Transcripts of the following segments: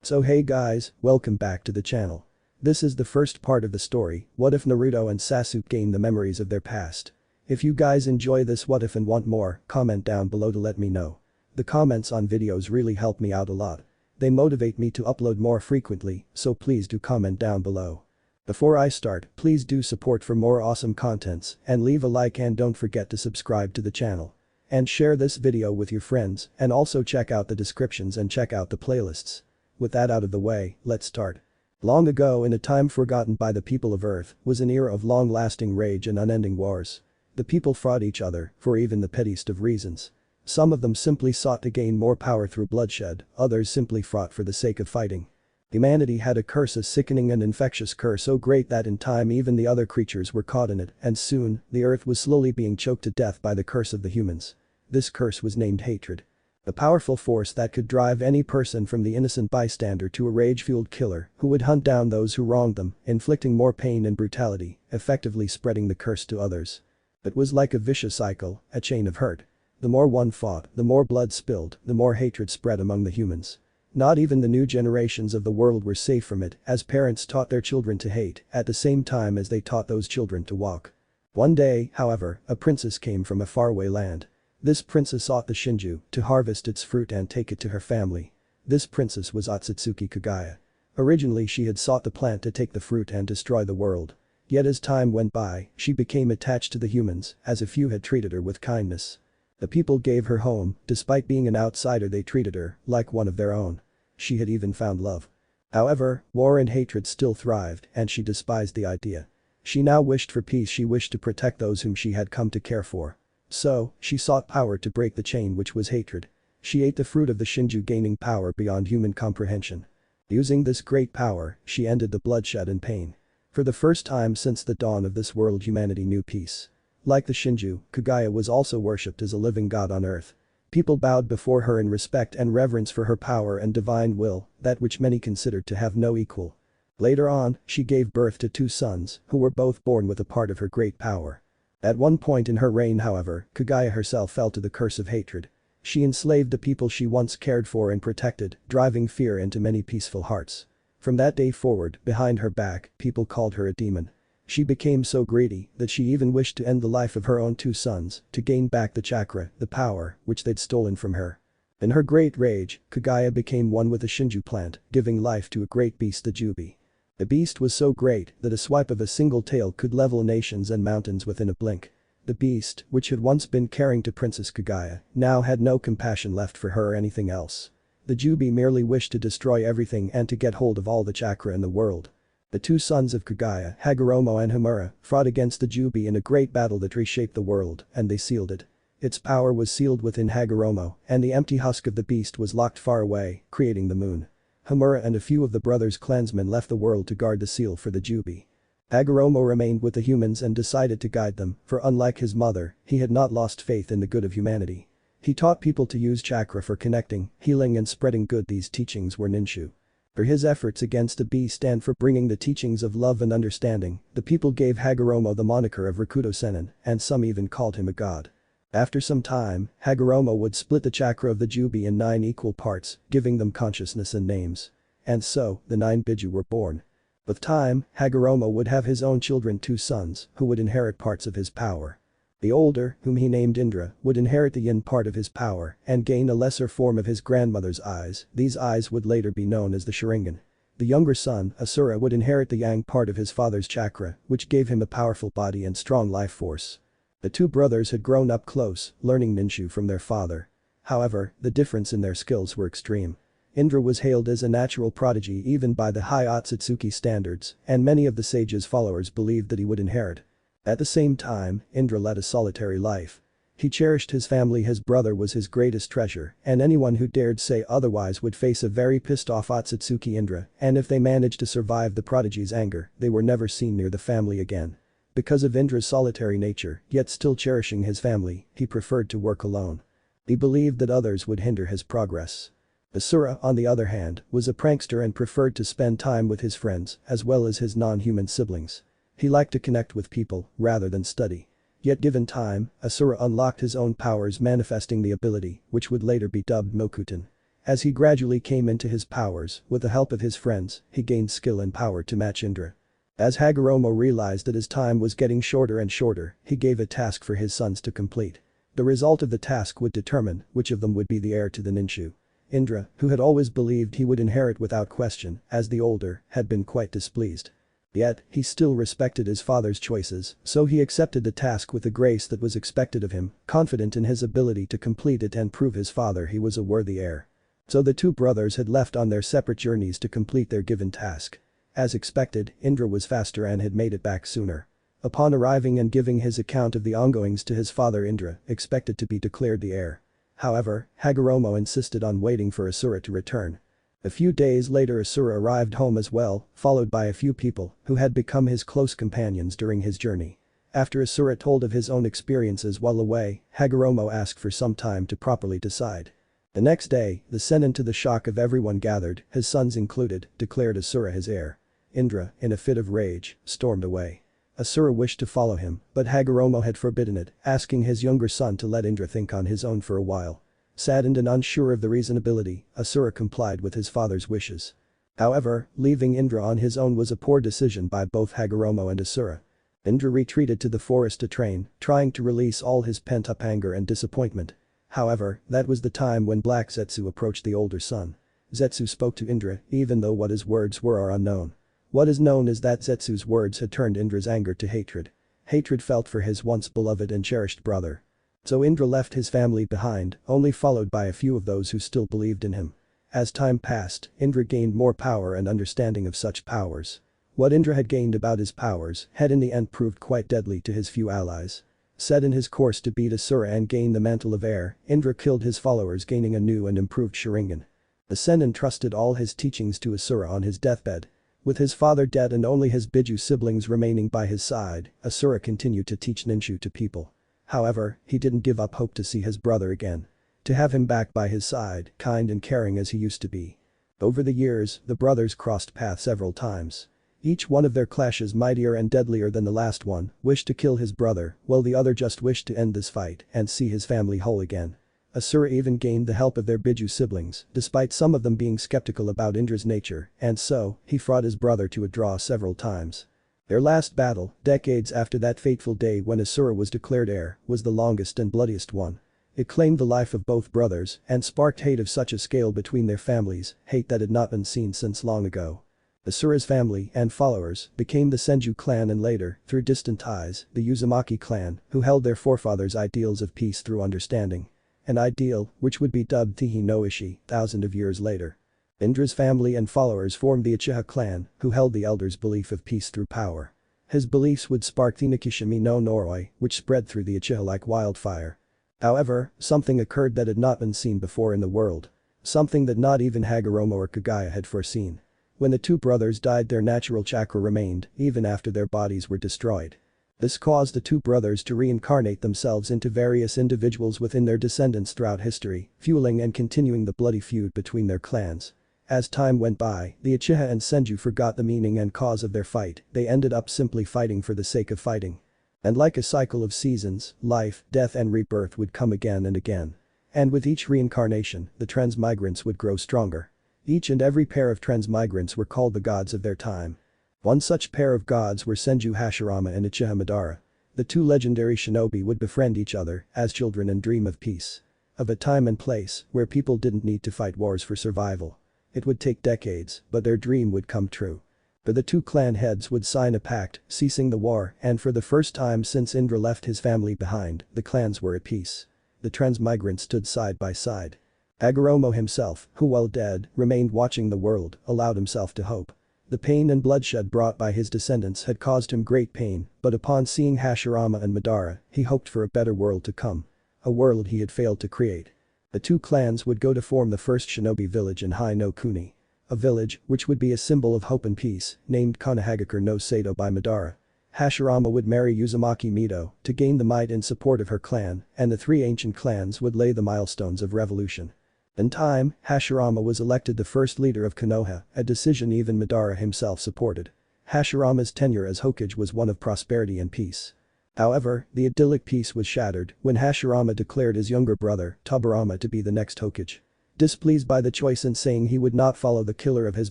So hey guys, welcome back to the channel. This is the first part of the story, what if Naruto and Sasuke gain the memories of their past. If you guys enjoy this what if and want more, comment down below to let me know. The comments on videos really help me out a lot. They motivate me to upload more frequently, so please do comment down below. Before I start, please do support for more awesome contents and leave a like and don't forget to subscribe to the channel. And share this video with your friends and also check out the descriptions and check out the playlists. With that out of the way, let's start. Long ago in a time forgotten by the people of Earth was an era of long-lasting rage and unending wars. The people fought each other for even the pettiest of reasons. Some of them simply sought to gain more power through bloodshed, others simply fought for the sake of fighting. Humanity had a curse, a sickening and infectious curse so great that in time even the other creatures were caught in it and soon, the earth was slowly being choked to death by the curse of the humans. This curse was named hatred. A powerful force that could drive any person from the innocent bystander to a rage-fueled killer who would hunt down those who wronged them, inflicting more pain and brutality, effectively spreading the curse to others. It was like a vicious cycle, a chain of hurt. The more one fought, the more blood spilled, the more hatred spread among the humans. Not even the new generations of the world were safe from it, as parents taught their children to hate at the same time as they taught those children to walk. One day, however, a princess came from a faraway land. This princess sought the Shinju to harvest its fruit and take it to her family. This princess was Otatsuki Kaguya. Originally she had sought the plant to take the fruit and destroy the world. Yet as time went by, she became attached to the humans, as a few had treated her with kindness. The people gave her home, despite being an outsider they treated her like one of their own. She had even found love. However, war and hatred still thrived and she despised the idea. She now wished for peace, she wished to protect those whom she had come to care for. So, she sought power to break the chain which was hatred. She ate the fruit of the Shinju, gaining power beyond human comprehension. Using this great power, she ended the bloodshed and pain. For the first time since the dawn of this world humanity knew peace. Like the Shinju, Kaguya was also worshipped as a living god on earth. People bowed before her in respect and reverence for her power and divine will, that which many considered to have no equal. Later on, she gave birth to two sons, who were both born with a part of her great power. At one point in her reign however, Kaguya herself fell to the curse of hatred. She enslaved the people she once cared for and protected, driving fear into many peaceful hearts. From that day forward, behind her back, people called her a demon. She became so greedy that she even wished to end the life of her own two sons to gain back the chakra, the power, which they'd stolen from her. In her great rage, Kaguya became one with the Shinju plant, giving life to a great beast, the Jubi. The beast was so great that a swipe of a single tail could level nations and mountains within a blink. The beast, which had once been caring to Princess Kaguya, now had no compassion left for her or anything else. The Jubi merely wished to destroy everything and to get hold of all the chakra in the world. The two sons of Kaguya, Hagoromo and Homura, fought against the Jubi in a great battle that reshaped the world, and they sealed it. Its power was sealed within Hagoromo, and the empty husk of the beast was locked far away, creating the moon. Homura and a few of the brothers' clansmen left the world to guard the seal for the Jubi. Hagoromo remained with the humans and decided to guide them, for unlike his mother, he had not lost faith in the good of humanity. He taught people to use chakra for connecting, healing and spreading good. These teachings were ninshu. For his efforts against the beast and for bringing the teachings of love and understanding, the people gave Hagoromo the moniker of Rakuto Sennin, and some even called him a god. After some time, Hagoromo would split the chakra of the Jubi in 9 equal parts, giving them consciousness and names. And so, the 9 Biju were born. With time, Hagoromo would have his own children, 2 sons, who would inherit parts of his power. The older, whom he named Indra, would inherit the yin part of his power and gain a lesser form of his grandmother's eyes. These eyes would later be known as the sharingan. The younger son, Asura, would inherit the yang part of his father's chakra, which gave him a powerful body and strong life force. The two brothers had grown up close, learning ninshu from their father. However, the difference in their skills were extreme. Indra was hailed as a natural prodigy even by the high Otatsuki standards, and many of the sage's followers believed that he would inherit. At the same time, Indra led a solitary life. He cherished his family, his brother was his greatest treasure, and anyone who dared say otherwise would face a very pissed off Otatsuki Indra, and if they managed to survive the prodigy's anger, they were never seen near the family again. Because of Indra's solitary nature, yet still cherishing his family, he preferred to work alone. He believed that others would hinder his progress. Asura, on the other hand, was a prankster and preferred to spend time with his friends, as well as his non-human siblings. He liked to connect with people, rather than study. Yet given time, Asura unlocked his own powers, manifesting the ability, which would later be dubbed Mokuton. As he gradually came into his powers, with the help of his friends, he gained skill and power to match Indra. As Hagoromo realized that his time was getting shorter and shorter, he gave a task for his sons to complete. The result of the task would determine which of them would be the heir to the ninju. Indra, who had always believed he would inherit without question, as the older, had been quite displeased. Yet, he still respected his father's choices, so he accepted the task with the grace that was expected of him, confident in his ability to complete it and prove his father he was a worthy heir. So the two brothers had left on their separate journeys to complete their given task. As expected, Indra was faster and had made it back sooner. Upon arriving and giving his account of the ongoings to his father, Indra expected to be declared the heir. However, Hagoromo insisted on waiting for Asura to return. A few days later Asura arrived home as well, followed by a few people who had become his close companions during his journey. After Asura told of his own experiences while away, Hagoromo asked for some time to properly decide. The next day, the Sennin, to the shock of everyone gathered, his sons included, declared Asura his heir. Indra, in a fit of rage, stormed away. Asura wished to follow him, but Hagoromo had forbidden it, asking his younger son to let Indra think on his own for a while. Saddened and unsure of the reasonability, Asura complied with his father's wishes. However, leaving Indra on his own was a poor decision by both Hagoromo and Asura. Indra retreated to the forest to train, trying to release all his pent-up anger and disappointment. However, that was the time when Black Zetsu approached the older son. Zetsu spoke to Indra, even though what his words were are unknown. What is known is that Zetsu's words had turned Indra's anger to hatred. Hatred felt for his once beloved and cherished brother. So Indra left his family behind, only followed by a few of those who still believed in him. As time passed, Indra gained more power and understanding of such powers. What Indra had gained about his powers had in the end proved quite deadly to his few allies. Set in his course to beat Asura and gain the mantle of heir, Indra killed his followers, gaining a new and improved sharingan. The Sen entrusted all his teachings to Asura on his deathbed. With his father dead and only his Biju siblings remaining by his side, Asura continued to teach ninju to people. However, he didn't give up hope to see his brother again. To have him back by his side, kind and caring as he used to be. Over the years, the brothers crossed paths several times. Each one of their clashes mightier and deadlier than the last one, wished to kill his brother, while the other just wished to end this fight and see his family whole again. Asura even gained the help of their Biju siblings, despite some of them being skeptical about Indra's nature, and so, he fought his brother to a draw several times. Their last battle, decades after that fateful day when Asura was declared heir, was the longest and bloodiest one. It claimed the life of both brothers and sparked hate of such a scale between their families, hate that had not been seen since long ago. Asura's family and followers became the Senju clan and later, through distant ties, the Uzumaki clan, who held their forefathers' ideals of peace through understanding. An ideal which would be dubbed Tihi no Ishi, thousands of years later. Indra's family and followers formed the Uchiha clan, who held the elders' belief of peace through power. His beliefs would spark the Nikishimi no Noroi, which spread through the Uchiha like wildfire. However, something occurred that had not been seen before in the world. Something that not even Hagoromo or Kagaya had foreseen. When the two brothers died, their natural chakra remained, even after their bodies were destroyed. This caused the two brothers to reincarnate themselves into various individuals within their descendants throughout history, fueling and continuing the bloody feud between their clans. As time went by, the Uchiha and Senju forgot the meaning and cause of their fight, they ended up simply fighting for the sake of fighting. And like a cycle of seasons, life, death and rebirth would come again and again. And with each reincarnation, the transmigrants would grow stronger. Each and every pair of transmigrants were called the gods of their time. One such pair of gods were Senju Hashirama and Uchiha Madara. The two legendary shinobi would befriend each other as children and dream of peace. Of a time and place where people didn't need to fight wars for survival. It would take decades, but their dream would come true. For the two clan heads would sign a pact, ceasing the war, and for the first time since Indra left his family behind, the clans were at peace. The transmigrants stood side by side. Hagoromo himself, who while dead, remained watching the world, allowed himself to hope. The pain and bloodshed brought by his descendants had caused him great pain, but upon seeing Hashirama and Madara, he hoped for a better world to come. A world he had failed to create. The two clans would go to form the first shinobi village in Hai no Kuni. A village which would be a symbol of hope and peace, named Konohagakure no Sato by Madara. Hashirama would marry Uzumaki Mito to gain the might and support of her clan, and the three ancient clans would lay the milestones of revolution. In time, Hashirama was elected the first leader of Konoha, a decision even Madara himself supported. Hashirama's tenure as Hokage was one of prosperity and peace. However, the idyllic peace was shattered when Hashirama declared his younger brother, Tobirama, to be the next Hokage. Displeased by the choice and saying he would not follow the killer of his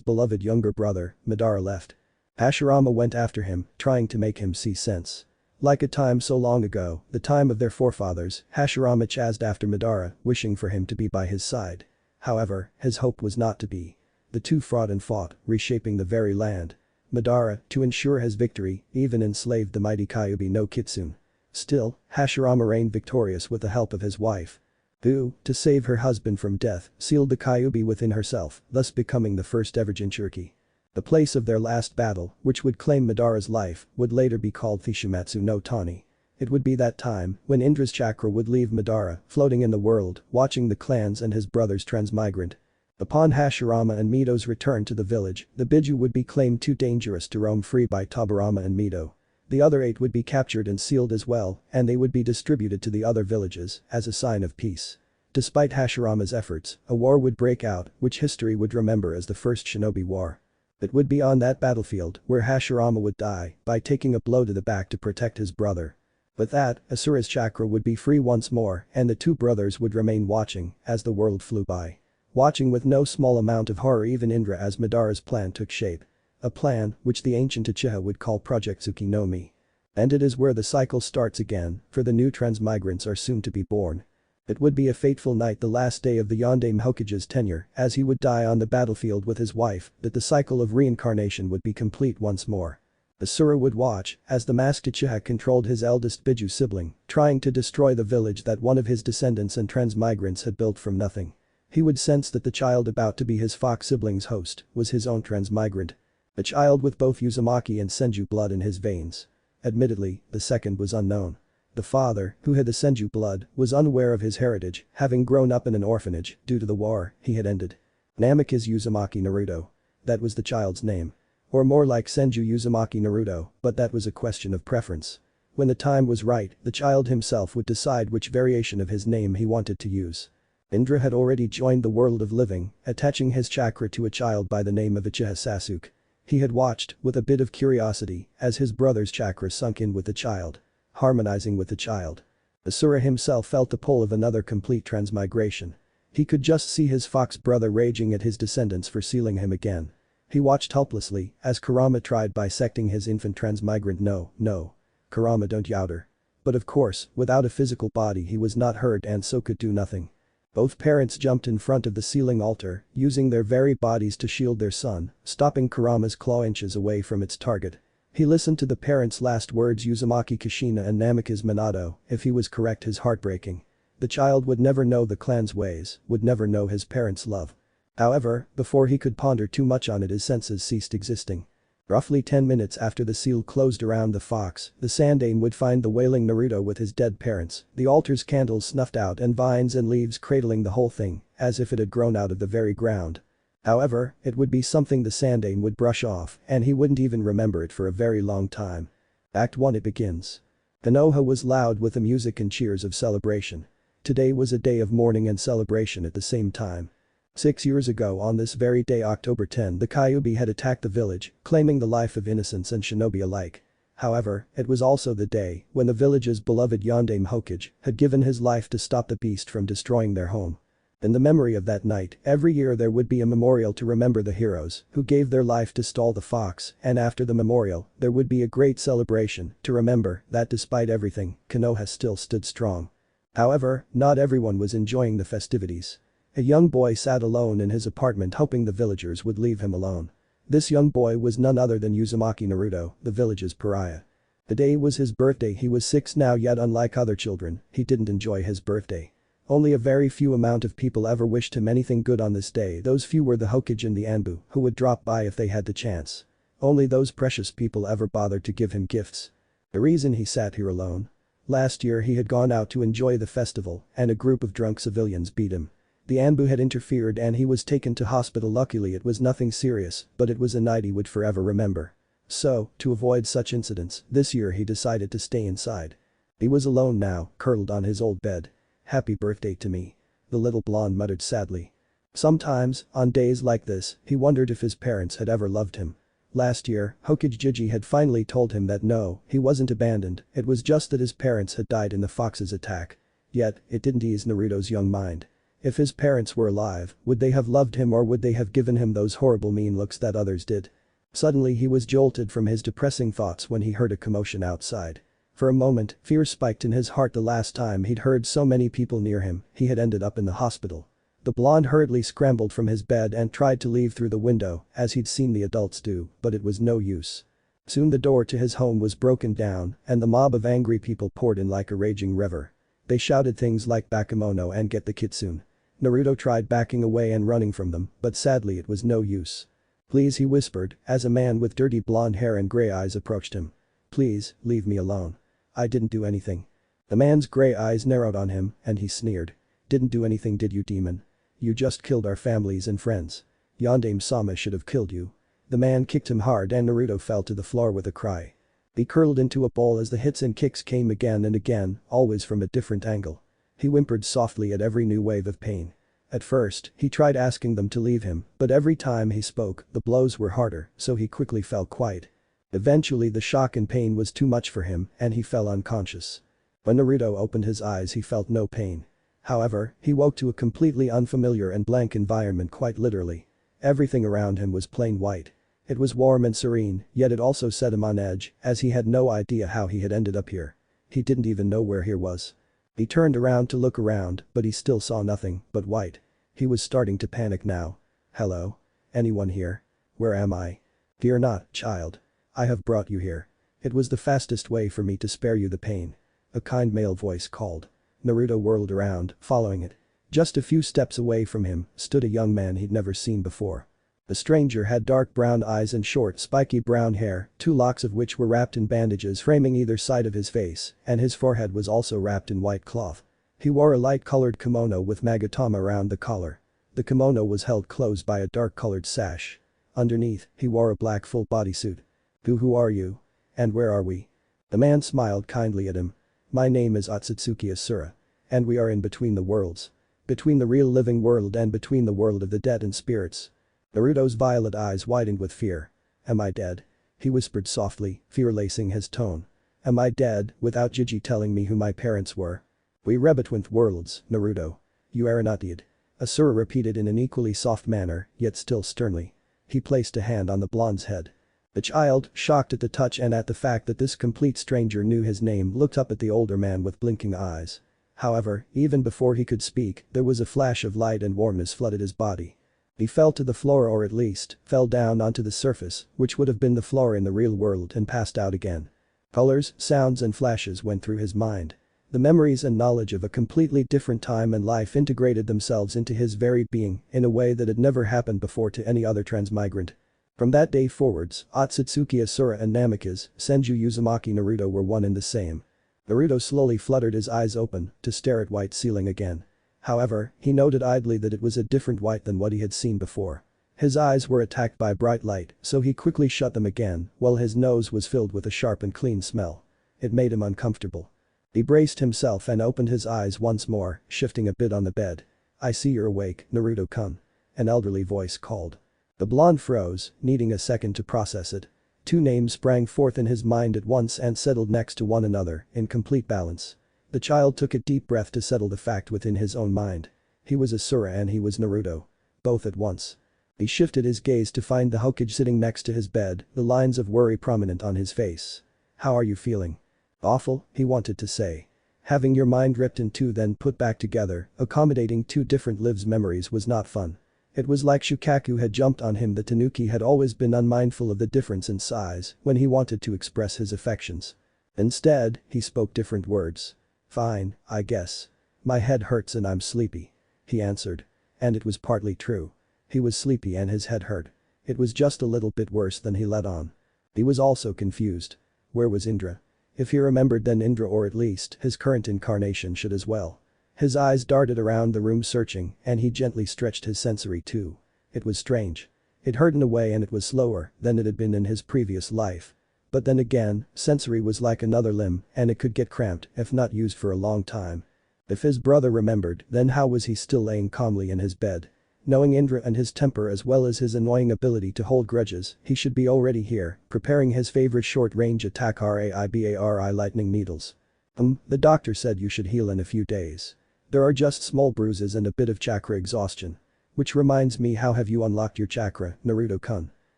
beloved younger brother, Madara left. Hashirama went after him, trying to make him see sense. Like a time so long ago, the time of their forefathers, Hashirama chased after Madara, wishing for him to be by his side. However, his hope was not to be. The two fought and fought, reshaping the very land. Madara, to ensure his victory, even enslaved the mighty Kyuubi no Kitsune. Still, Hashirama reigned victorious with the help of his wife. Who, to save her husband from death, sealed the Kyuubi within herself, thus becoming the first ever Jinchuriki. The place of their last battle, which would claim Madara's life, would later be called Fishimatsu no Tani. It would be that time when Indra's chakra would leave Madara, floating in the world, watching the clans and his brothers transmigrant. Upon Hashirama and Mido's return to the village, the Biju would be claimed too dangerous to roam free by Tobirama and Mido. The other 8 would be captured and sealed as well, and they would be distributed to the other villages, as a sign of peace. Despite Hashirama's efforts, a war would break out, which history would remember as the First Shinobi War. It would be on that battlefield where Hashirama would die by taking a blow to the back to protect his brother. With that, Asura's chakra would be free once more and the two brothers would remain watching as the world flew by. Watching with no small amount of horror even Indra as Madara's plan took shape. A plan which the ancient Uchiha would call Project Tsuki no Mi. And it is where the cycle starts again, for the new transmigrants are soon to be born. It would be a fateful night, the last day of the Yondaime Hokage's tenure, as he would die on the battlefield with his wife, that the cycle of reincarnation would be complete once more. Asura would watch as the masked Uchiha controlled his eldest Biju sibling, trying to destroy the village that one of his descendants and transmigrants had built from nothing. He would sense that the child about to be his fox sibling's host was his own transmigrant. A child with both Uzumaki and Senju blood in his veins. Admittedly, the second was unknown. The father, who had the Senju blood, was unaware of his heritage, having grown up in an orphanage due to the war he had ended. Namikaze Uzumaki Naruto. That was the child's name. Or more like Senju Uzumaki Naruto, but that was a question of preference. When the time was right, the child himself would decide which variation of his name he wanted to use. Indra had already joined the world of living, attaching his chakra to a child by the name of Uchiha Sasuke. He had watched, with a bit of curiosity, as his brother's chakra sunk in with the child. Harmonizing with the child. Asura himself felt the pull of another complete transmigration. He could just see his fox brother raging at his descendants for sealing him again. He watched helplessly as Kurama tried bisecting his infant transmigrant. No. Kurama, don't youter. But of course, without a physical body he was not hurt and so could do nothing. Both parents jumped in front of the sealing altar, using their very bodies to shield their son, stopping Kurama's claw inches away from its target. He listened to the parents' last words, Uzumaki Kushina and Namikaze Minato. If he was correct, his heartbreaking. The child would never know the clan's ways, would never know his parents' love. However, before he could ponder too much on it, his senses ceased existing. Roughly 10 minutes after the seal closed around the fox, the Sandaime would find the wailing Naruto with his dead parents, the altar's candles snuffed out and vines and leaves cradling the whole thing, as if it had grown out of the very ground. However, it would be something the Sandaime would brush off and he wouldn't even remember it for a very long time. Act 1, it begins. Konoha was loud with the music and cheers of celebration. Today was a day of mourning and celebration at the same time. 6 years ago on this very day, October 10, the Kyuubi had attacked the village, claiming the life of innocents and shinobi alike. However, it was also the day when the village's beloved Yondaime Hokage had given his life to stop the beast from destroying their home. In the memory of that night, every year there would be a memorial to remember the heroes who gave their life to stall the fox, and after the memorial, there would be a great celebration to remember that despite everything, Konoha still stood strong. However, not everyone was enjoying the festivities. A young boy sat alone in his apartment hoping the villagers would leave him alone. This young boy was none other than Uzumaki Naruto, the village's pariah. The day was his birthday. He was 6 now, yet unlike other children, he didn't enjoy his birthday. Only a very few amount of people ever wished him anything good on this day. Those few were the Hokage and the Anbu, who would drop by if they had the chance. Only those precious people ever bothered to give him gifts. The reason he sat here alone? Last year he had gone out to enjoy the festival and a group of drunk civilians beat him. The Anbu had interfered and he was taken to hospital. Luckily it was nothing serious, but it was a night he would forever remember. So, to avoid such incidents, this year he decided to stay inside. He was alone now, curled on his old bed. "Happy birthday to me," the little blonde muttered sadly. Sometimes, on days like this, he wondered if his parents had ever loved him. Last year, Hokage Jiji had finally told him that no, he wasn't abandoned, it was just that his parents had died in the fox's attack. Yet, it didn't ease Naruto's young mind. If his parents were alive, would they have loved him or would they have given him those horrible mean looks that others did? Suddenly he was jolted from his depressing thoughts when he heard a commotion outside. For a moment, fear spiked in his heart. The last time he'd heard so many people near him, he had ended up in the hospital. The blonde hurriedly scrambled from his bed and tried to leave through the window, as he'd seen the adults do, but it was no use. Soon the door to his home was broken down, and the mob of angry people poured in like a raging river. They shouted things like "Bakemono" and "Get the kitsune." Naruto tried backing away and running from them, but sadly it was no use. "Please," he whispered, as a man with dirty blonde hair and gray eyes approached him. "Please, leave me alone. I didn't do anything." The man's gray eyes narrowed on him, and he sneered. "Didn't do anything, did you, demon? You just killed our families and friends. Yondaime-sama should have killed you." The man kicked him hard and Naruto fell to the floor with a cry. He curled into a ball as the hits and kicks came again and again, always from a different angle. He whimpered softly at every new wave of pain. At first, he tried asking them to leave him, but every time he spoke, the blows were harder, so he quickly fell quiet. Eventually the shock and pain was too much for him and he fell unconscious. When Naruto opened his eyes he felt no pain. However, he woke to a completely unfamiliar and blank environment, quite literally. Everything around him was plain white. It was warm and serene, yet it also set him on edge, as he had no idea how he had ended up here. He didn't even know where he was. He turned around to look around, but he still saw nothing but white. He was starting to panic now. "Hello? Anyone here? Where am I?" "Fear not, child. I have brought you here. It was the fastest way for me to spare you the pain." A kind male voice called. Naruto whirled around, following it. Just a few steps away from him stood a young man he'd never seen before. The stranger had dark brown eyes and short spiky brown hair, 2 locks of which were wrapped in bandages framing either side of his face, and his forehead was also wrapped in white cloth. He wore a light-colored kimono with magatama around the collar. The kimono was held closed by a dark-colored sash. Underneath, he wore a black full bodysuit. Who are you? And where are we?" The man smiled kindly at him. "My name is Otatsuki Asura. And we are in between the worlds. Between the real living world and between the world of the dead and spirits." Naruto's violet eyes widened with fear. "Am I dead?" he whispered softly, fear lacing his tone. "Am I dead, without Jiji telling me who my parents were?" "We are between worlds, Naruto. You are not dead," Asura repeated in an equally soft manner, yet still sternly. He placed a hand on the blonde's head. The child, shocked at the touch and at the fact that this complete stranger knew his name, looked up at the older man with blinking eyes. However, even before he could speak, there was a flash of light and warmness flooded his body. He fell to the floor, or at least, fell down onto the surface, which would have been the floor in the real world, and passed out again. Colors, sounds and flashes went through his mind. The memories and knowledge of a completely different time and life integrated themselves into his very being in a way that had never happened before to any other transmigrant. From that day forwards, Otsutsuki Asura and Namikaze, Senju Uzumaki Naruto were one and the same. Naruto slowly fluttered his eyes open to stare at white ceiling again. However, he noted idly that it was a different white than what he had seen before. His eyes were attacked by bright light, so he quickly shut them again, while his nose was filled with a sharp and clean smell. It made him uncomfortable. He braced himself and opened his eyes once more, shifting a bit on the bed. "I see you're awake, Naruto-kun," an elderly voice called. The blonde froze, needing a second to process it. 2 names sprang forth in his mind at once and settled next to one another, in complete balance. The child took a deep breath to settle the fact within his own mind. He was Asura and he was Naruto. Both at once. He shifted his gaze to find the Hokage sitting next to his bed, the lines of worry prominent on his face. "How are you feeling?" "Awful," he wanted to say. Having your mind ripped in 2 then put back together, accommodating 2 different lives memories was not fun. It was like Shukaku had jumped on him. The Tanuki had always been unmindful of the difference in size when he wanted to express his affections. Instead, he spoke different words. "Fine, I guess. My head hurts and I'm sleepy," he answered. And it was partly true. He was sleepy and his head hurt. It was just a little bit worse than he let on. He was also confused. Where was Indra? If he remembered, then Indra, or at least his current incarnation, should as well. His eyes darted around the room searching, and he gently stretched his sensory too. It was strange. It hurt in a way and it was slower than it had been in his previous life. But then again, sensory was like another limb and it could get cramped if not used for a long time. If his brother remembered, then how was he still laying calmly in his bed? Knowing Indra and his temper as well as his annoying ability to hold grudges, he should be already here, preparing his favorite short-range attack RAIBARI lightning needles. The doctor said you should heal in a few days. There are just small bruises and a bit of chakra exhaustion. Which reminds me, how have you unlocked your chakra, Naruto-kun?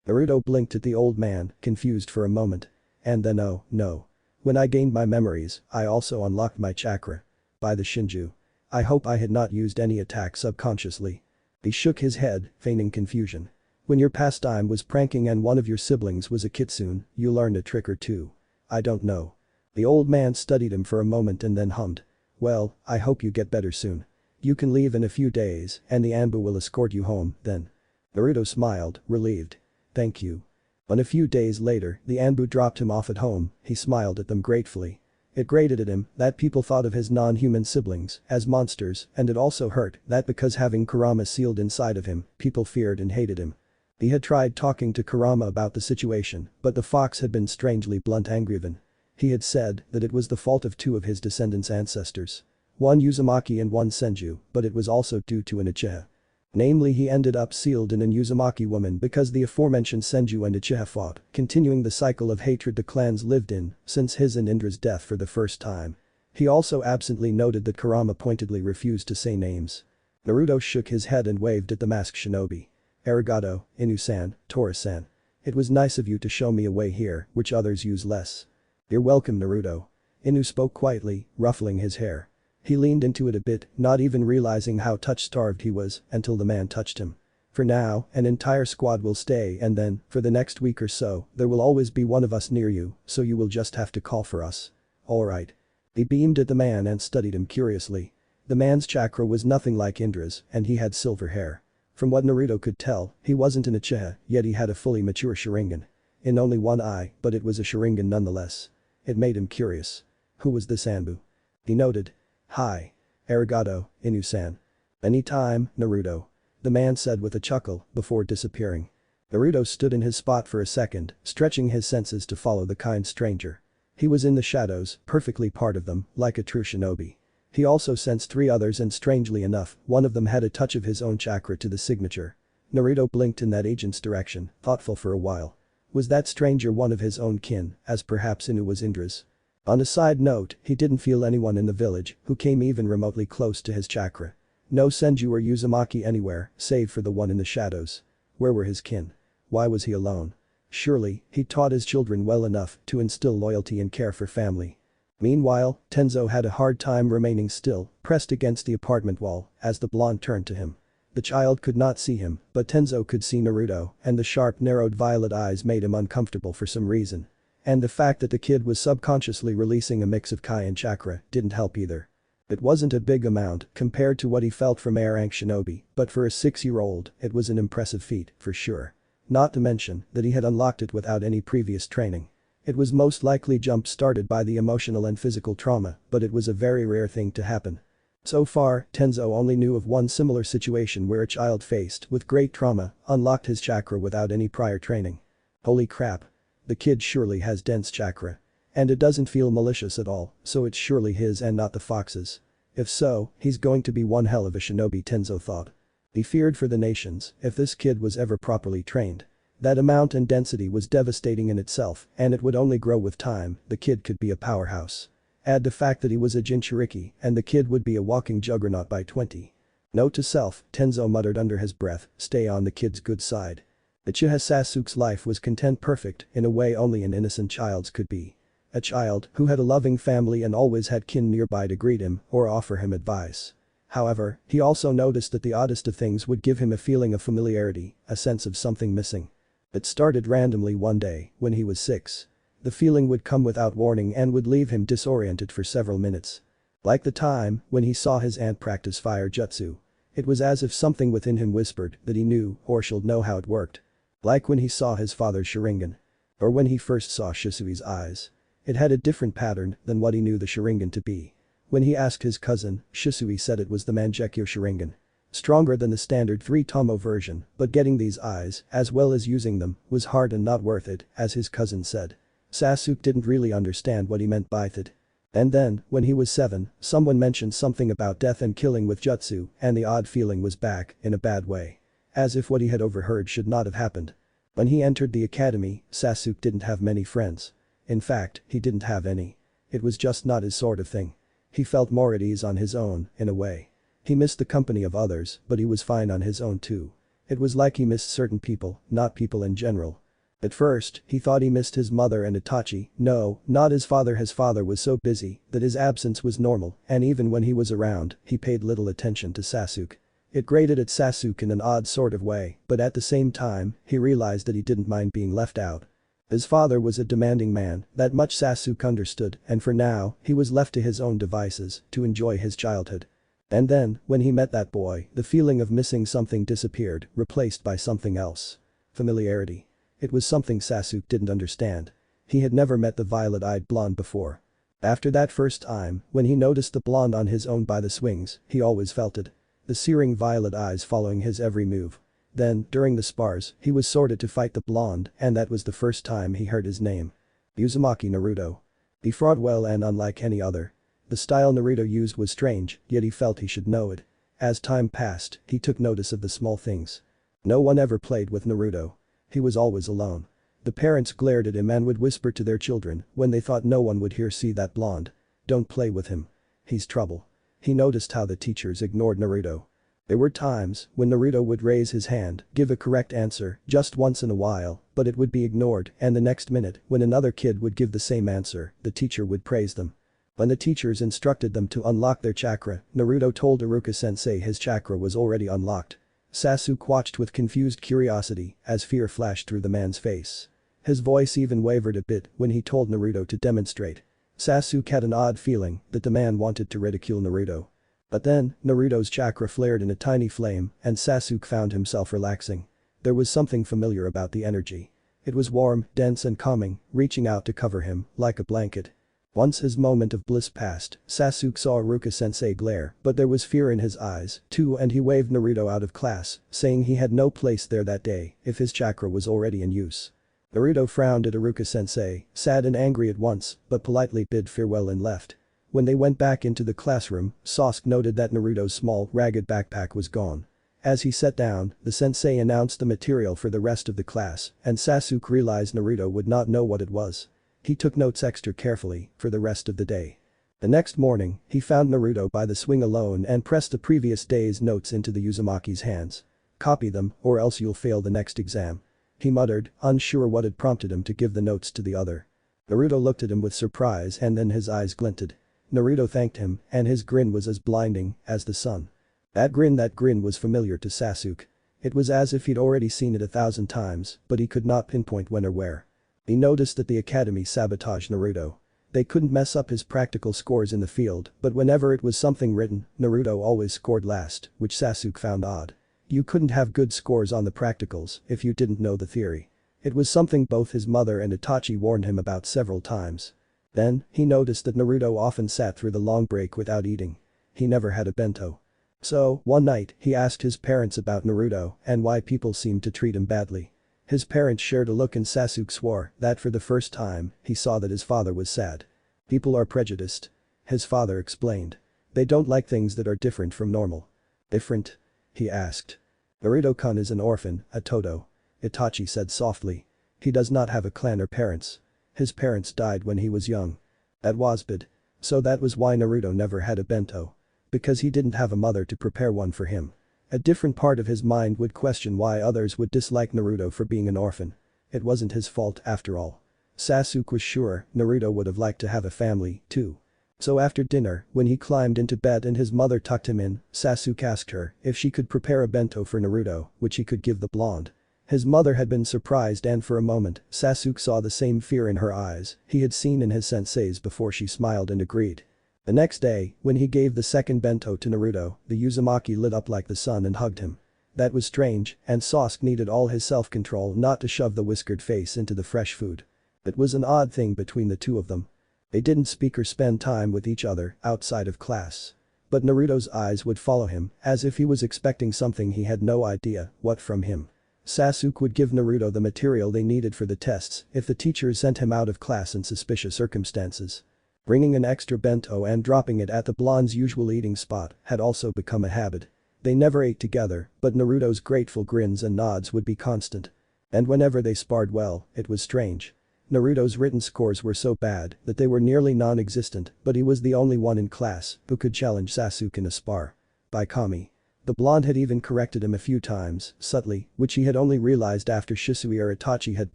Naruto blinked at the old man, confused for a moment. And then oh, no. When I gained my memories, I also unlocked my chakra. By the Shinju. I hope I had not used any attack subconsciously. He shook his head, feigning confusion. When your pastime was pranking and one of your siblings was a kitsune, you learned a trick or two. I don't know. The old man studied him for a moment and then hummed. Well, I hope you get better soon. You can leave in a few days and the Anbu will escort you home, then. Naruto smiled, relieved. Thank you. When a few days later, the Anbu dropped him off at home, he smiled at them gratefully. It grated at him that people thought of his non-human siblings as monsters, and it also hurt that because having Kurama sealed inside of him, people feared and hated him. He had tried talking to Kurama about the situation, but the fox had been strangely blunt, angry of him. He had said that it was the fault of two of his descendants' ancestors. One Uzumaki and one Senju, but it was also due to an Uchiha. Namely, he ended up sealed in an Uzumaki woman because the aforementioned Senju and Uchiha fought, continuing the cycle of hatred the clans lived in since his and Indra's death for the first time. He also absently noted that Kurama pointedly refused to say names. Naruto shook his head and waved at the masked shinobi. Arigato, Inu-san, Tora-san. It was nice of you to show me a way here, which others use less. You're welcome, Naruto. Inu spoke quietly, ruffling his hair. He leaned into it a bit, not even realizing how touch-starved he was until the man touched him. For now, an entire squad will stay and then, for the next week or so, there will always be one of us near you, so you will just have to call for us. Alright. He beamed at the man and studied him curiously. The man's chakra was nothing like Indra's and he had silver hair. From what Naruto could tell, he wasn't an Uchiha, yet he had a fully mature sharingan. In only one eye, but it was a sharingan nonetheless. It made him curious. Who was this Anbu? He noted. Hi. Arigato, Inu-san. Anytime, Naruto. The man said with a chuckle, before disappearing. Naruto stood in his spot for a second, stretching his senses to follow the kind stranger. He was in the shadows, perfectly part of them, like a true shinobi. He also sensed three others and strangely enough, one of them had a touch of his own chakra to the signature. Naruto blinked in that agent's direction, thoughtful for a while. Was that stranger one of his own kin, as perhaps Inu was Indra's? On a side note, he didn't feel anyone in the village who came even remotely close to his chakra. No Senju or Uzumaki anywhere, save for the one in the shadows. Where were his kin? Why was he alone? Surely, he taught his children well enough to instill loyalty and care for family. Meanwhile, Tenzo had a hard time remaining still, pressed against the apartment wall, as the blonde turned to him. The child could not see him, but Tenzo could see Naruto, and the sharp narrowed violet eyes made him uncomfortable for some reason. And the fact that the kid was subconsciously releasing a mix of Kai and chakra didn't help either. It wasn't a big amount compared to what he felt from rank shinobi, but for a 6-year-old, it was an impressive feat, for sure. Not to mention that he had unlocked it without any previous training. It was most likely jump-started by the emotional and physical trauma, but it was a very rare thing to happen. So far, Tenzo only knew of one similar situation where a child faced with great trauma unlocked his chakra without any prior training. Holy crap. The kid surely has dense chakra. And it doesn't feel malicious at all, so it's surely his and not the fox's. If so, he's going to be one hell of a shinobi, Tenzo thought. He feared for the nations if this kid was ever properly trained. That amount and density was devastating in itself, and it would only grow with time. The kid could be a powerhouse. Add the fact that he was a Jinchuriki, and the kid would be a walking juggernaut by 20. Note to self, Tenzo muttered under his breath, stay on the kid's good side. Uchiha Sasuke's life was content, perfect in a way only an innocent child's could be. A child who had a loving family and always had kin nearby to greet him or offer him advice. However, he also noticed that the oddest of things would give him a feeling of familiarity, a sense of something missing. It started randomly one day, when he was 6. The feeling would come without warning and would leave him disoriented for several minutes. Like the time when he saw his aunt practice fire jutsu. It was as if something within him whispered that he knew or should know how it worked. Like when he saw his father's sharingan. Or when he first saw Shisui's eyes. It had a different pattern than what he knew the sharingan to be. When he asked his cousin, Shisui said it was the mangyeko sharingan. Stronger than the standard 3-tomo version, but getting these eyes, as well as using them, was hard and not worth it, as his cousin said. Sasuke didn't really understand what he meant by that. And then, when he was 7, someone mentioned something about death and killing with jutsu, and the odd feeling was back, in a bad way. As if what he had overheard should not have happened. When he entered the academy, Sasuke didn't have many friends. In fact, he didn't have any. It was just not his sort of thing. He felt more at ease on his own, in a way. He missed the company of others, but he was fine on his own too. It was like he missed certain people, not people in general. At first, he thought he missed his mother and Itachi, no, not his father. His father was so busy that his absence was normal, and even when he was around, he paid little attention to Sasuke. It grated at Sasuke in an odd sort of way, but at the same time, he realized that he didn't mind being left out. His father was a demanding man, that much Sasuke understood, and for now, he was left to his own devices to enjoy his childhood. And then, when he met that boy, the feeling of missing something disappeared, replaced by something else. Familiarity. It was something Sasuke didn't understand. He had never met the violet-eyed blonde before. After that first time, when he noticed the blonde on his own by the swings, he always felt it. The searing violet eyes following his every move. Then, during the spars, he was sorted to fight the blonde, and that was the first time he heard his name. Uzumaki Naruto. He fought well and unlike any other. The style Naruto used was strange, yet he felt he should know it. As time passed, he took notice of the small things. No one ever played with Naruto. He was always alone. The parents glared at him and would whisper to their children when they thought no one would hear, "See that blonde? Don't play with him. He's trouble." He noticed how the teachers ignored Naruto. There were times when Naruto would raise his hand, give a correct answer, just once in a while, but it would be ignored, and the next minute, when another kid would give the same answer, the teacher would praise them. When the teachers instructed them to unlock their chakra, Naruto told Iruka-sensei his chakra was already unlocked. Sasuke watched with confused curiosity as fear flashed through the man's face. His voice even wavered a bit when he told Naruto to demonstrate. Sasuke had an odd feeling that the man wanted to ridicule Naruto. But then, Naruto's chakra flared in a tiny flame and Sasuke found himself relaxing. There was something familiar about the energy. It was warm, dense and calming, reaching out to cover him like a blanket. Once his moment of bliss passed, Sasuke saw Iruka-sensei glare, but there was fear in his eyes, too, and he waved Naruto out of class, saying he had no place there that day if his chakra was already in use. Naruto frowned at Iruka-sensei, sad and angry at once, but politely bid farewell and left. When they went back into the classroom, Sasuke noted that Naruto's small, ragged backpack was gone. As he sat down, the sensei announced the material for the rest of the class, and Sasuke realized Naruto would not know what it was. He took notes extra carefully for the rest of the day. The next morning, he found Naruto by the swing alone and pressed the previous day's notes into the Uzumaki's hands. "Copy them, or else you'll fail the next exam," he muttered, unsure what had prompted him to give the notes to the other. Naruto looked at him with surprise and then his eyes glinted. Naruto thanked him, and his grin was as blinding as the sun. That grin was familiar to Sasuke. It was as if he'd already seen it 1,000 times, but he could not pinpoint when or where. He noticed that the academy sabotaged Naruto. They couldn't mess up his practical scores in the field, but whenever it was something written, Naruto always scored last, which Sasuke found odd. You couldn't have good scores on the practicals if you didn't know the theory. It was something both his mother and Itachi warned him about several times. Then, he noticed that Naruto often sat through the long break without eating. He never had a bento. So, one night, he asked his parents about Naruto and why people seemed to treat him badly. His parents shared a look and Sasuke swore that for the first time, he saw that his father was sad. "People are prejudiced," his father explained. "They don't like things that are different from normal." "Different?" he asked. "Naruto-kun is an orphan, a Todo," Itachi said softly. "He does not have a clan or parents. His parents died when he was young." That was bad. So that was why Naruto never had a bento. Because he didn't have a mother to prepare one for him. A different part of his mind would question why others would dislike Naruto for being an orphan. It wasn't his fault after all. Sasuke was sure Naruto would have liked to have a family, too. So after dinner, when he climbed into bed and his mother tucked him in, Sasuke asked her if she could prepare a bento for Naruto, which he could give the blonde. His mother had been surprised and for a moment, Sasuke saw the same fear in her eyes he had seen in his sensei's before she smiled and agreed. The next day, when he gave the second bento to Naruto, the Uzumaki lit up like the sun and hugged him. That was strange, and Sasuke needed all his self-control not to shove the whiskered face into the fresh food. It was an odd thing between the two of them. They didn't speak or spend time with each other outside of class. But Naruto's eyes would follow him, as if he was expecting something he had no idea what from him. Sasuke would give Naruto the material they needed for the tests if the teachers sent him out of class in suspicious circumstances. Bringing an extra bento and dropping it at the blonde's usual eating spot had also become a habit. They never ate together, but Naruto's grateful grins and nods would be constant. And whenever they sparred well, it was strange. Naruto's written scores were so bad that they were nearly non-existent, but he was the only one in class who could challenge Sasuke in a spar. By Kami. The blonde had even corrected him a few times, subtly, which he had only realized after Shisui or Itachi had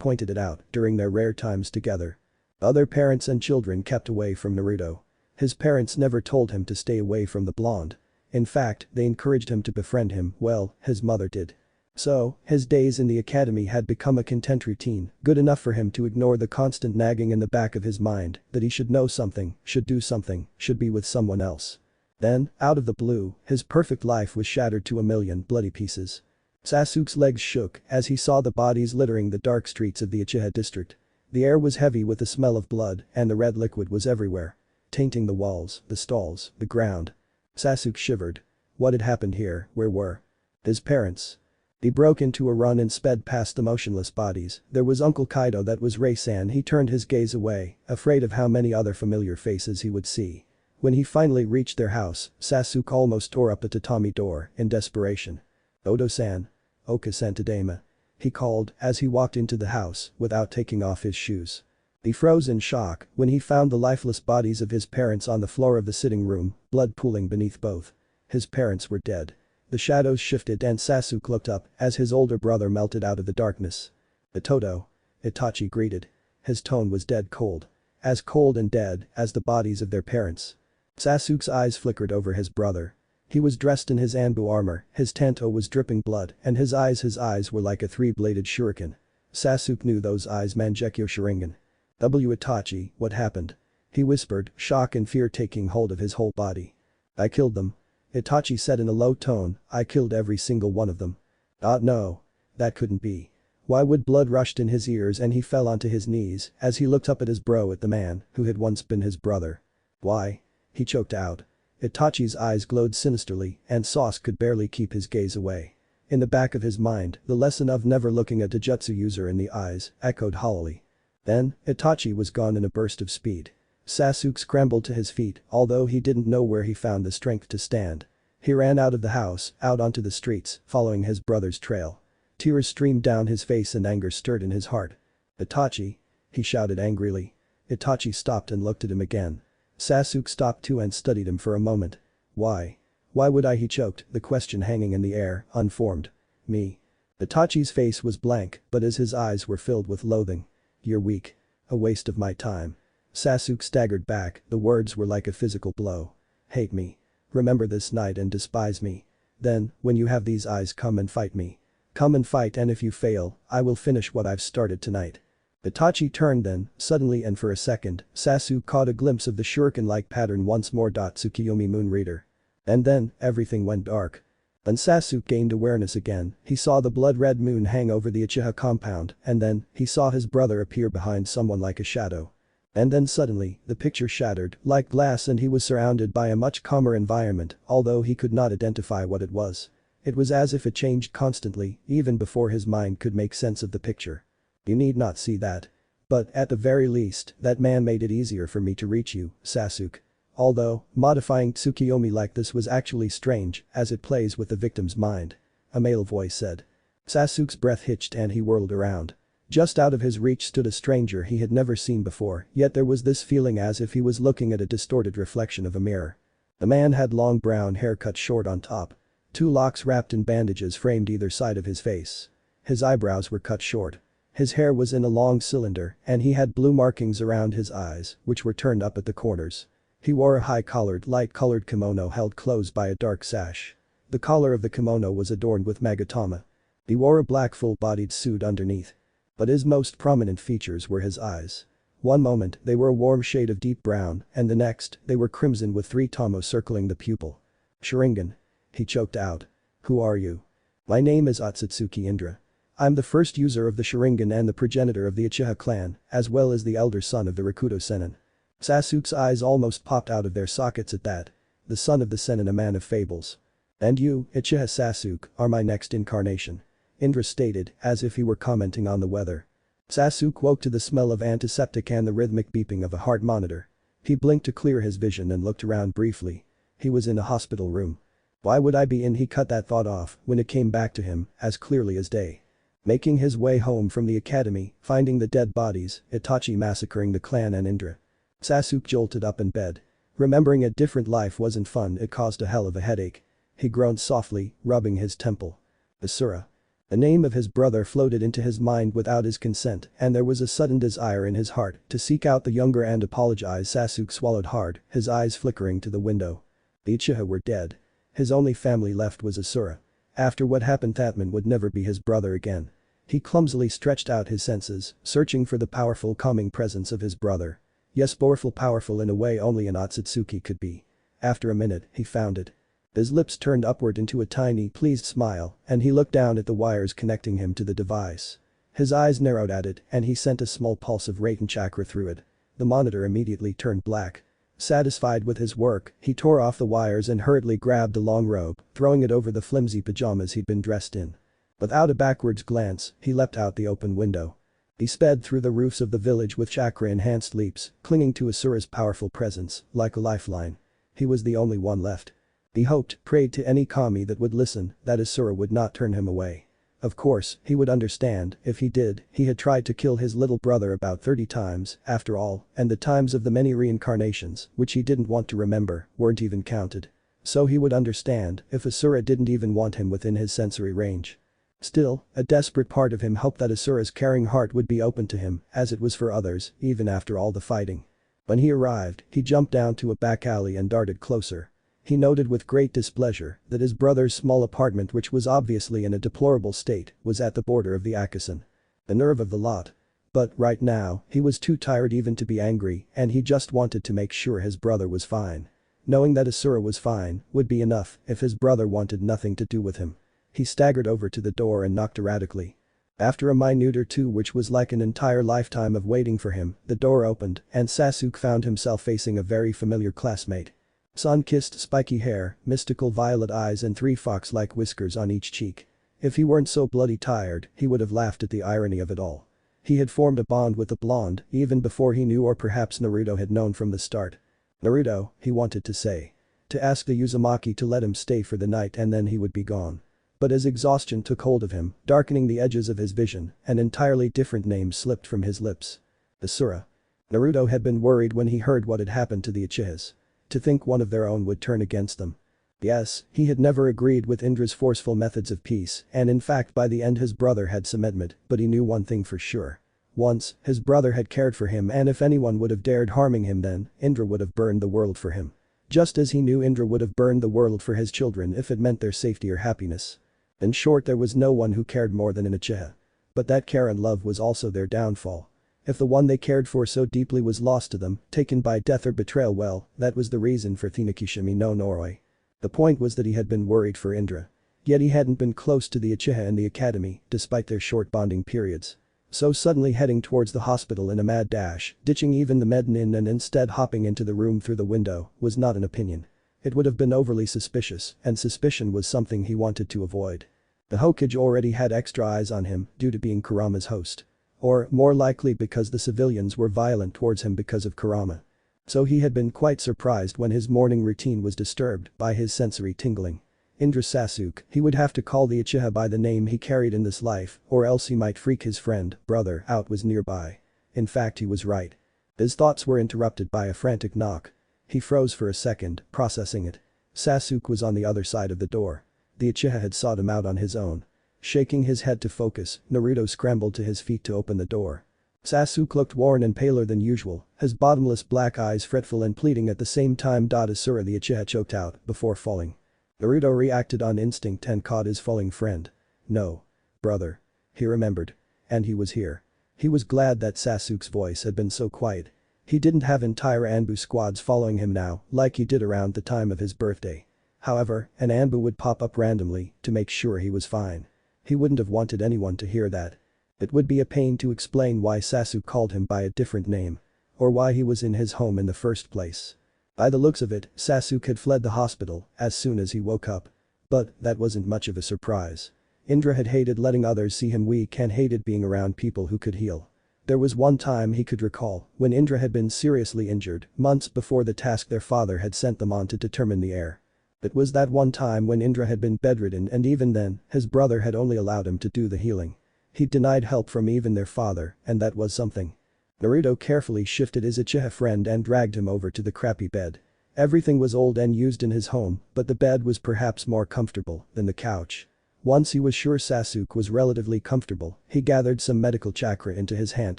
pointed it out during their rare times together. Other parents and children kept away from Naruto. His parents never told him to stay away from the blonde. In fact, they encouraged him to befriend him, well, his mother did. So, his days in the academy had become a content routine, good enough for him to ignore the constant nagging in the back of his mind that he should know something, should do something, should be with someone else. Then, out of the blue, his perfect life was shattered to a million bloody pieces. Sasuke's legs shook as he saw the bodies littering the dark streets of the Uchiha district. The air was heavy with the smell of blood and the red liquid was everywhere. Tainting the walls, the stalls, the ground. Sasuke shivered. What had happened here? Where were his parents? He broke into a run and sped past the motionless bodies. There was Uncle Kaido, that was Rei-san. He turned his gaze away, afraid of how many other familiar faces he would see. When he finally reached their house, Sasuke almost tore up the tatami door in desperation. Odo-san. Oka-san tadaima. He called as he walked into the house without taking off his shoes. He froze in shock when he found the lifeless bodies of his parents on the floor of the sitting room, blood pooling beneath both. His parents were dead. The shadows shifted and Sasuke looked up as his older brother melted out of the darkness. "Itoto." Itachi greeted. His tone was dead cold. As cold and dead as the bodies of their parents. Sasuke's eyes flickered over his brother. He was dressed in his Anbu armor, his tanto was dripping blood, and his eyes were like a three-bladed shuriken. Sasuke knew those eyes, mangyeko sharingan. Itachi, what happened? He whispered, shock and fear taking hold of his whole body. "I killed them." Itachi said in a low tone, "I killed every single one of them." No. That couldn't be. Why would blood rushed in his ears and he fell onto his knees as he looked up at his bro, at the man who had once been his brother. Why? He choked out. Itachi's eyes glowed sinisterly and Sasuke could barely keep his gaze away. In the back of his mind, the lesson of never looking a taijutsu user in the eyes echoed hollowly. Then, Itachi was gone in a burst of speed. Sasuke scrambled to his feet, although he didn't know where he found the strength to stand. He ran out of the house, out onto the streets, following his brother's trail. Tears streamed down his face and anger stirred in his heart. "Itachi!" he shouted angrily. Itachi stopped and looked at him again. Sasuke stopped too and studied him for a moment. Why? Why would I? He choked, the question hanging in the air, unformed. Me. Itachi's face was blank, but as his eyes were filled with loathing. "You're weak. A waste of my time." Sasuke staggered back, the words were like a physical blow. "Hate me. Remember this night and despise me. Then, when you have these eyes, come and fight me. Come and fight, and if you fail, I will finish what I've started tonight." Itachi turned then, suddenly, and for a second, Sasuke caught a glimpse of the shuriken-like pattern once more. Tsukiyomi Moon Reader. And then, everything went dark. When Sasuke gained awareness again, he saw the blood-red moon hang over the Uchiha compound, and then, he saw his brother appear behind someone like a shadow. And then suddenly, the picture shattered, like glass, and he was surrounded by a much calmer environment, although he could not identify what it was. It was as if it changed constantly, even before his mind could make sense of the picture. "You need not see that. But, at the very least, that man made it easier for me to reach you, Sasuke." Although, modifying Tsukiyomi like this was actually strange, as it plays with the victim's mind. A male voice said. Sasuke's breath hitched and he whirled around. Just out of his reach stood a stranger he had never seen before, yet there was this feeling as if he was looking at a distorted reflection of a mirror. The man had long brown hair cut short on top. 2 locks wrapped in bandages framed either side of his face. His eyebrows were cut short. His hair was in a long cylinder and he had blue markings around his eyes, which were turned up at the corners. He wore a high-collared, light-colored kimono held closed by a dark sash. The collar of the kimono was adorned with magatama. He wore a black full-bodied suit underneath. But his most prominent features were his eyes. One moment, they were a warm shade of deep brown, and the next, they were crimson with 3 tamo circling the pupil. "Sharingan." He choked out. "Who are you?" "My name is Otsutsuki Indra. I'm the first user of the Sharingan and the progenitor of the Uchiha clan, as well as the elder son of the Rakuto Sennin." Sasuke's eyes almost popped out of their sockets at that. The son of the Sennin, a man of fables. "And you, Uchiha Sasuke, are my next incarnation," Indra stated, as if he were commenting on the weather. Sasuke woke to the smell of antiseptic and the rhythmic beeping of a heart monitor. He blinked to clear his vision and looked around briefly. He was in a hospital room. Why would I be in? He cut that thought off when it came back to him, as clearly as day. Making his way home from the academy, finding the dead bodies, Itachi massacring the clan and Indra. Sasuke jolted up in bed. Remembering a different life wasn't fun, it caused a hell of a headache. He groaned softly, rubbing his temple. Asura. The name of his brother floated into his mind without his consent, and there was a sudden desire in his heart to seek out the younger and apologize. Sasuke swallowed hard, his eyes flickering to the window. The Uchiha were dead. His only family left was Asura. After what happened, Tatman would never be his brother again. He clumsily stretched out his senses, searching for the powerful calming presence of his brother. Yes, powerful in a way only an Otatsuki could be. After a minute, he found it. His lips turned upward into a tiny, pleased smile, and he looked down at the wires connecting him to the device. His eyes narrowed at it, and he sent a small pulse of Raten chakra through it. The monitor immediately turned black. Satisfied with his work, he tore off the wires and hurriedly grabbed a long robe, throwing it over the flimsy pajamas he'd been dressed in. Without a backwards glance, he leapt out the open window. He sped through the roofs of the village with chakra-enhanced leaps, clinging to Asura's powerful presence, like a lifeline. He was the only one left. He hoped, prayed to any kami that would listen, that Asura would not turn him away. Of course, he would understand. If he did, he had tried to kill his little brother about 30 times, after all, and the times of the many reincarnations, which he didn't want to remember, weren't even counted. So he would understand if Asura didn't even want him within his sensory range. Still, a desperate part of him hoped that Asura's caring heart would be open to him, as it was for others, even after all the fighting. When he arrived, he jumped down to a back alley and darted closer. He noted with great displeasure that his brother's small apartment, which was obviously in a deplorable state, was at the border of the Akasan. The nerve of the lot. But right now, he was too tired even to be angry, and he just wanted to make sure his brother was fine. Knowing that Asura was fine would be enough if his brother wanted nothing to do with him. He staggered over to the door and knocked erratically. After a minute or two, which was like an entire lifetime of waiting for him, the door opened and Sasuke found himself facing a very familiar classmate. Sun-kissed spiky hair, mystical violet eyes and 3 fox-like whiskers on each cheek. If he weren't so bloody tired, he would have laughed at the irony of it all. He had formed a bond with the blonde even before he knew, or perhaps Naruto had known from the start. Naruto, he wanted to say. To ask the Uzumaki to let him stay for the night and then he would be gone. But as exhaustion took hold of him, darkening the edges of his vision, an entirely different name slipped from his lips. Asura. Naruto had been worried when he heard what had happened to the Uchihas. To think one of their own would turn against them. Yes, he had never agreed with Indra's forceful methods of peace, and in fact by the end his brother had submitted, but he knew one thing for sure. Once, his brother had cared for him, and if anyone would have dared harming him, then Indra would have burned the world for him. Just as he knew Indra would have burned the world for his children if it meant their safety or happiness. In short, there was no one who cared more than an Uchiha. But that care and love was also their downfall. If the one they cared for so deeply was lost to them, taken by death or betrayal, well, that was the reason for Thinakishimi no Noroi. The point was that he had been worried for Indra. Yet he hadn't been close to the Uchiha in the academy, despite their short bonding periods. So suddenly heading towards the hospital in a mad dash, ditching even the Medin and instead hopping into the room through the window, was not an opinion. It would have been overly suspicious, and suspicion was something he wanted to avoid. The Hokage already had extra eyes on him due to being Kurama's host. Or, more likely because the civilians were violent towards him because of Kurama. So he had been quite surprised when his morning routine was disturbed by his sensory tingling. Indra Sasuke, he would have to call the Uchiha by the name he carried in this life, or else he might freak his friend, brother, out, was nearby. In fact, he was right. His thoughts were interrupted by a frantic knock. He froze for a second, processing it. Sasuke was on the other side of the door. The Uchiha had sought him out on his own. Shaking his head to focus, Naruto scrambled to his feet to open the door. Sasuke looked worn and paler than usual, his bottomless black eyes fretful and pleading at the same time. Asura the Uchiha choked out before falling. Naruto reacted on instinct and caught his falling friend. No. Brother. He remembered. And he was here. He was glad that Sasuke's voice had been so quiet. He didn't have entire Anbu squads following him now, like he did around the time of his birthday. However, an Anbu would pop up randomly to make sure he was fine. He wouldn't have wanted anyone to hear that. It would be a pain to explain why Sasuke called him by a different name. Or why he was in his home in the first place. By the looks of it, Sasuke had fled the hospital as soon as he woke up. But that wasn't much of a surprise. Indra had hated letting others see him weak and hated being around people who could heal. There was one time he could recall when Indra had been seriously injured, months before the task their father had sent them on to determine the heir. It was that one time when Indra had been bedridden, and even then, his brother had only allowed him to do the healing. He'd denied help from even their father, and that was something. Naruto carefully shifted his Uchiha friend and dragged him over to the crappy bed. Everything was old and used in his home, but the bed was perhaps more comfortable than the couch. Once he was sure Sasuke was relatively comfortable, he gathered some medical chakra into his hand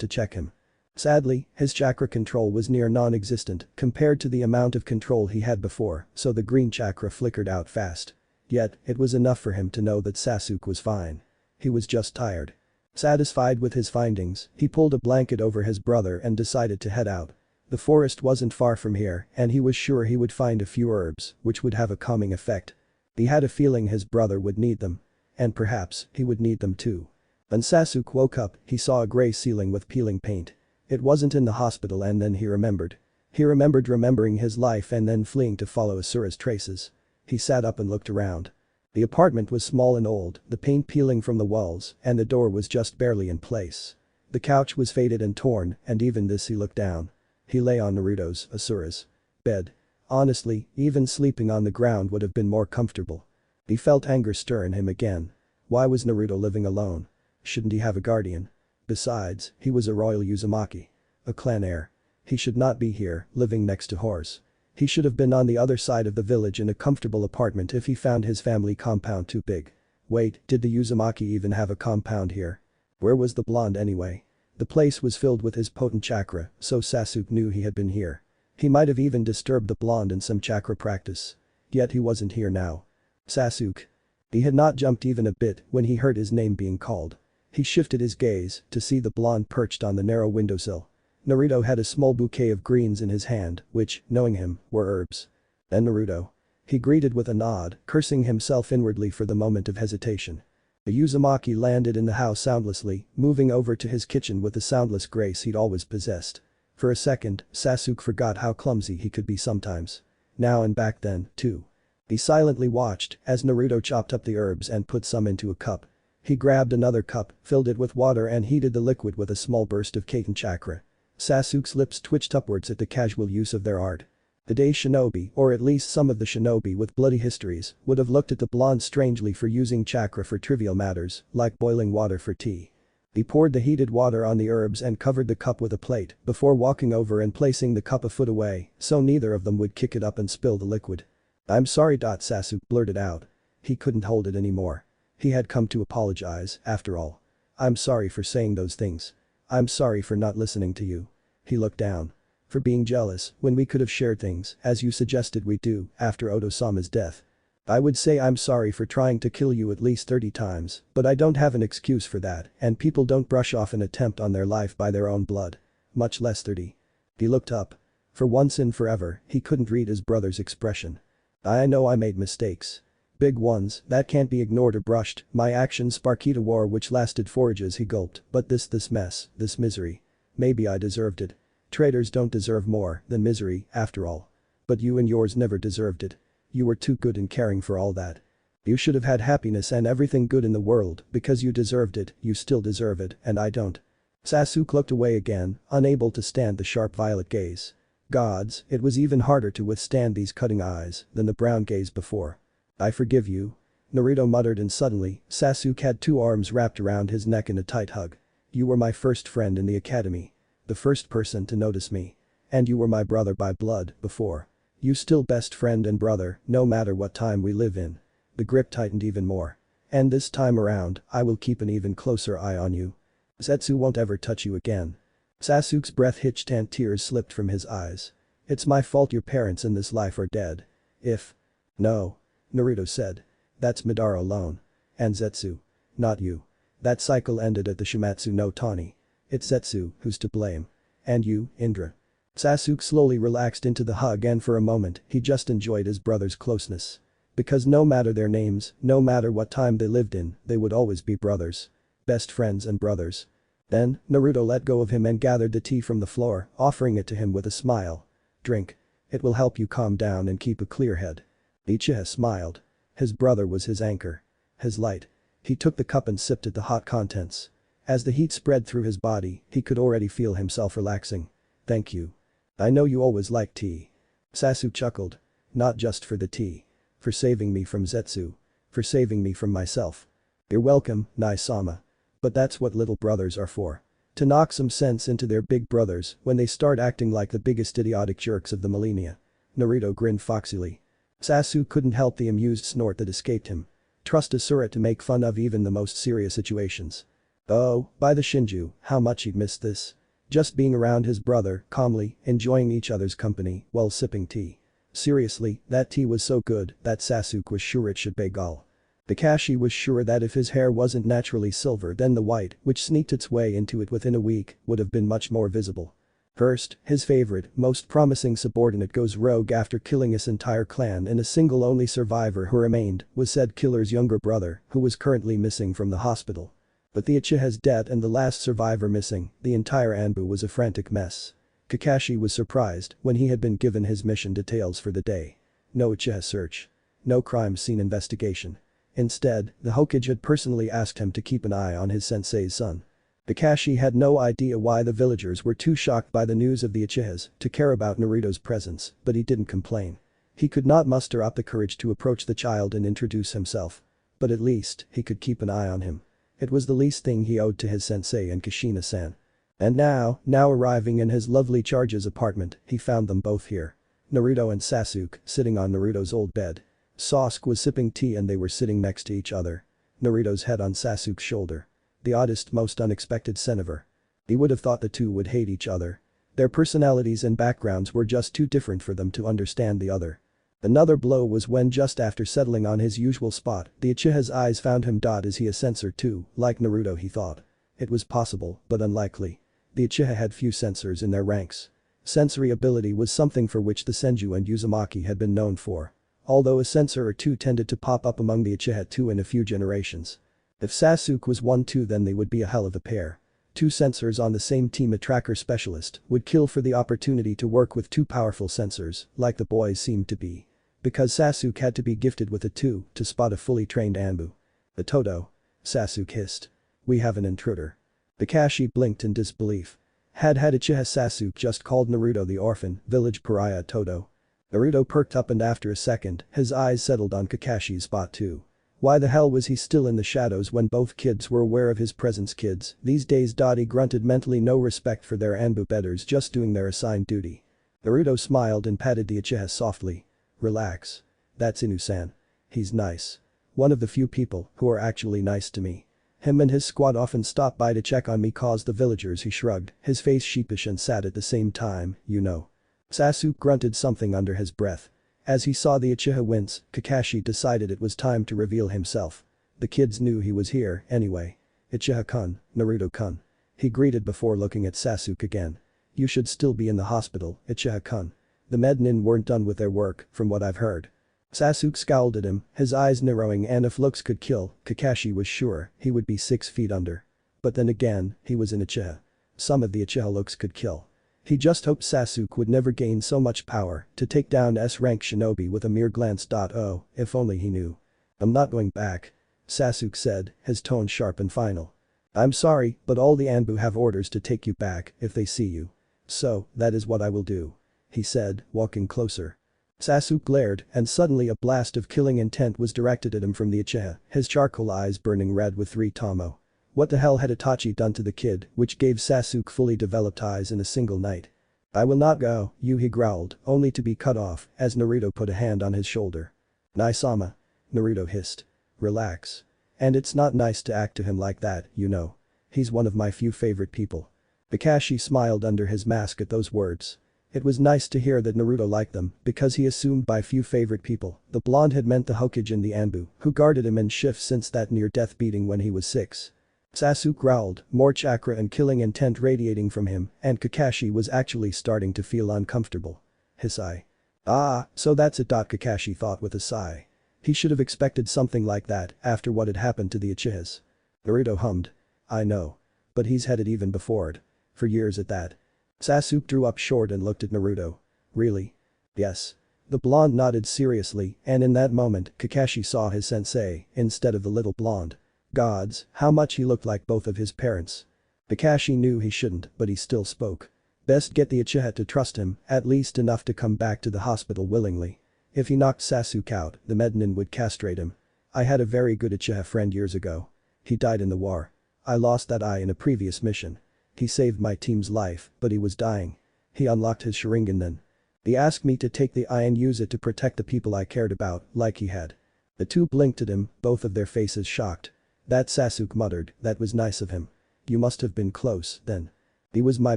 to check him. Sadly, his chakra control was near non-existent compared to the amount of control he had before, so the green chakra flickered out fast. Yet, it was enough for him to know that Sasuke was fine. He was just tired. Satisfied with his findings, he pulled a blanket over his brother and decided to head out. The forest wasn't far from here, and he was sure he would find a few herbs, which would have a calming effect. He had a feeling his brother would need them. And perhaps, he would need them too. When Sasuke woke up, he saw a gray ceiling with peeling paint. It wasn't in the hospital, and then he remembered. He remembered remembering his life and then fleeing to follow Asura's traces. He sat up and looked around. The apartment was small and old, the paint peeling from the walls, and the door was just barely in place. The couch was faded and torn, and even this he looked down. He lay on Asura's bed. Honestly, even sleeping on the ground would have been more comfortable. He felt anger stir in him again. Why was Naruto living alone? Shouldn't he have a guardian? Besides, he was a royal Uzumaki. A clan heir. He should not be here, living next to Horse. He should have been on the other side of the village in a comfortable apartment if he found his family compound too big. Wait, did the Uzumaki even have a compound here? Where was the blonde anyway? The place was filled with his potent chakra, so Sasuke knew he had been here. He might have even disturbed the blonde in some chakra practice. Yet he wasn't here now. Sasuke. He had not jumped even a bit when he heard his name being called. He shifted his gaze to see the blonde perched on the narrow windowsill. Naruto had a small bouquet of greens in his hand, which, knowing him, were herbs. Then Naruto. He greeted with a nod, cursing himself inwardly for the moment of hesitation. The Uzumaki landed in the house soundlessly, moving over to his kitchen with the soundless grace he'd always possessed. For a second, Sasuke forgot how clumsy he could be sometimes. Now and back then, too. He silently watched as Naruto chopped up the herbs and put some into a cup. He grabbed another cup, filled it with water and heated the liquid with a small burst of Kaiten chakra. Sasuke's lips twitched upwards at the casual use of their art. Today's shinobi, or at least some of the shinobi with bloody histories, would have looked at the blonde strangely for using chakra for trivial matters, like boiling water for tea. He poured the heated water on the herbs and covered the cup with a plate before walking over and placing the cup a foot away so neither of them would kick it up and spill the liquid. "I'm sorry." Sasuke blurted out. He couldn't hold it anymore. He had come to apologize, after all. "I'm sorry for saying those things. I'm sorry for not listening to you." He looked down. "For being jealous when we could have shared things as you suggested we do after Oto-sama's death. I would say I'm sorry for trying to kill you at least 30 times, but I don't have an excuse for that, and people don't brush off an attempt on their life by their own blood. Much less 30. He looked up. For once in forever, he couldn't read his brother's expression. "I know I made mistakes. Big ones that can't be ignored or brushed. My actions sparked a war which lasted for ages." He gulped. "But this mess, this misery. Maybe I deserved it. Traitors don't deserve more than misery, after all. But you and yours never deserved it. You were too good and caring for all that. You should have had happiness and everything good in the world because you deserved it, you still deserve it, and I don't." Sasuke looked away again, unable to stand the sharp violet gaze. Gods, it was even harder to withstand these cutting eyes than the brown gaze before. "I forgive you." Naruto muttered, and suddenly, Sasuke had two arms wrapped around his neck in a tight hug. "You were my first friend in the academy. The first person to notice me. And you were my brother by blood, before. You still best friend and brother, no matter what time we live in." The grip tightened even more. "And this time around, I will keep an even closer eye on you. Zetsu won't ever touch you again." Sasuke's breath hitched and tears slipped from his eyes. "It's my fault your parents in this life are dead. If..." "No." Naruto said. "That's Madara alone. And Zetsu. Not you. That cycle ended at the Shimatsu no Tani. It's Zetsu who's to blame. And you, Indra." Sasuke slowly relaxed into the hug, and for a moment, he just enjoyed his brother's closeness. Because no matter their names, no matter what time they lived in, they would always be brothers. Best friends and brothers. Then, Naruto let go of him and gathered the tea from the floor, offering it to him with a smile. "Drink. It will help you calm down and keep a clear head." Uchiha smiled. His brother was his anchor. His light. He took the cup and sipped at the hot contents. As the heat spread through his body, he could already feel himself relaxing. "Thank you. I know you always liked tea." Sasuke chuckled. "Not just for the tea. For saving me from Zetsu. For saving me from myself." "You're welcome, Nai-sama." But that's what little brothers are for. To knock some sense into their big brothers when they start acting like the biggest idiotic jerks of the millennia. Naruto grinned foxily. Sasuke couldn't help the amused snort that escaped him. Trust Asura to make fun of even the most serious situations. Oh, by the Shinju, how much he'd missed this. Just being around his brother, calmly, enjoying each other's company while sipping tea. Seriously, that tea was so good that Sasuke was sure it should beguile. Kakashi was sure that if his hair wasn't naturally silver then the white, which sneaked its way into it within a week, would have been much more visible. First, his favorite, most promising subordinate goes rogue after killing his entire clan and a single only survivor who remained was said killer's younger brother, who was currently missing from the hospital. But the Uchiha's dead and the last survivor missing, the entire Anbu was a frantic mess. Kakashi was surprised when he had been given his mission details for the day. No Uchiha search. No crime scene investigation. Instead, the Hokage had personally asked him to keep an eye on his sensei's son. Kakashi had no idea why the villagers were too shocked by the news of the Uchihas to care about Naruto's presence, but he didn't complain. He could not muster up the courage to approach the child and introduce himself. But at least, he could keep an eye on him. It was the least thing he owed to his sensei and Kushina-san. And now arriving in his lovely charge's apartment, he found them both here. Naruto and Sasuke, sitting on Naruto's old bed. Sasuke was sipping tea and they were sitting next to each other. Naruto's head on Sasuke's shoulder. The oddest, most unexpected centiver. He would have thought the two would hate each other. Their personalities and backgrounds were just too different for them to understand the other. Another blow was when just after settling on his usual spot, the Uchiha's eyes found him. Is he a censor too, like Naruto, he thought. It was possible, but unlikely. The Uchiha had few censors in their ranks. Sensory ability was something for which the Senju and Uzumaki had been known for. Although a censor or two tended to pop up among the Uchiha too in a few generations. If Sasuke was one too then they would be a hell of a pair. Two censors on the same team, a tracker specialist would kill for the opportunity to work with two powerful censors, like the boys seemed to be. Because Sasuke had to be gifted with a two to spot a fully trained Anbu. The Todo. Sasuke hissed. We have an intruder. Kakashi blinked in disbelief. Had Uchiha Sasuke just called Naruto the orphan, village pariah Todo? Naruto perked up and after a second, his eyes settled on Kakashi's spot too. Why the hell was he still in the shadows when both kids were aware of his presence? Kids these days. He grunted mentally, no respect for their Anbu betters, just doing their assigned duty. Naruto smiled and patted the Uchiha softly. Relax. That's Inu-san. He's nice. One of the few people who are actually nice to me. Him and his squad often stop by to check on me cause the villagers. He shrugged, his face sheepish and sad at the same time, you know. Sasuke grunted something under his breath. As he saw the Uchiha wince, Kakashi decided it was time to reveal himself. The kids knew he was here anyway. Uchiha-kun, Naruto-kun. He greeted before looking at Sasuke again. You should still be in the hospital, Uchiha-kun. The Mednin weren't done with their work, from what I've heard. Sasuke scowled at him, his eyes narrowing, and if looks could kill, Kakashi was sure he would be 6 feet under. But then again, he was an Uchiha. Some of the Uchiha looks could kill. He just hoped Sasuke would never gain so much power to take down S-rank shinobi with a mere glance. Oh, if only he knew. I'm not going back. Sasuke said, his tone sharp and final. I'm sorry, but all the Anbu have orders to take you back if they see you. So, that is what I will do. He said, walking closer. Sasuke glared, and suddenly a blast of killing intent was directed at him from the Uchiha, his charcoal eyes burning red with 3 Tomo. What the hell had Itachi done to the kid which gave Sasuke fully developed eyes in a single night? I will not go, you, he growled, only to be cut off as Naruto put a hand on his shoulder. Naisama. Naruto hissed. Relax. And it's not nice to act to him like that, you know. He's one of my few favorite people. Kakashi smiled under his mask at those words. It was nice to hear that Naruto liked them because he assumed by few favorite people, the blonde had meant the Hokage and the Anbu who guarded him in shift since that near-death beating when he was 6. Sasuke growled, more chakra and killing intent radiating from him, and Kakashi was actually starting to feel uncomfortable. His eye. Ah, so that's it. Kakashi thought with a sigh. He should have expected something like that after what had happened to the Uchihas. Naruto hummed. I know. But he's had it even before it. For years at that. Sasuke drew up short and looked at Naruto. Really? Yes. The blonde nodded seriously, and in that moment, Kakashi saw his sensei instead of the little blonde. Gods, how much he looked like both of his parents. Kakashi knew he shouldn't, but he still spoke. Best get the Uchiha to trust him, at least enough to come back to the hospital willingly. If he knocked Sasuke out, the Mednin would castrate him. I had a very good Uchiha friend years ago. He died in the war. I lost that eye in a previous mission. He saved my team's life, but he was dying. He unlocked his sharingan then. He asked me to take the eye and use it to protect the people I cared about, like he had. The two blinked at him, both of their faces shocked. That Sasuke muttered, that was nice of him. You must have been close, then. He was my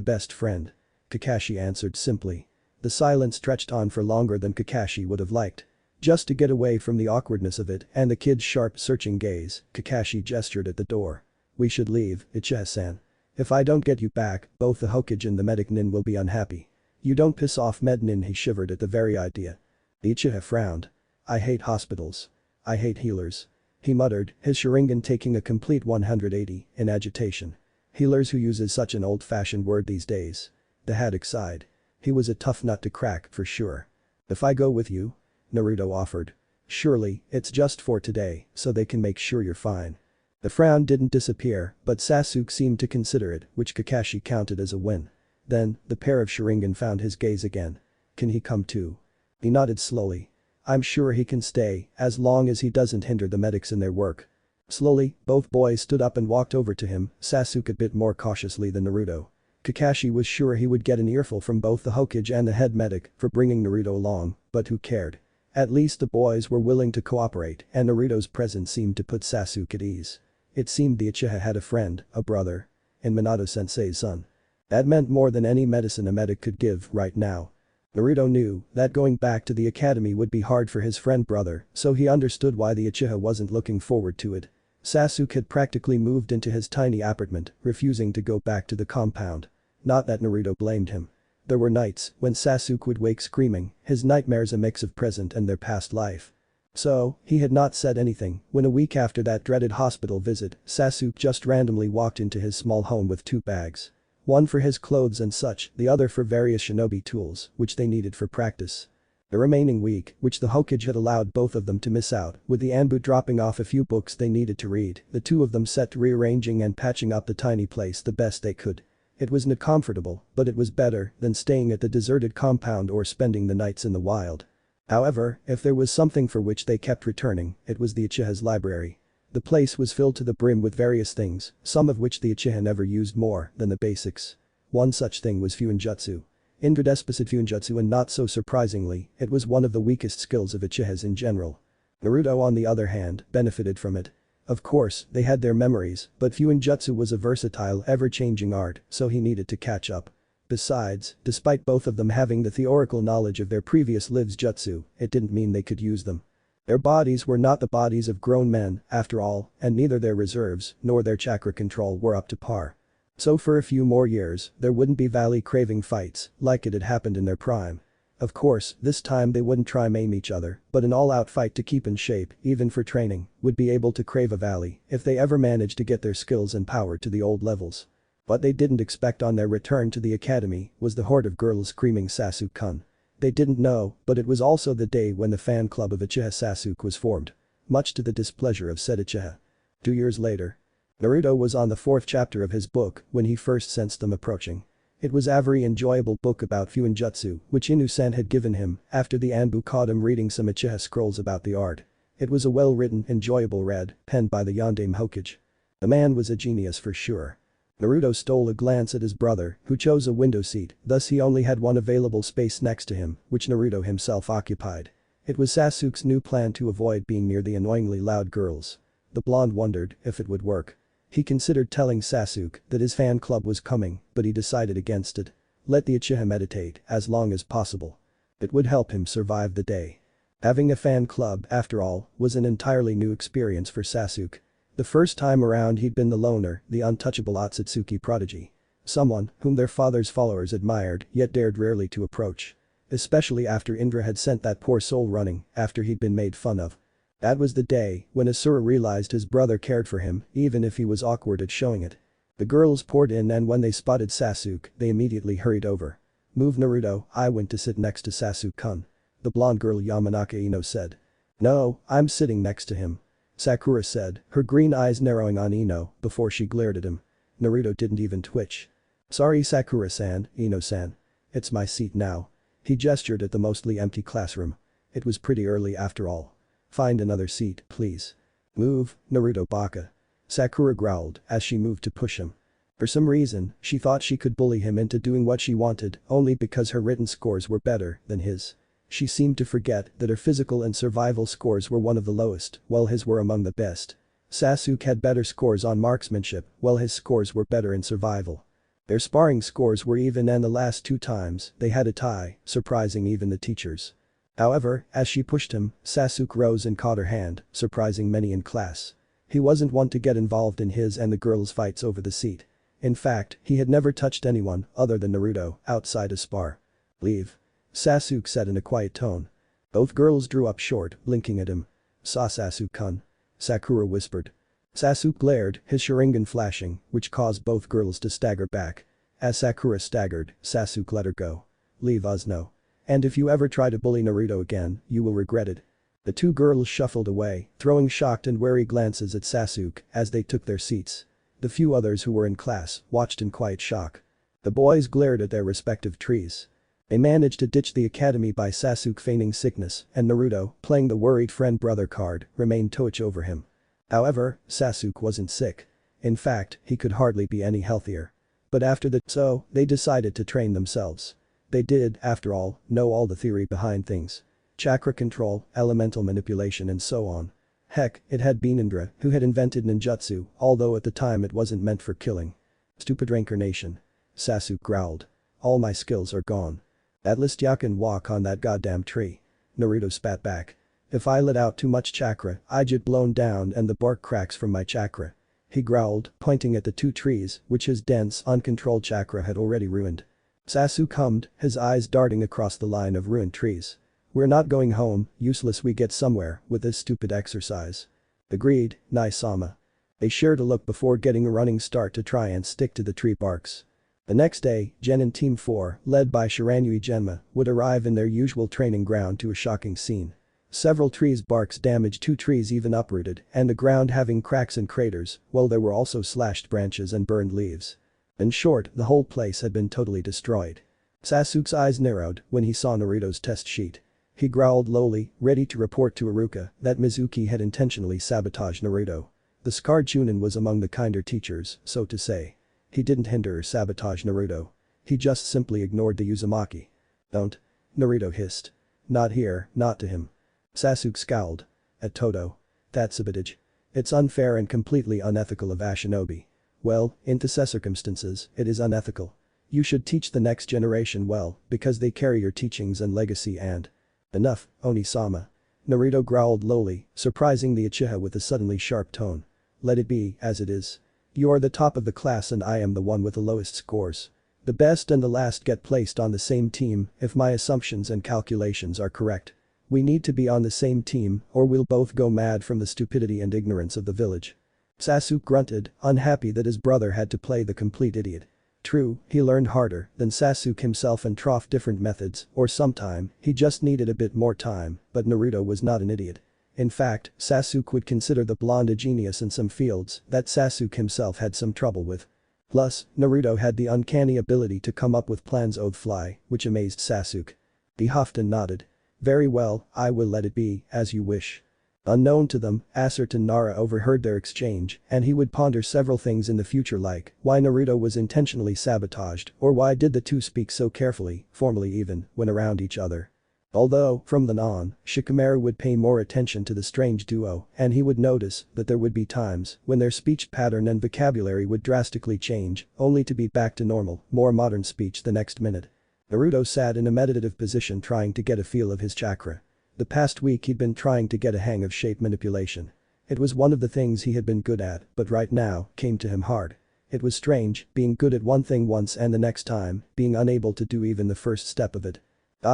best friend. Kakashi answered simply. The silence stretched on for longer than Kakashi would have liked. Just to get away from the awkwardness of it and the kid's sharp searching gaze, Kakashi gestured at the door. We should leave, Uchiha-san. If I don't get you back, both the Hokage and the medic nin will be unhappy. You don't piss off med nin. He shivered at the very idea. Uchiha frowned. I hate hospitals. I hate healers. He muttered, his sharingan taking a complete 180, in agitation. Healers who uses such an old-fashioned word these days. The Haddock sighed. He was a tough nut to crack, for sure. If I go with you? Naruto offered. Surely, it's just for today, so they can make sure you're fine. The frown didn't disappear, but Sasuke seemed to consider it, which Kakashi counted as a win. Then, the pair of sharingan found his gaze again. Can he come too? He nodded slowly. I'm sure he can stay, as long as he doesn't hinder the medics in their work. Slowly, both boys stood up and walked over to him, Sasuke a bit more cautiously than Naruto. Kakashi was sure he would get an earful from both the Hokage and the head medic for bringing Naruto along, but who cared? At least the boys were willing to cooperate and Naruto's presence seemed to put Sasuke at ease. It seemed the Uchiha had a friend, a brother. In Minato-sensei's son. That meant more than any medicine a medic could give right now. Naruto knew that going back to the academy would be hard for his friend brother, so he understood why the Uchiha wasn't looking forward to it. Sasuke had practically moved into his tiny apartment, refusing to go back to the compound. Not that Naruto blamed him. There were nights when Sasuke would wake screaming, his nightmares a mix of present and their past life. So, he had not said anything when a week after that dreaded hospital visit, Sasuke just randomly walked into his small home with 2 bags. One for his clothes and such, the other for various shinobi tools, which they needed for practice. The remaining week, which the Hokage had allowed both of them to miss out, with the Anbu dropping off a few books they needed to read, the two of them set to rearranging and patching up the tiny place the best they could. It was not comfortable, but it was better than staying at the deserted compound or spending the nights in the wild. However, if there was something for which they kept returning, it was the Uchiha's library. The place was filled to the brim with various things, some of which the Uchiha never used more than the basics. One such thing was Fuinjutsu. Indra specific Fuinjutsu, and not so surprisingly, it was one of the weakest skills of Uchihas in general. Naruto on the other hand, benefited from it. Of course, they had their memories, but Fuinjutsu was a versatile, ever-changing art, so he needed to catch up. Besides, despite both of them having the theoretical knowledge of their previous lives jutsu, it didn't mean they could use them. Their bodies were not the bodies of grown men, after all, and neither their reserves nor their chakra control were up to par. So for a few more years, there wouldn't be valley-craving fights, like it had happened in their prime. Of course, this time they wouldn't try maim each other, but an all-out fight to keep in shape, even for training, would be able to crave a valley if they ever managed to get their skills and power to the old levels. What they didn't expect on their return to the academy was the horde of girls screaming Sasuke-kun. They didn't know, but it was also the day when the fan club of Uchiha Sasuke was formed. Much to the displeasure of said Uchiha. 2 years later. Naruto was on the 4th chapter of his book when he first sensed them approaching. It was a very enjoyable book about Fuinjutsu, which Inu-san had given him after the Anbu caught him reading some Uchiha scrolls about the art. It was a well-written, enjoyable read, penned by the Yondaime Hokage. The man was a genius for sure. Naruto stole a glance at his brother, who chose a window seat, thus he only had one available space next to him, which Naruto himself occupied. It was Sasuke's new plan to avoid being near the annoyingly loud girls. The blonde wondered if it would work. He considered telling Sasuke that his fan club was coming, but he decided against it. Let the Uchiha meditate as long as possible. It would help him survive the day. Having a fan club, after all, was an entirely new experience for Sasuke. The first time around he'd been the loner, the untouchable Otatsuki prodigy. Someone whom their father's followers admired yet dared rarely to approach. Especially after Indra had sent that poor soul running after he'd been made fun of. That was the day when Asura realized his brother cared for him even if he was awkward at showing it. The girls poured in and when they spotted Sasuke, they immediately hurried over. Move Naruto, I went to sit next to Sasuke-kun. The blonde girl Yamanaka Ino said. No, I'm sitting next to him. Sakura said, her green eyes narrowing on Ino before she glared at him. Naruto didn't even twitch. Sorry Sakura-san, Ino-san. It's my seat now. He gestured at the mostly empty classroom. It was pretty early after all. Find another seat, please. Move, Naruto baka. Sakura growled as she moved to push him. For some reason, she thought she could bully him into doing what she wanted only because her written scores were better than his. She seemed to forget that her physical and survival scores were one of the lowest, while his were among the best. Sasuke had better scores on marksmanship, while his scores were better in survival. Their sparring scores were even, and the last 2 times they had a tie, surprising even the teachers. However, as she pushed him, Sasuke rose and caught her hand, surprising many in class. He wasn't one to get involved in his and the girls' fights over the seat. In fact, he had never touched anyone other than Naruto outside a spar. "Leave," Sasuke said in a quiet tone. Both girls drew up short, blinking at him. "Sasuke-kun," Sakura whispered. Sasuke glared, his sharingan flashing, which caused both girls to stagger back. As Sakura staggered, Sasuke let her go. "Leave us know. And if you ever try to bully Naruto again, you will regret it." The 2 girls shuffled away, throwing shocked and wary glances at Sasuke as they took their seats. The few others who were in class watched in quiet shock. The boys glared at their respective trees. They managed to ditch the academy by Sasuke feigning sickness, and Naruto, playing the worried friend brother card, remained touch over him. However, Sasuke wasn't sick. In fact, he could hardly be any healthier. But after that, so, they decided to train themselves. They did, after all, know all the theory behind things. Chakra control, elemental manipulation and so on. Heck, it had been Indra who had invented ninjutsu, although at the time it wasn't meant for killing. "Stupid reincarnation," Sasuke growled. "All my skills are gone. At least ya can walk on that goddamn tree." Naruto spat back. "If I let out too much chakra, I'd get blown down and the bark cracks from my chakra," he growled, pointing at the 2 trees which his dense, uncontrolled chakra had already ruined. Sasuke hummed, his eyes darting across the line of ruined trees. "We're not going home, useless we get somewhere with this stupid exercise." "Agreed, Nai-sama." They shared a look before getting a running start to try and stick to the tree barks. The next day, Gen and Team 4, led by Shiranui Genma, would arrive in their usual training ground to a shocking scene. Several trees' barks damaged, 2 trees even uprooted, and the ground having cracks and craters, while there were also slashed branches and burned leaves. In short, the whole place had been totally destroyed. Sasuke's eyes narrowed when he saw Naruto's test sheet. He growled lowly, ready to report to Iruka that Mizuki had intentionally sabotaged Naruto. The scarred Chunin was among the kinder teachers, so to say. He didn't hinder or sabotage Naruto. He just simply ignored the Uzumaki. "Don't," Naruto hissed. "Not here, not to him." Sasuke scowled. At Todo. "That's sabotage. It's unfair and completely unethical of a shinobi." "Well, in the circumstances, it is unethical. You should teach the next generation well, because they carry your teachings and legacy and—" "Enough, Oni-sama." Naruto growled lowly, surprising the Uchiha with a suddenly sharp tone. "Let it be as it is. You are the top of the class and I am the one with the lowest scores. The best and the last get placed on the same team if my assumptions and calculations are correct. We need to be on the same team or we'll both go mad from the stupidity and ignorance of the village." Sasuke grunted, unhappy that his brother had to play the complete idiot. True, he learned harder than Sasuke himself and tried different methods, or sometime, he just needed a bit more time, but Naruto was not an idiot. In fact, Sasuke would consider the blonde a genius in some fields that Sasuke himself had some trouble with. Plus, Naruto had the uncanny ability to come up with plans on the fly, which amazed Sasuke. He huffed and nodded. "Very well, I will let it be as you wish." Unknown to them, Asura and Nara overheard their exchange, and he would ponder several things in the future like why Naruto was intentionally sabotaged or why did the 2 speak so carefully, formally even, when around each other. Although, from then on, Shikamaru would pay more attention to the strange duo and he would notice that there would be times when their speech pattern and vocabulary would drastically change, only to be back to normal, more modern speech the next minute. Naruto sat in a meditative position trying to get a feel of his chakra. The past week he'd been trying to get a hang of shape manipulation. It was one of the things he had been good at, but right now, came to him hard. It was strange, being good at one thing once and the next time, being unable to do even the first step of it.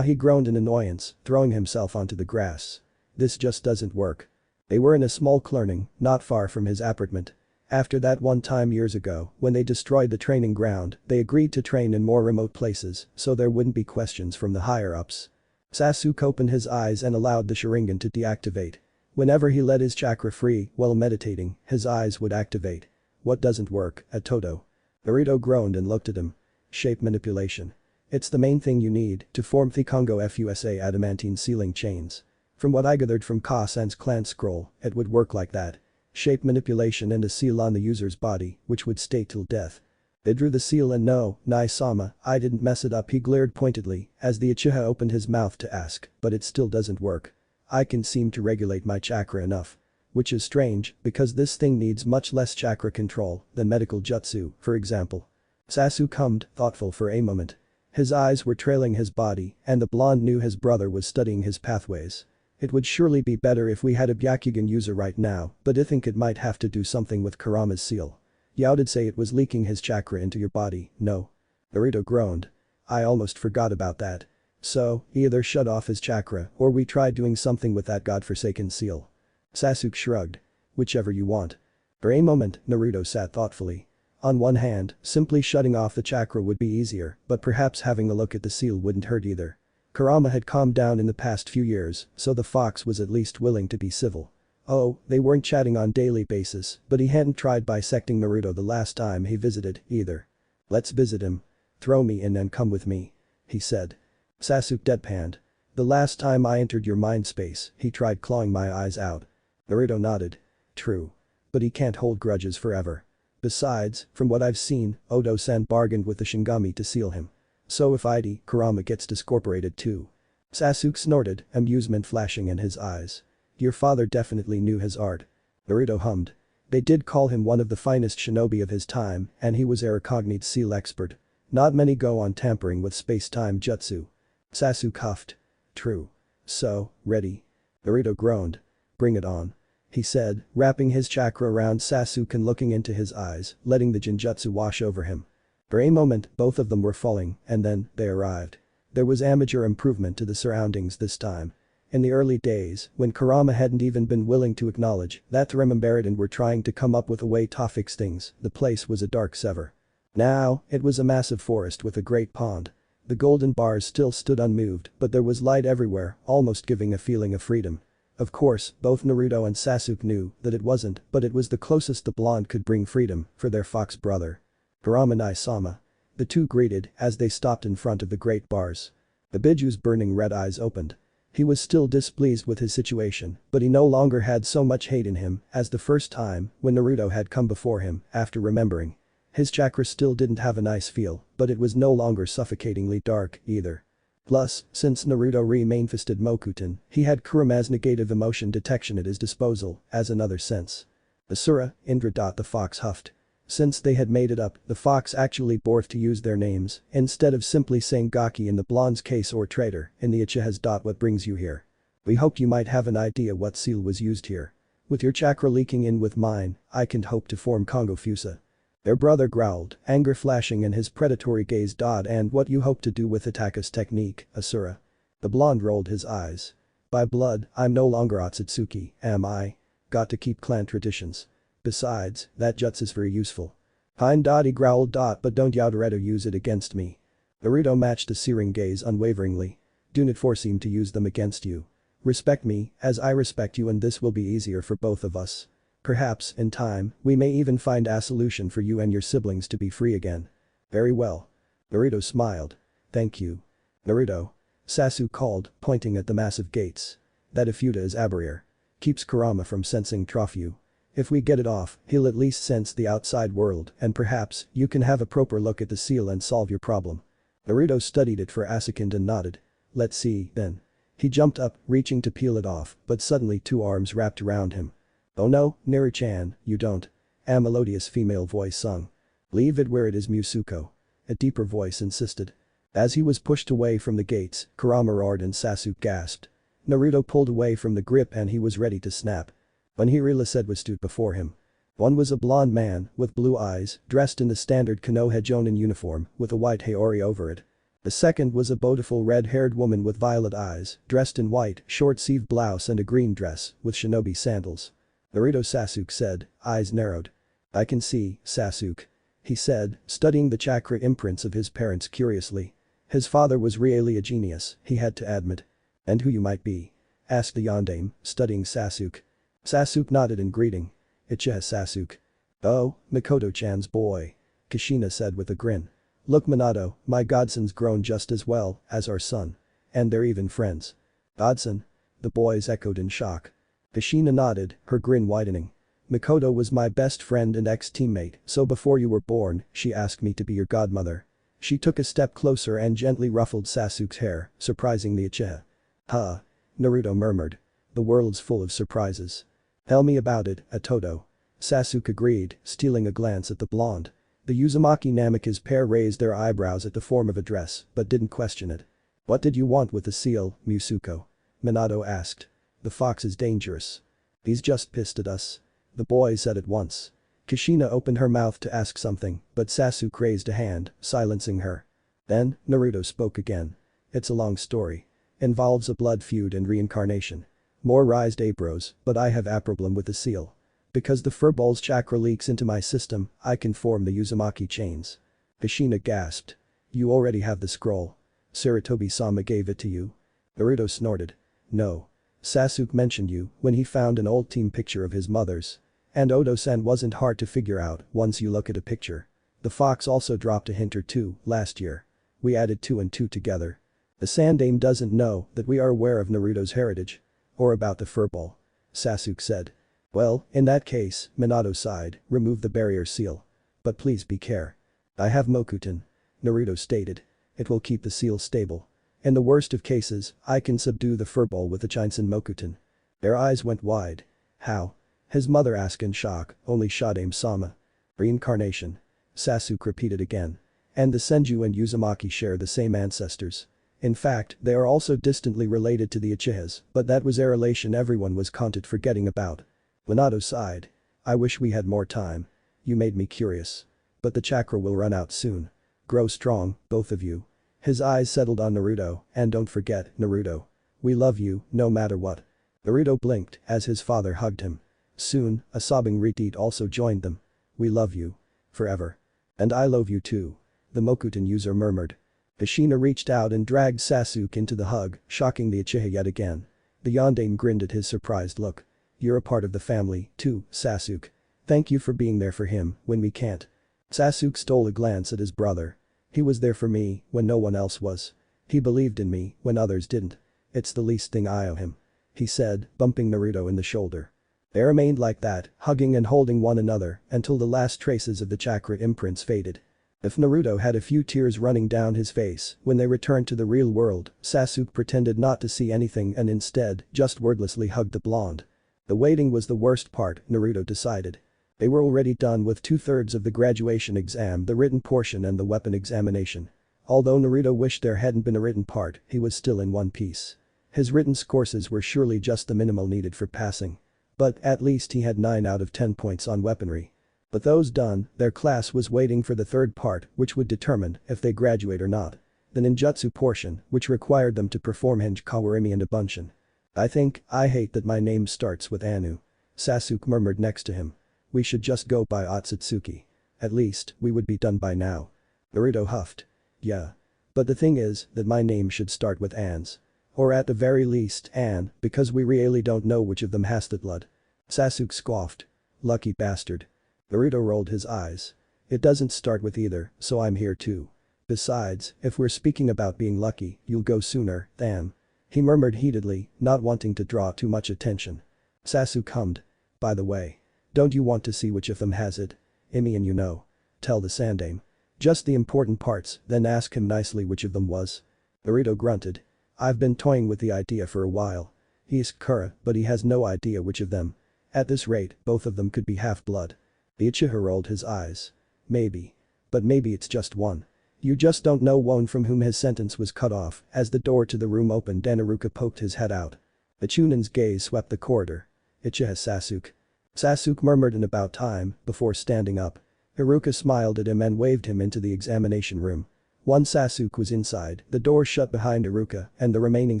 He groaned in annoyance, throwing himself onto the grass. This just doesn't work. They were in a small clearing, not far from his apartment. After that one time years ago, when they destroyed the training ground, they agreed to train in more remote places, so there wouldn't be questions from the higher-ups. Sasuke opened his eyes and allowed the Sharingan to deactivate. Whenever he let his chakra free while meditating, his eyes would activate. "What doesn't work, at Todo?" Naruto groaned and looked at him. "Shape manipulation. It's the main thing you need to form the Kongo Fusa adamantine ceiling chains. From what I gathered from Ka-san's clan scroll, it would work like that." shape manipulation and a seal on the user's body, which would stay till death. They drew the seal and no, Nai-sama, I didn't mess it up, he glared pointedly as the Uchiha opened his mouth to ask, but it still doesn't work. I can seem to regulate my chakra enough. Which is strange, because this thing needs much less chakra control than medical jutsu, for example. Sasuke hummed, thoughtful for a moment. His eyes were trailing his body, and the blonde knew his brother was studying his pathways. It would surely be better if we had a byakugan user right now, but I think it might have to do something with Kurama's seal. Yao'd say it was leaking his chakra into your body, no? Naruto groaned. I almost forgot about that. So, either shut off his chakra or we try doing something with that godforsaken seal. Sasuke shrugged. Whichever you want. For a moment, Naruto sat thoughtfully. On one hand, simply shutting off the chakra would be easier, but perhaps having a look at the seal wouldn't hurt either. Kurama had calmed down in the past few years, so the fox was at least willing to be civil. Oh, they weren't chatting on daily basis, but he hadn't tried bisecting Naruto the last time he visited, either. Let's visit him. Throw me in and come with me. He said. Sasuke deadpanned. The last time I entered your mind space, he tried clawing my eyes out. Naruto nodded. True. But he can't hold grudges forever. Besides, from what I've seen, Odo-san bargained with the Shinigami to seal him. So if Kurama gets discorporated too. Sasuke snorted, amusement flashing in his eyes. Your father definitely knew his art. Naruto hummed. They did call him one of the finest shinobi of his time, and he was a recognized seal expert. Not many go on tampering with space-time jutsu. Sasuke huffed. True. So, ready? Naruto groaned. Bring it on. He said, wrapping his chakra around Sasuke and looking into his eyes, letting the genjutsu wash over him. For a moment, both of them were falling, and then, they arrived. There was amateur improvement to the surroundings this time. In the early days, when Kurama hadn't even been willing to acknowledge that the Rememberidon were trying to come up with a way to fix things, the place was a dark sewer. Now, it was a massive forest with a great pond. The golden bars still stood unmoved, but there was light everywhere, almost giving a feeling of freedom. Of course, both Naruto and Sasuke knew that it wasn't, but it was the closest the blonde could bring freedom for their fox brother. Kurama Nai-sama. The two greeted as they stopped in front of the great bars. Ibiju's burning red eyes opened. He was still displeased with his situation, but he no longer had so much hate in him as the first time when Naruto had come before him after remembering. His chakra still didn't have a nice feel, but it was no longer suffocatingly dark, either. Plus, since Naruto re-manifested Mokuton, he had Kurama's negative emotion detection at his disposal as another sense. Asura, Indra. The fox huffed. Since they had made it up, the fox actually bore to use their names instead of simply saying Gaki in the blonde's case or traitor in the Uchiha's. What brings you here? We hoped you might have an idea what seal was used here. With your chakra leaking in with mine, I can't hope to form Kongo Fusa. Their brother growled, anger flashing in his predatory gaze. And what you hope to do with Itaku's technique, Asura? The blonde rolled his eyes. By blood, I'm no longer Otatsuki, am I? Got to keep clan traditions. Besides, that jutsu's very useful. Hein. He growled. But don't Yaoredo use it against me. Naruto matched a searing gaze unwaveringly. Do not force him to use them against you. Respect me, as I respect you, and this will be easier for both of us. Perhaps, in time, we may even find a solution for you and your siblings to be free again. Very well. Naruto smiled. Thank you. Naruto. Sasuke called, pointing at the massive gates. That Ifuta is a barrier. Keeps Kurama from sensing Trophy. If we get it off, he'll at least sense the outside world, and perhaps you can have a proper look at the seal and solve your problem. Naruto studied it for a second and nodded. Let's see, then. He jumped up, reaching to peel it off, but suddenly two arms wrapped around him. Oh no, Naru-chan, you don't. A melodious female voice sung. Leave it where it is, Musuko. A deeper voice insisted. As he was pushed away from the gates, Kurama roared and Sasuke gasped. Naruto pulled away from the grip and he was ready to snap. When he realized what stood before him. One was a blonde man with blue eyes, dressed in the standard Konoha Jonin uniform with a white haori over it. The second was a beautiful red-haired woman with violet eyes, dressed in white, short-sleeved blouse and a green dress with shinobi sandals. Naruto. Sasuke said, eyes narrowed. I can see, Sasuke. He said, studying the chakra imprints of his parents curiously. His father was really a genius, he had to admit. And who you might be? Asked the yondaime, studying Sasuke. Sasuke nodded in greeting. Uchiha Sasuke. Oh, Mikoto-chan's boy. Kushina said with a grin. Look, Minato, my godson's grown just as well as our son. And they're even friends. Godson? The boys echoed in shock. Kushina nodded, her grin widening. Makoto was my best friend and ex-teammate, so before you were born, she asked me to be your godmother. She took a step closer and gently ruffled Sasuke's hair, surprising the Uchiha. Huh? Naruto murmured. The world's full of surprises. Tell me about it, Atoto. Sasuke agreed, stealing a glance at the blonde. The Uzumaki Namika's pair raised their eyebrows at the form of a dress, but didn't question it. What did you want with the seal, Musuko? Minato asked. The fox is dangerous. He's just pissed at us. The boy said at once. Kushina opened her mouth to ask something, but Sasuke raised a hand, silencing her. Then, Naruto spoke again. It's a long story. Involves a blood feud and reincarnation. More raised eyebrows, but I have a problem with the seal. Because the furball's chakra leaks into my system, I can form the Uzumaki chains. Kushina gasped. You already have the scroll. Sarutobi-sama gave it to you. Naruto snorted. No. Sasuke mentioned you when he found an old team picture of his mother's. And Odo-san wasn't hard to figure out once you look at a picture. The fox also dropped a hint or two last year. We added 2 and 2 together. The Sandaime doesn't know that we are aware of Naruto's heritage. Or about the furball. Sasuke said. Well, in that case, Minato sighed, remove the barrier seal. But please be care. I have Mokuton. Naruto stated. It will keep the seal stable. In the worst of cases, I can subdue the furball with the Shinsen Mokuton. Their eyes went wide. How? His mother asked in shock, only Shadaime-sama. Reincarnation. Sasuke repeated again. And the Senju and Uzumaki share the same ancestors. In fact, they are also distantly related to the Uchihas, but that was a relation everyone was content forgetting about. Minato sighed. I wish we had more time. You made me curious. But the chakra will run out soon. Grow strong, both of you. His eyes settled on Naruto, and don't forget, Naruto. We love you, no matter what. Naruto blinked as his father hugged him. Soon, a sobbing Reteat also joined them. We love you. Forever. And I love you too. The Mokuton user murmured. Kushina reached out and dragged Sasuke into the hug, shocking the Uchiha yet again. The Yondaime grinned at his surprised look. You're a part of the family, too, Sasuke. Thank you for being there for him when we can't. Sasuke stole a glance at his brother. He was there for me when no one else was. He believed in me when others didn't. It's the least thing I owe him. He said, bumping Naruto in the shoulder. They remained like that, hugging and holding one another until the last traces of the chakra imprints faded. If Naruto had a few tears running down his face when they returned to the real world, Sasuke pretended not to see anything and instead just wordlessly hugged the blonde. The waiting was the worst part, Naruto decided. They were already done with 2/3 of the graduation exam, the written portion and the weapon examination. Although Naruto wished there hadn't been a written part, he was still in One Piece. His written courses were surely just the minimal needed for passing. But at least he had 9 out of 10 points on weaponry. But those done, their class was waiting for the third part, which would determine if they graduate or not. The ninjutsu portion, which required them to perform hinge kawarimi and a bunshin. I hate that my name starts with Anu. Sasuke murmured next to him. We should just go by Otsutsuki. At least, we would be done by now. Naruto huffed. Yeah. But the thing is that my name should start with Ans. Or at the very least, An, because we really don't know which of them has the blood. Sasuke scoffed. Lucky bastard. Naruto rolled his eyes. It doesn't start with either, so I'm here too. Besides, if we're speaking about being lucky, you'll go sooner, than. He murmured heatedly, not wanting to draw too much attention. Sasuke hummed. By the way. Don't you want to see which of them has it? Imi and you know. Tell the Sandaime. Just the important parts, then ask him nicely which of them was. Naruto grunted. I've been toying with the idea for a while. He's Sakura, but he has no idea which of them. At this rate, both of them could be half-blood. The Uchiha rolled his eyes. Maybe. But maybe it's just one. You just don't know one from whom his sentence was cut off as the door to the room opened and Iruka poked his head out. The Chunin's gaze swept the corridor. Uchiha Sasuke. Sasuke murmured in about time before standing up. Iruka smiled at him and waved him into the examination room. Once Sasuke was inside, the door shut behind Iruka and the remaining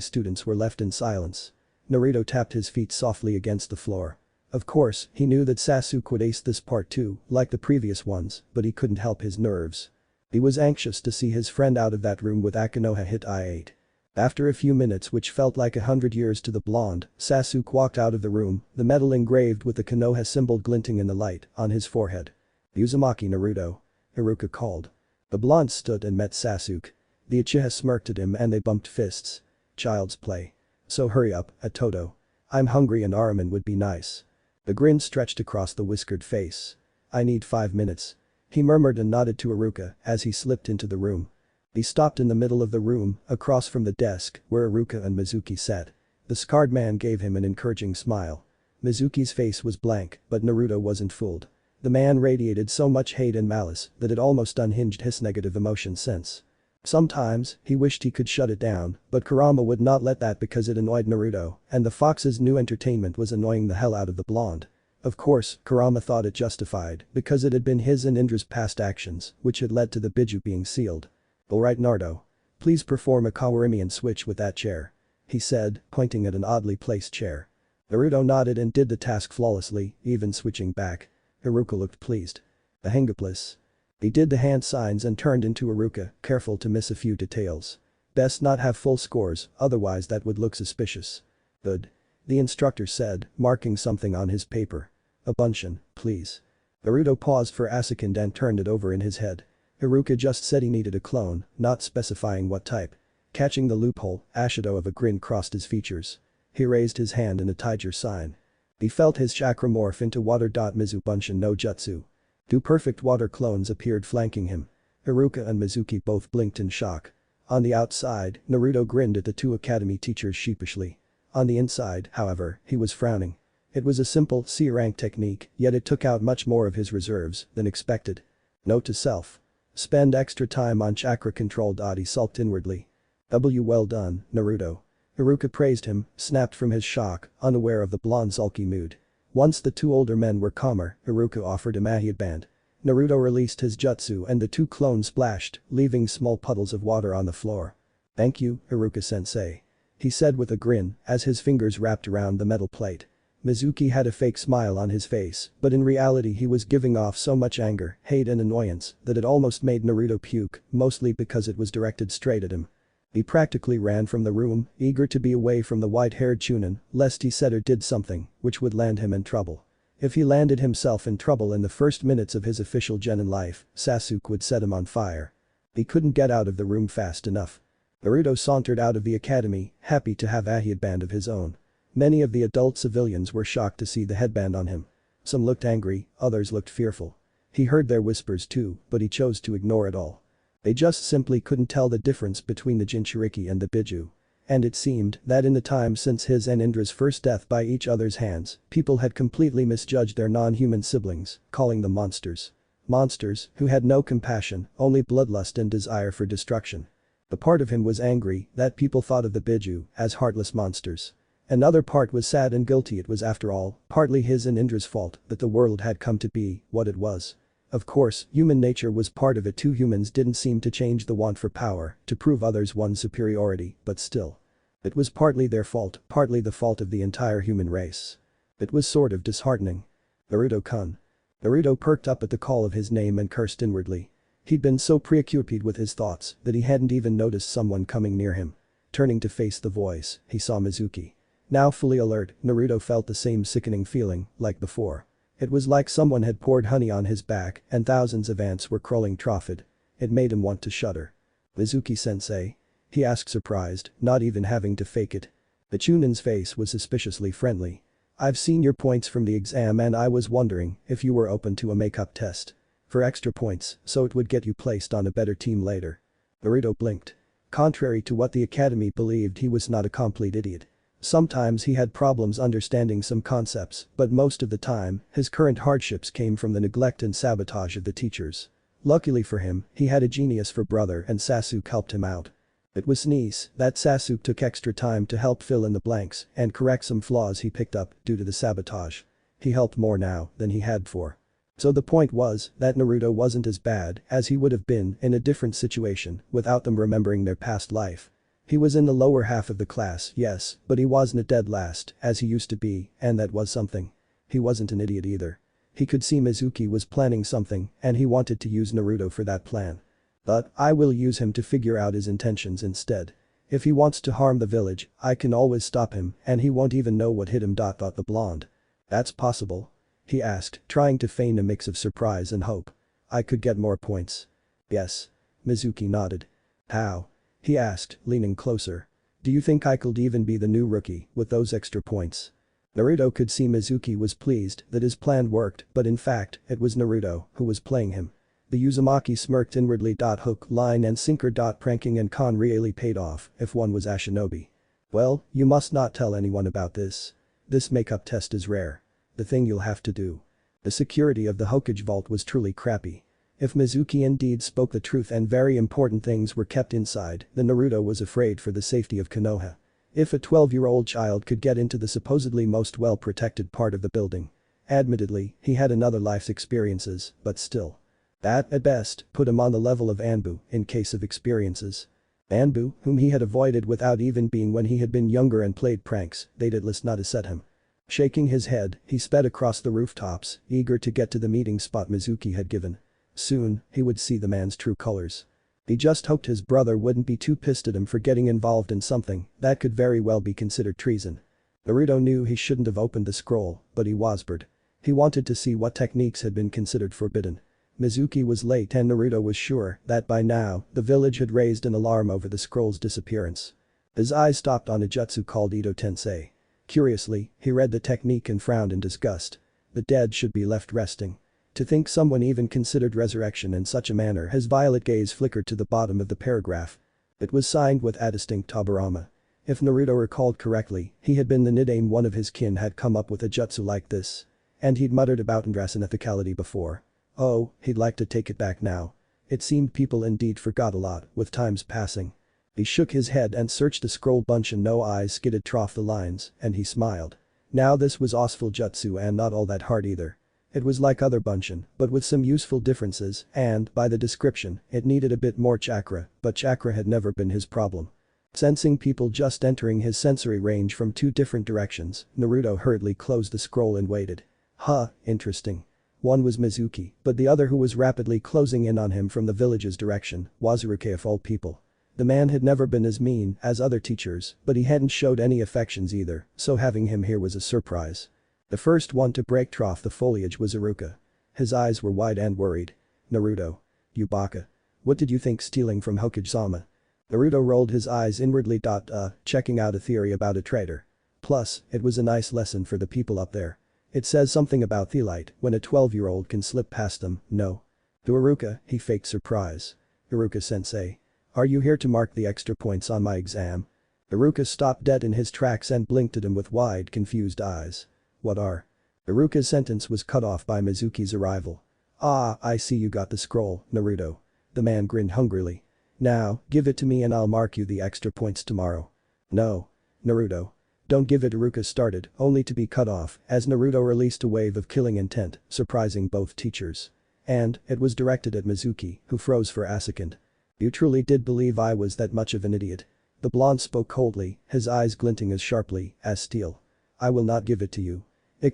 students were left in silence. Naruto tapped his feet softly against the floor. Of course, he knew that Sasuke would ace this part too, like the previous ones, but he couldn't help his nerves. He was anxious to see his friend out of that room with Akanoha hit I8. After a few minutes which felt like 100 years to the blonde, Sasuke walked out of the room, the medal engraved with the Konoha symbol glinting in the light on his forehead. Uzumaki Naruto. Iruka called. The blonde stood and met Sasuke. The Uchiha smirked at him and they bumped fists. Child's play. So hurry up, Atoto. I'm hungry and ramen would be nice. The grin stretched across the whiskered face. "I need 5 minutes." He murmured and nodded to Iruka as he slipped into the room. He stopped in the middle of the room, across from the desk where Iruka and Mizuki sat. The scarred man gave him an encouraging smile. Mizuki's face was blank, but Naruto wasn't fooled. The man radiated so much hate and malice that it almost unhinged his negative emotion sense. Sometimes, he wished he could shut it down, but Kurama would not let that because it annoyed Naruto, and the fox's new entertainment was annoying the hell out of the blonde. Of course, Kurama thought it justified, because it had been his and Indra's past actions, which had led to the biju being sealed. "Alright Naruto. Please perform a Kawarimian switch with that chair," he said, pointing at an oddly placed chair. Naruto nodded and did the task flawlessly, even switching back. Iruka looked pleased. "A hengaplis." He did the hand signs and turned into Iruka, careful to miss a few details. "Best not have full scores, otherwise that would look suspicious." "Good." The instructor said, marking something on his paper. "A bunshin, please." Naruto paused for a second and turned it over in his head. Iruka just said he needed a clone, not specifying what type. Catching the loophole, a shadow of a grin crossed his features. He raised his hand in a tiger sign. He felt his chakra morph into water. Mizu Bunshin no Jutsu. 2 perfect water clones appeared flanking him. Iruka and Mizuki both blinked in shock. On the outside, Naruto grinned at the 2 academy teachers sheepishly. On the inside, however, he was frowning. It was a simple C-rank technique, yet it took out much more of his reserves than expected. Note to self. Spend extra time on chakra control. He sulked inwardly. Well done, Naruto. Iruka praised him, snapped from his shock, unaware of the blonde's sulky mood. Once the 2 older men were calmer, Iruka offered him a headband. Naruto released his jutsu and the 2 clones splashed, leaving small puddles of water on the floor. "Thank you, Iruka-sensei," he said with a grin as his fingers wrapped around the metal plate. Mizuki had a fake smile on his face, but in reality he was giving off so much anger, hate and annoyance that it almost made Naruto puke, mostly because it was directed straight at him. He practically ran from the room, eager to be away from the white-haired Chunin, lest he said or did something which would land him in trouble. If he landed himself in trouble in the first minutes of his official genin life, Sasuke would set him on fire. He couldn't get out of the room fast enough. Naruto sauntered out of the academy, happy to have a headband of his own. Many of the adult civilians were shocked to see the headband on him. Some looked angry, others looked fearful. He heard their whispers too, but he chose to ignore it all. They just simply couldn't tell the difference between the Jinchuriki and the Biju. And it seemed that in the time since his and Indra's first death by each other's hands, people had completely misjudged their non-human siblings, calling them monsters. Monsters who had no compassion, only bloodlust and desire for destruction. The part of him was angry that people thought of the Biju as heartless monsters. Another part was sad and guilty. It was after all, partly his and Indra's fault that the world had come to be what it was. Of course, human nature was part of it too. Humans didn't seem to change the want for power to prove others one's superiority, but still. It was partly their fault, partly the fault of the entire human race. It was sort of disheartening. Naruto-kun. Naruto perked up at the call of his name and cursed inwardly. He'd been so preoccupied with his thoughts that he hadn't even noticed someone coming near him. Turning to face the voice, he saw Mizuki. Now fully alert, Naruto felt the same sickening feeling like before. It was like someone had poured honey on his back and thousands of ants were crawling toward it. It made him want to shudder. "Mizuki-sensei?" he asked surprised, not even having to fake it. The Chunin's face was suspiciously friendly. "I've seen your points from the exam and I was wondering if you were open to a make-up test. For extra points, so it would get you placed on a better team later." Naruto blinked. Contrary to what the academy believed, he was not a complete idiot. Sometimes he had problems understanding some concepts, but most of the time, his current hardships came from the neglect and sabotage of the teachers. Luckily for him, he had a genius for brother and Sasuke helped him out. It was nice that Sasuke took extra time to help fill in the blanks and correct some flaws he picked up due to the sabotage. He helped more now than he had before. So the point was that Naruto wasn't as bad as he would have been in a different situation without them remembering their past life. He was in the lower half of the class, yes, but he wasn't a dead last as he used to be, and that was something. He wasn't an idiot either. He could see Mizuki was planning something and he wanted to use Naruto for that plan. But I will use him to figure out his intentions instead. If he wants to harm the village, I can always stop him and he won't even know what hit him. Thought the blonde. "That's possible?" he asked, trying to feign a mix of surprise and hope. "I could get more points." "Yes." Mizuki nodded. "How?" he asked, leaning closer. "Do you think I could even be the new rookie with those extra points?" Naruto could see Mizuki was pleased that his plan worked, but in fact, it was Naruto who was playing him. The Uzumaki smirked inwardly. Hook, line and sinker. Pranking and con really paid off if one was a shinobi. Well, you must not tell anyone about this. This makeup test is rare. The thing you'll have to do. The security of the Hokage vault was truly crappy. If Mizuki indeed spoke the truth and very important things were kept inside, then Naruto was afraid for the safety of Konoha. If a 12-year-old child could get into the supposedly most well-protected part of the building. Admittedly, he had another life's experiences, but still. That, at best, put him on the level of Anbu in case of experiences. Anbu, whom he had avoided without even being when he had been younger and played pranks, they'd at least not set him. Shaking his head, he sped across the rooftops, eager to get to the meeting spot Mizuki had given. Soon, he would see the man's true colors. He just hoped his brother wouldn't be too pissed at him for getting involved in something that could very well be considered treason. Naruto knew he shouldn't have opened the scroll, but he whispered. He wanted to see what techniques had been considered forbidden. Mizuki was late and Naruto was sure that by now, the village had raised an alarm over the scroll's disappearance. His eyes stopped on a jutsu called Ito Tensei. Curiously, he read the technique and frowned in disgust. The dead should be left resting. To think someone even considered resurrection in such a manner. His violet gaze flickered to the bottom of the paragraph. It was signed with a distinct Tabarama. If Naruto recalled correctly, he had been the Nidaime one of his kin had come up with a jutsu like this. And he'd muttered about Indra's unethicality before. Oh, he'd like to take it back now. It seemed people indeed forgot a lot with times passing. He shook his head and searched the scroll bunch and no eyes skidded trough the lines, and he smiled. Now this was useful jutsu and not all that hard either. It was like other bunshin, but with some useful differences and, by the description, it needed a bit more chakra, but chakra had never been his problem. Sensing people just entering his sensory range from two different directions, Naruto hurriedly closed the scroll and waited. Huh, interesting. One was Mizuki, but the other who was rapidly closing in on him from the village's direction, was Iruka of all people. The man had never been as mean as other teachers, but he hadn't showed any affections either, so having him here was a surprise. The first one to break trough the foliage was Iruka. His eyes were wide and worried. Naruto. You baka. What did you think stealing from Hokage-sama? Naruto rolled his eyes inwardly. Checking out a theory about a traitor. Plus, it was a nice lesson for the people up there. It says something about Thelite when a 12-year-old can slip past them, no. To Iruka, he faked surprise. Iruka-sensei. Are you here to mark the extra points on my exam? Iruka stopped dead in his tracks and blinked at him with wide, confused eyes. What are? Iruka's sentence was cut off by Mizuki's arrival. Ah, I see you got the scroll, Naruto. The man grinned hungrily. Now, give it to me and I'll mark you the extra points tomorrow. No. Naruto. Don't give it. Iruka started, only to be cut off as Naruto released a wave of killing intent, surprising both teachers. And, it was directed at Mizuki, who froze for a second. You truly did believe I was that much of an idiot? The blonde spoke coldly, his eyes glinting as sharply as steel. I will not give it to you.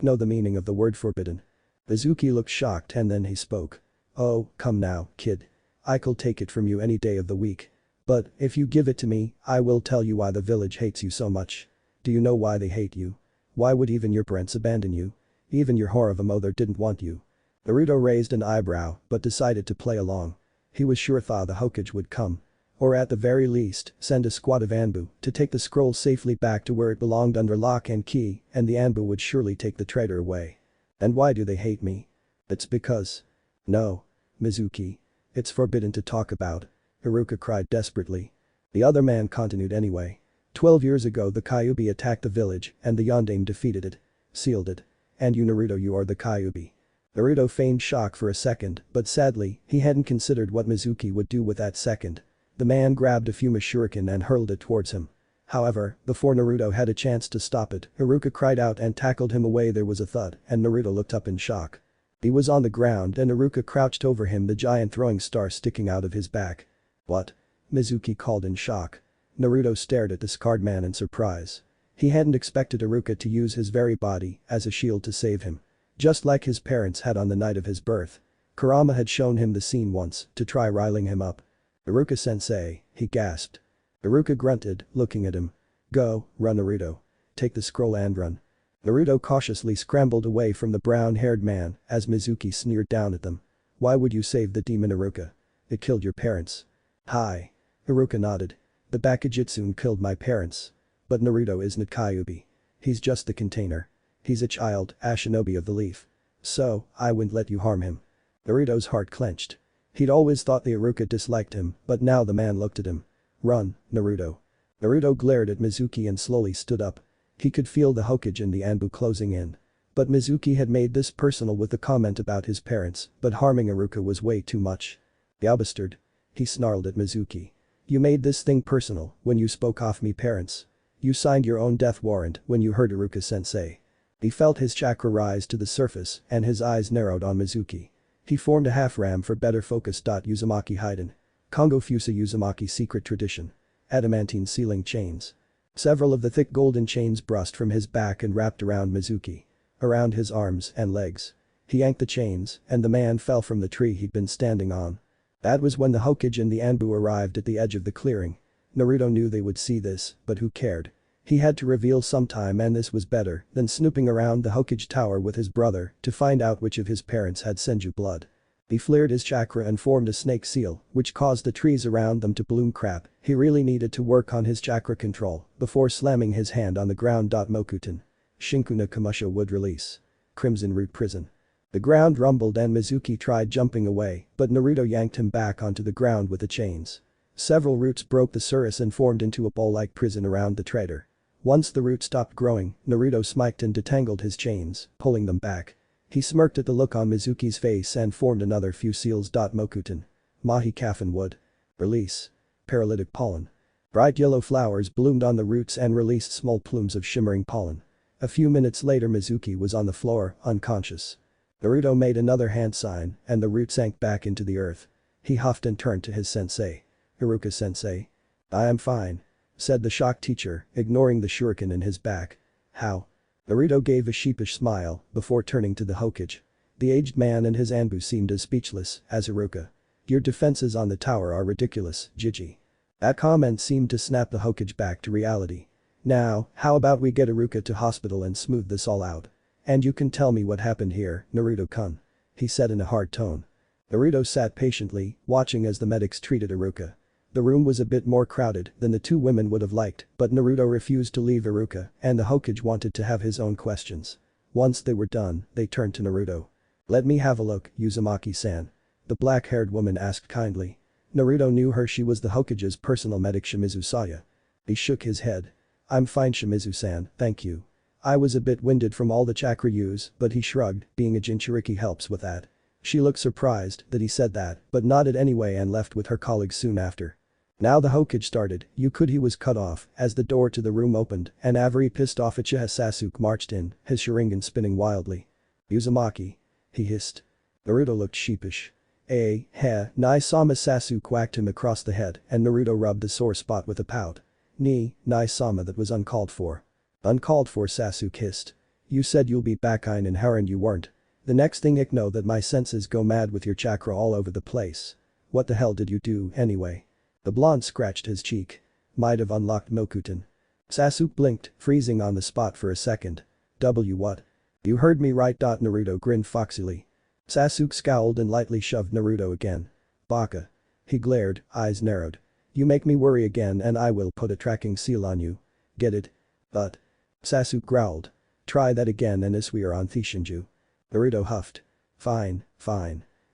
Know the meaning of the word forbidden. Mizuki looked shocked and then he spoke. Oh, come now, kid. I'll take it from you any day of the week. But, if you give it to me, I will tell you why the village hates you so much. Do you know why they hate you? Why would even your parents abandon you? Even your whore of a mother didn't want you. Naruto raised an eyebrow but decided to play along. He was sure the Hokage would come. Or at the very least, send a squad of Anbu to take the scroll safely back to where it belonged under lock and key, and the Anbu would surely take the traitor away. And why do they hate me? It's because. No. Mizuki. It's forbidden to talk about. Iruka cried desperately. The other man continued anyway. 12 years ago the Kyuubi attacked the village and the Yondaime defeated it. Sealed it. And you Naruto, you are the Kyuubi. Naruto feigned shock for a second, but sadly, he hadn't considered what Mizuki would do with that second. The man grabbed a Fuma shuriken and hurled it towards him. However, before Naruto had a chance to stop it, Iruka cried out and tackled him away. There was a thud and Naruto looked up in shock. He was on the ground and Iruka crouched over him, the giant throwing star sticking out of his back. What? Mizuki called in shock. Naruto stared at the scarred man in surprise. He hadn't expected Iruka to use his very body as a shield to save him. Just like his parents had on the night of his birth. Kurama had shown him the scene once to try riling him up. Iruka-sensei, he gasped. Iruka grunted, looking at him. Go, run Naruto. Take the scroll and run. Naruto cautiously scrambled away from the brown-haired man as Mizuki sneered down at them. Why would you save the demon Iruka? It killed your parents. Hi. Iruka nodded. The Bakujitsun killed my parents. But Naruto isn't Kyuubi. He's just the container. He's a child, a shinobi of the leaf. So, I wouldn't let you harm him. Naruto's heart clenched. He'd always thought the Iruka disliked him, but now the man looked at him. Run, Naruto. Naruto glared at Mizuki and slowly stood up. He could feel the Hokage and the Anbu closing in. But Mizuki had made this personal with the comment about his parents, but harming Iruka was way too much. "You bastard." He snarled at Mizuki. "You made this thing personal when you spoke off me parents. You signed your own death warrant when you hurt Iruka-sensei." He felt his chakra rise to the surface and his eyes narrowed on Mizuki. He formed a half-ram for better focus. Uzumaki Hiden. Kongo Fusa Uzumaki secret tradition. Adamantine sealing chains. Several of the thick golden chains burst from his back and wrapped around Mizuki. Around his arms and legs. He yanked the chains and the man fell from the tree he'd been standing on. That was when the Hokage and the Anbu arrived at the edge of the clearing. Naruto knew they would see this, but who cared? He had to reveal sometime and this was better than snooping around the Hokage tower with his brother to find out which of his parents had Senju blood. He flared his chakra and formed a snake seal, which caused the trees around them to bloom. Crap, he really needed to work on his chakra control before slamming his hand on the ground. Mokuton. Shinkuna Kamusho would release. Crimson Root Prison. The ground rumbled and Mizuki tried jumping away, but Naruto yanked him back onto the ground with the chains. Several roots broke the surface and formed into a ball-like prison around the traitor. Once the roots stopped growing, Naruto smiked and detangled his chains, pulling them back. He smirked at the look on Mizuki's face and formed another few seals. Mokuton. Mahi Kafan Wood. Release. Paralytic pollen. Bright yellow flowers bloomed on the roots and released small plumes of shimmering pollen. A few minutes later Mizuki was on the floor, unconscious. Naruto made another hand sign and the root sank back into the earth. He huffed and turned to his sensei. "Iruka-sensei." "I am fine," said the shocked teacher, ignoring the shuriken in his back. "How?" Naruto gave a sheepish smile before turning to the Hokage. The aged man and his Anbu seemed as speechless as Iruka. "Your defenses on the tower are ridiculous, Jiji." That comment seemed to snap the Hokage back to reality. "Now, how about we get Iruka to hospital and smooth this all out? And you can tell me what happened here, Naruto-kun," he said in a hard tone. Naruto sat patiently, watching as the medics treated Iruka. The room was a bit more crowded than the two women would have liked, but Naruto refused to leave Iruka and the Hokage wanted to have his own questions. Once they were done, they turned to Naruto. "Let me have a look, Uzumaki-san," the black-haired woman asked kindly. Naruto knew her. She was the Hokage's personal medic Shimizu Saya. He shook his head. "I'm fine, Shimizu-san, thank you. I was a bit winded from all the chakra use," but he shrugged, being a Jinchuriki helps with that. She looked surprised that he said that, but nodded anyway and left with her colleagues soon after. Now the Hokage started. He was cut off as the door to the room opened and a very pissed off Uchiha Sasuke marched in, his sharingan spinning wildly. "Uzumaki," he hissed. Naruto looked sheepish. Nai-sama." Sasuke whacked him across the head and Naruto rubbed the sore spot with a pout. Nai-sama, that was uncalled for." "Uncalled for," Sasuke hissed. "You said you'll be back in harem, you weren't. The next thing I know that my senses go mad with your chakra all over the place. What the hell did you do anyway?" The blonde scratched his cheek. "Might have unlocked Mokuton." Sasuke blinked, freezing on the spot for a second. What? "You heard me right." Naruto grinned foxily. Sasuke scowled and lightly shoved Naruto again. "Baka." He glared, eyes narrowed. "You make me worry again and I will put a tracking seal on you. Get it?" "But." Sasuke growled. "Try that again and we are on Thishinju." Naruto huffed. Fine.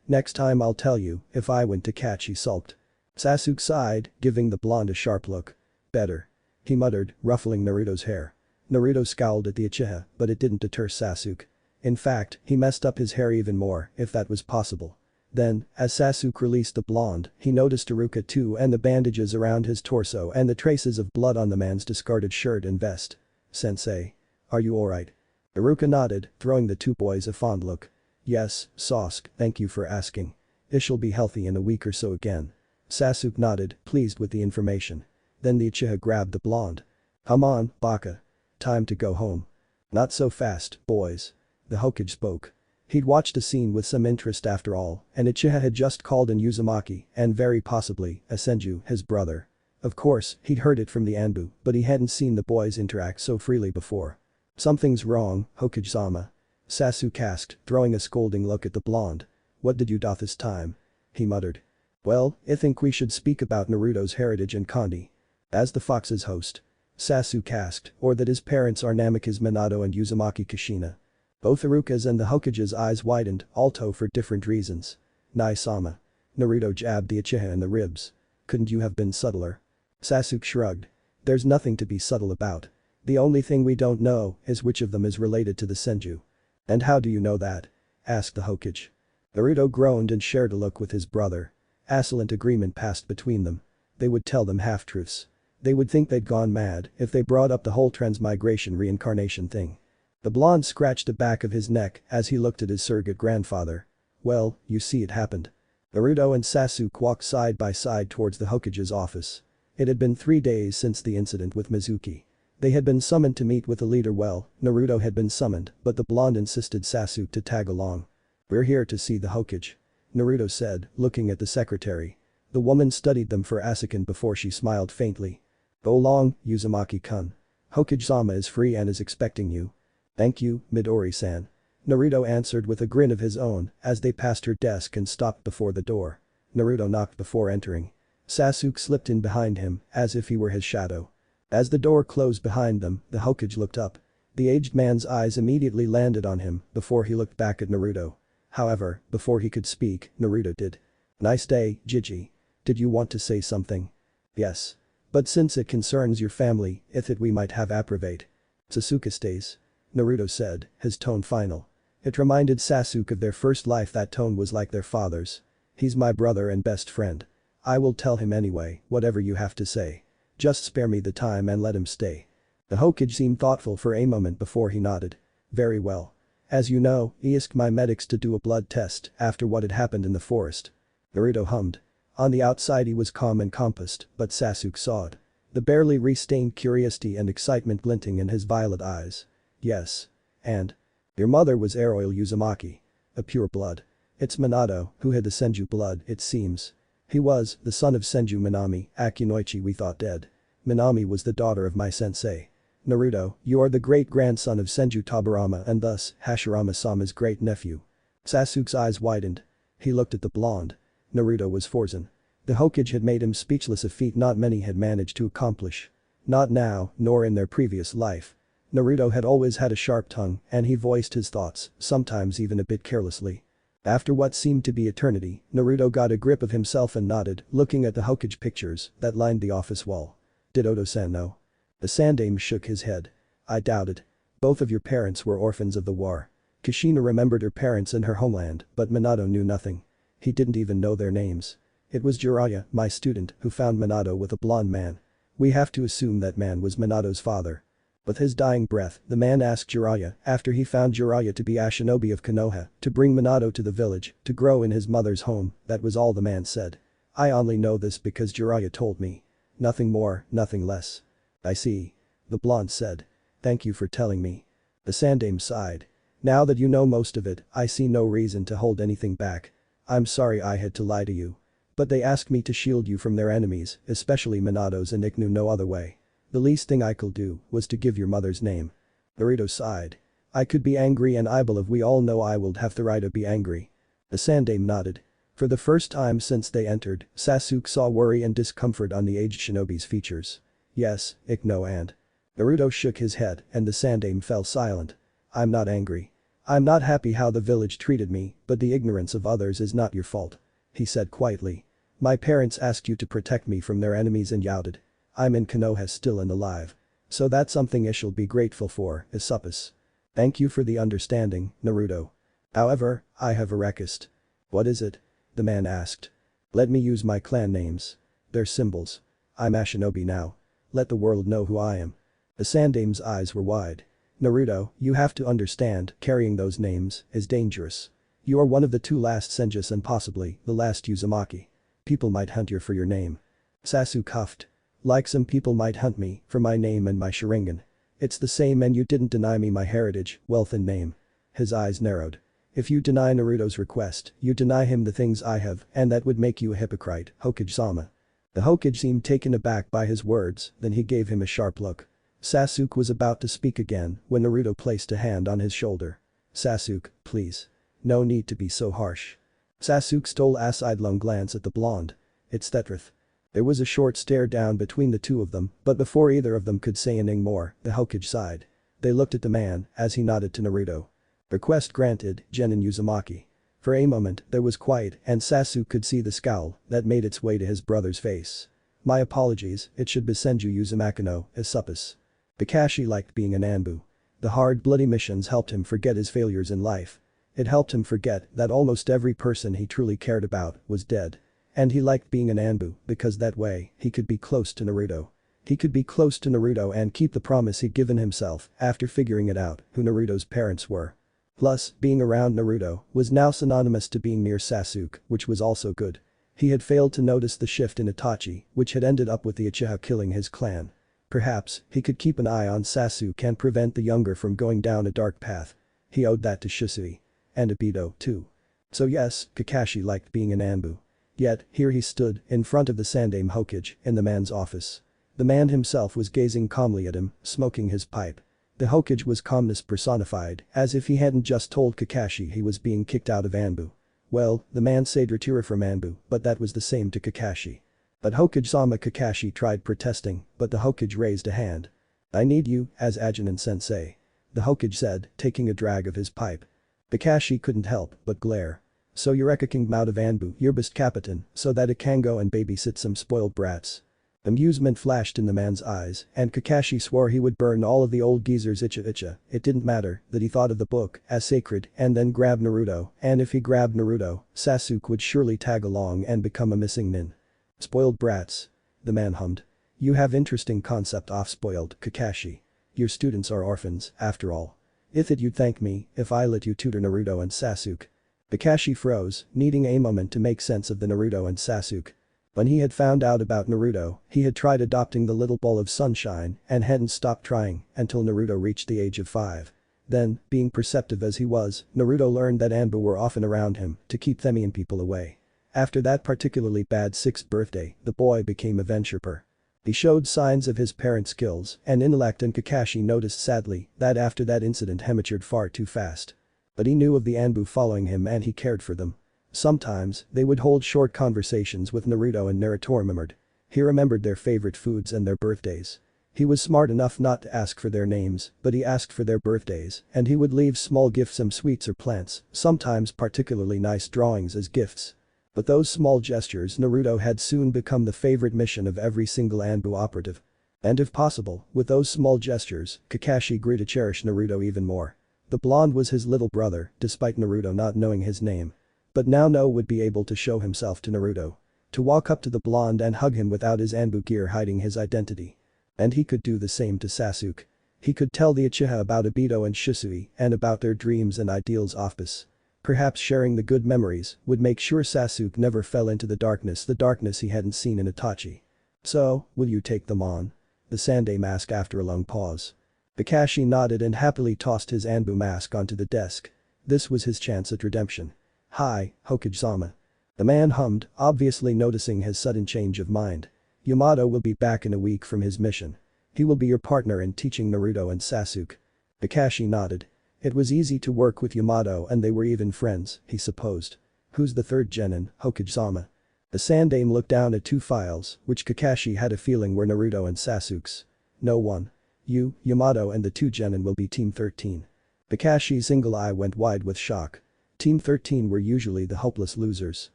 Next time I'll tell you if I went to catch," he sulked. Sasuke sighed, giving the blonde a sharp look. "Better," he muttered, ruffling Naruto's hair. Naruto scowled at the Uchiha, but it didn't deter Sasuke. In fact, he messed up his hair even more, if that was possible. Then, as Sasuke released the blonde, he noticed Iruka too and the bandages around his torso and the traces of blood on the man's discarded shirt and vest. "Sensei. Are you alright?" Iruka nodded, throwing the two boys a fond look. "Yes, Sasuke, thank you for asking. Ish'll be healthy in a week or so again." Sasuke nodded, pleased with the information. Then the Uchiha grabbed the blonde. "Come on, Baka. Time to go home." "Not so fast, boys." The Hokage spoke. He'd watched the scene with some interest after all, and Uchiha had just called in Uzumaki and very possibly a Senju, his brother. Of course, he'd heard it from the Anbu, but he hadn't seen the boys interact so freely before. "Something's wrong, Hokage-sama," Sasuke asked, throwing a scolding look at the blonde. "What did you do this time?" he muttered. "Well, I think we should speak about Naruto's heritage and Kandi." As the Fox's host, Sasuke asked, or that his parents are Namikaze Minato and Uzumaki Kushina. Both Iruka's and the Hokage's eyes widened, although for different reasons. Nai-sama. Naruto jabbed the Uchiha in the ribs. Couldn't you have been subtler? Sasuke shrugged. There's nothing to be subtle about. The only thing we don't know is which of them is related to the Senju. And how do you know that? Asked the Hokage. Naruto groaned and shared a look with his brother. A silent agreement passed between them. They would tell them half-truths. They would think they'd gone mad if they brought up the whole transmigration reincarnation thing. The blonde scratched the back of his neck as he looked at his surrogate grandfather. Well, you see it happened. Naruto and Sasuke walked side by side towards the Hokage's office. It had been 3 days since the incident with Mizuki. They had been summoned to meet with the leader. Well, Naruto had been summoned, but the blonde insisted Sasuke to tag along. We're here to see the Hokage. Naruto said, looking at the secretary. The woman studied them for a second before she smiled faintly. Go along, Uzumaki-kun. Hokage-sama is free and is expecting you. Thank you, Midori-san. Naruto answered with a grin of his own as they passed her desk and stopped before the door. Naruto knocked before entering. Sasuke slipped in behind him as if he were his shadow. As the door closed behind them, the Hokage looked up. The aged man's eyes immediately landed on him before he looked back at Naruto. However, before he could speak, Naruto did. Nice day, Jiji. Did you want to say something? Yes. But since it concerns your family, I thought we might have abrevate. Sasuke stays. Naruto said, his tone final. It reminded Sasuke of their first life. That tone was like their father's. He's my brother and best friend. I will tell him anyway, whatever you have to say. Just spare me the time and let him stay. The Hokage seemed thoughtful for a moment before he nodded. Very well. As you know, I asked my medics to do a blood test after what had happened in the forest. Naruto hummed. On the outside he was calm and composed, but Sasuke saw it. The barely re-stained curiosity and excitement glinting in his violet eyes. Yes. And? Your mother was Aroil Uzumaki. A pure blood. It's Minato who had the Senju blood, it seems. He was the son of Senju Minami, Akinoichi we thought dead. Minami was the daughter of my sensei. Naruto, you are the great-grandson of Senju Tobirama and thus Hashirama-sama's great-nephew. Sasuke's eyes widened. He looked at the blonde. Naruto was frozen. The Hokage had made him speechless, a feat not many had managed to accomplish. Not now, nor in their previous life. Naruto had always had a sharp tongue and he voiced his thoughts, sometimes even a bit carelessly. After what seemed to be eternity, Naruto got a grip of himself and nodded, looking at the Hokage pictures that lined the office wall. Did Oto-san know? The Sandame shook his head. I doubt it. Both of your parents were orphans of the war. Kushina remembered her parents and her homeland, but Minato knew nothing. He didn't even know their names. It was Jiraiya, my student, who found Minato with a blonde man. We have to assume that man was Minato's father. With his dying breath, the man asked Jiraiya, after he found Jiraiya to be a shinobi of Konoha, to bring Minato to the village, to grow in his mother's home. That was all the man said. I only know this because Jiraiya told me. Nothing more, nothing less. I see. The blonde said. Thank you for telling me. The Sandame sighed. Now that you know most of it, I see no reason to hold anything back. I'm sorry I had to lie to you. But they asked me to shield you from their enemies, especially Minato's, and I knew no other way. The least thing I could do was to give your mother's name. Naruto sighed. I could be angry and I believe we all know I will have the right to be angry. The Sandame nodded. For the first time since they entered, Sasuke saw worry and discomfort on the aged shinobi's features. Yes, I know, and. Naruto shook his head and the Sandame fell silent. I'm not angry. I'm not happy how the village treated me, but the ignorance of others is not your fault. He said quietly. My parents asked you to protect me from their enemies and you did. I'm in Konoha still and alive. So that's something I shall be grateful for, I suppose. Thank you for the understanding, Naruto. However, I have a request. What is it? The man asked. Let me use my clan names. They're symbols. I'm a shinobi now. Let the world know who I am. The Sandame's eyes were wide. Naruto, you have to understand, carrying those names is dangerous. You are one of the 2 last Senjus and possibly the last Uzumaki. People might hunt you for your name. Sasuke huffed. Like some people might hunt me for my name and my sharingan. It's the same, and you didn't deny me my heritage, wealth and name. His eyes narrowed. If you deny Naruto's request, you deny him the things I have, and that would make you a hypocrite, Hokage-sama. The Hokage seemed taken aback by his words, then he gave him a sharp look. Sasuke was about to speak again when Naruto placed a hand on his shoulder. Sasuke, please. No need to be so harsh. Sasuke stole a sidelong glance at the blonde. It's that truth. There was a short stare down between the two of them, but before either of them could say anything more, the Hokage sighed. They looked at the man as he nodded to Naruto. Request granted, Genin Uzumaki. For a moment there was quiet and Sasuke could see the scowl that made its way to his brother's face. My apologies, it should be Senju Uzumaki no Isupus. Kakashi liked being an Anbu. The hard bloody missions helped him forget his failures in life. It helped him forget that almost every person he truly cared about was dead. And he liked being an Anbu because that way he could be close to Naruto. He could be close to Naruto and keep the promise he'd given himself after figuring it out who Naruto's parents were. Plus, being around Naruto was now synonymous to being near Sasuke, which was also good. He had failed to notice the shift in Itachi, which had ended up with the Uchiha killing his clan. Perhaps he could keep an eye on Sasuke and prevent the younger from going down a dark path. He owed that to Shisui. And Obito, too. So yes, Kakashi liked being an Anbu. Yet, here he stood, in front of the Sandaime Hokage, in the man's office. The man himself was gazing calmly at him, smoking his pipe. The Hokage was calmness personified, as if he hadn't just told Kakashi he was being kicked out of Anbu. Well, the man said retire from Anbu, but that was the same to Kakashi. But Hokage-sama Kakashi tried protesting, but the Hokage raised a hand. I need you, as Ajinen-sensei. The Hokage said, taking a drag of his pipe. Kakashi couldn't help but glare. So Eureka King out of Anbu, your best captain, so that it can go and babysit some spoiled brats. Amusement flashed in the man's eyes, and Kakashi swore he would burn all of the old geezers icha. It didn't matter that he thought of the book as sacred and then grabbed Naruto, and if he grabbed Naruto, Sasuke would surely tag along and become a missing nin. Spoiled brats. The man hummed. You have interesting concept of spoiled, Kakashi. Your students are orphans, after all. If it you'd thank me if I let you tutor Naruto and Sasuke. Kakashi froze, needing a moment to make sense of the Naruto and Sasuke. When he had found out about Naruto, he had tried adopting the little ball of sunshine and hadn't stopped trying until Naruto reached the age of 5. Then, being perceptive as he was, Naruto learned that Anbu were often around him to keep Themian people away. After that particularly bad 6th birthday, the boy became a venturer. He showed signs of his parents' skills and intellect and Kakashi noticed sadly that after that incident he matured far too fast. But he knew of the Anbu following him and he cared for them. Sometimes, they would hold short conversations with Naruto and Naruto remembered. He remembered their favorite foods and their birthdays. He was smart enough not to ask for their names, but he asked for their birthdays and he would leave small gifts, some sweets or plants, sometimes particularly nice drawings as gifts. But those small gestures Naruto had soon become the favorite mission of every single Anbu operative. And if possible, with those small gestures, Kakashi grew to cherish Naruto even more. The blonde was his little brother, despite Naruto not knowing his name. But now No would be able to show himself to Naruto. To walk up to the blonde and hug him without his Anbu gear hiding his identity. And he could do the same to Sasuke. He could tell the Uchiha about Obito and Shisui and about their dreams and ideals office. Perhaps sharing the good memories would make sure Sasuke never fell into the darkness he hadn't seen in Itachi. So, will you take them on? The Sandaime asked after a long pause. Kakashi nodded and happily tossed his Anbu mask onto the desk. This was his chance at redemption. Hi, Hokage-sama. The man hummed, obviously noticing his sudden change of mind. Yamato will be back in a week from his mission. He will be your partner in teaching Naruto and Sasuke. Kakashi nodded. It was easy to work with Yamato and they were even friends, he supposed. Who's the third genin, Hokage-sama? The Sandaime looked down at 2 files, which Kakashi had a feeling were Naruto and Sasuke's. No one. You, Yamato and the 2 genin will be Team 13. Kakashi's single eye went wide with shock. Team 13 were usually the hopeless losers.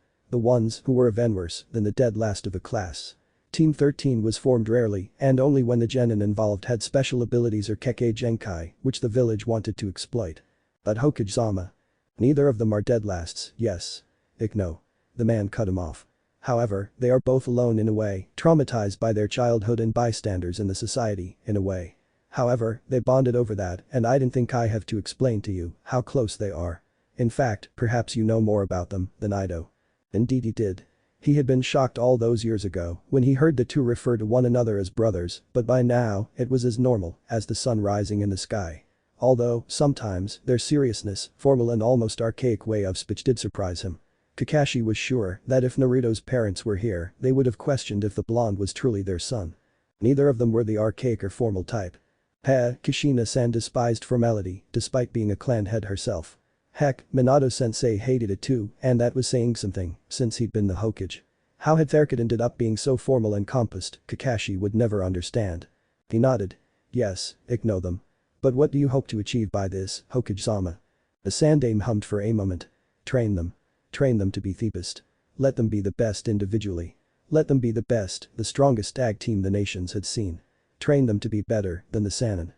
The ones who were even worse than the dead last of a class. Team 13 was formed rarely and only when the genin involved had special abilities or Kekkei Genkai, which the village wanted to exploit. But Hokage-sama. Neither of them are dead lasts, yes. No. The man cut him off. However, they are both alone in a way, traumatized by their childhood and bystanders in the society, in a way. However, they bonded over that and I didn't think I have to explain to you how close they are. In fact, perhaps you know more about them than I do. Indeed he did. He had been shocked all those years ago when he heard the 2 refer to one another as brothers, but by now, it was as normal as the sun rising in the sky. Although, sometimes, their seriousness, formal and almost archaic way of speech did surprise him. Kakashi was sure that if Naruto's parents were here, they would have questioned if the blonde was truly their son. Neither of them were the archaic or formal type. Kushina-san despised formality, despite being a clan head herself. Heck, Minato-sensei hated it too, and that was saying something, since he'd been the Hokage. How had Therkid ended up being so formal and compassed, Kakashi would never understand. He nodded. Yes, ignore them. But what do you hope to achieve by this, Hokage-sama? The Sandame hummed for a moment. Train them. Train them to be the best. Let them be the best individually. Let them be the best, the strongest tag team the nations had seen. Train them to be better than the Sannin.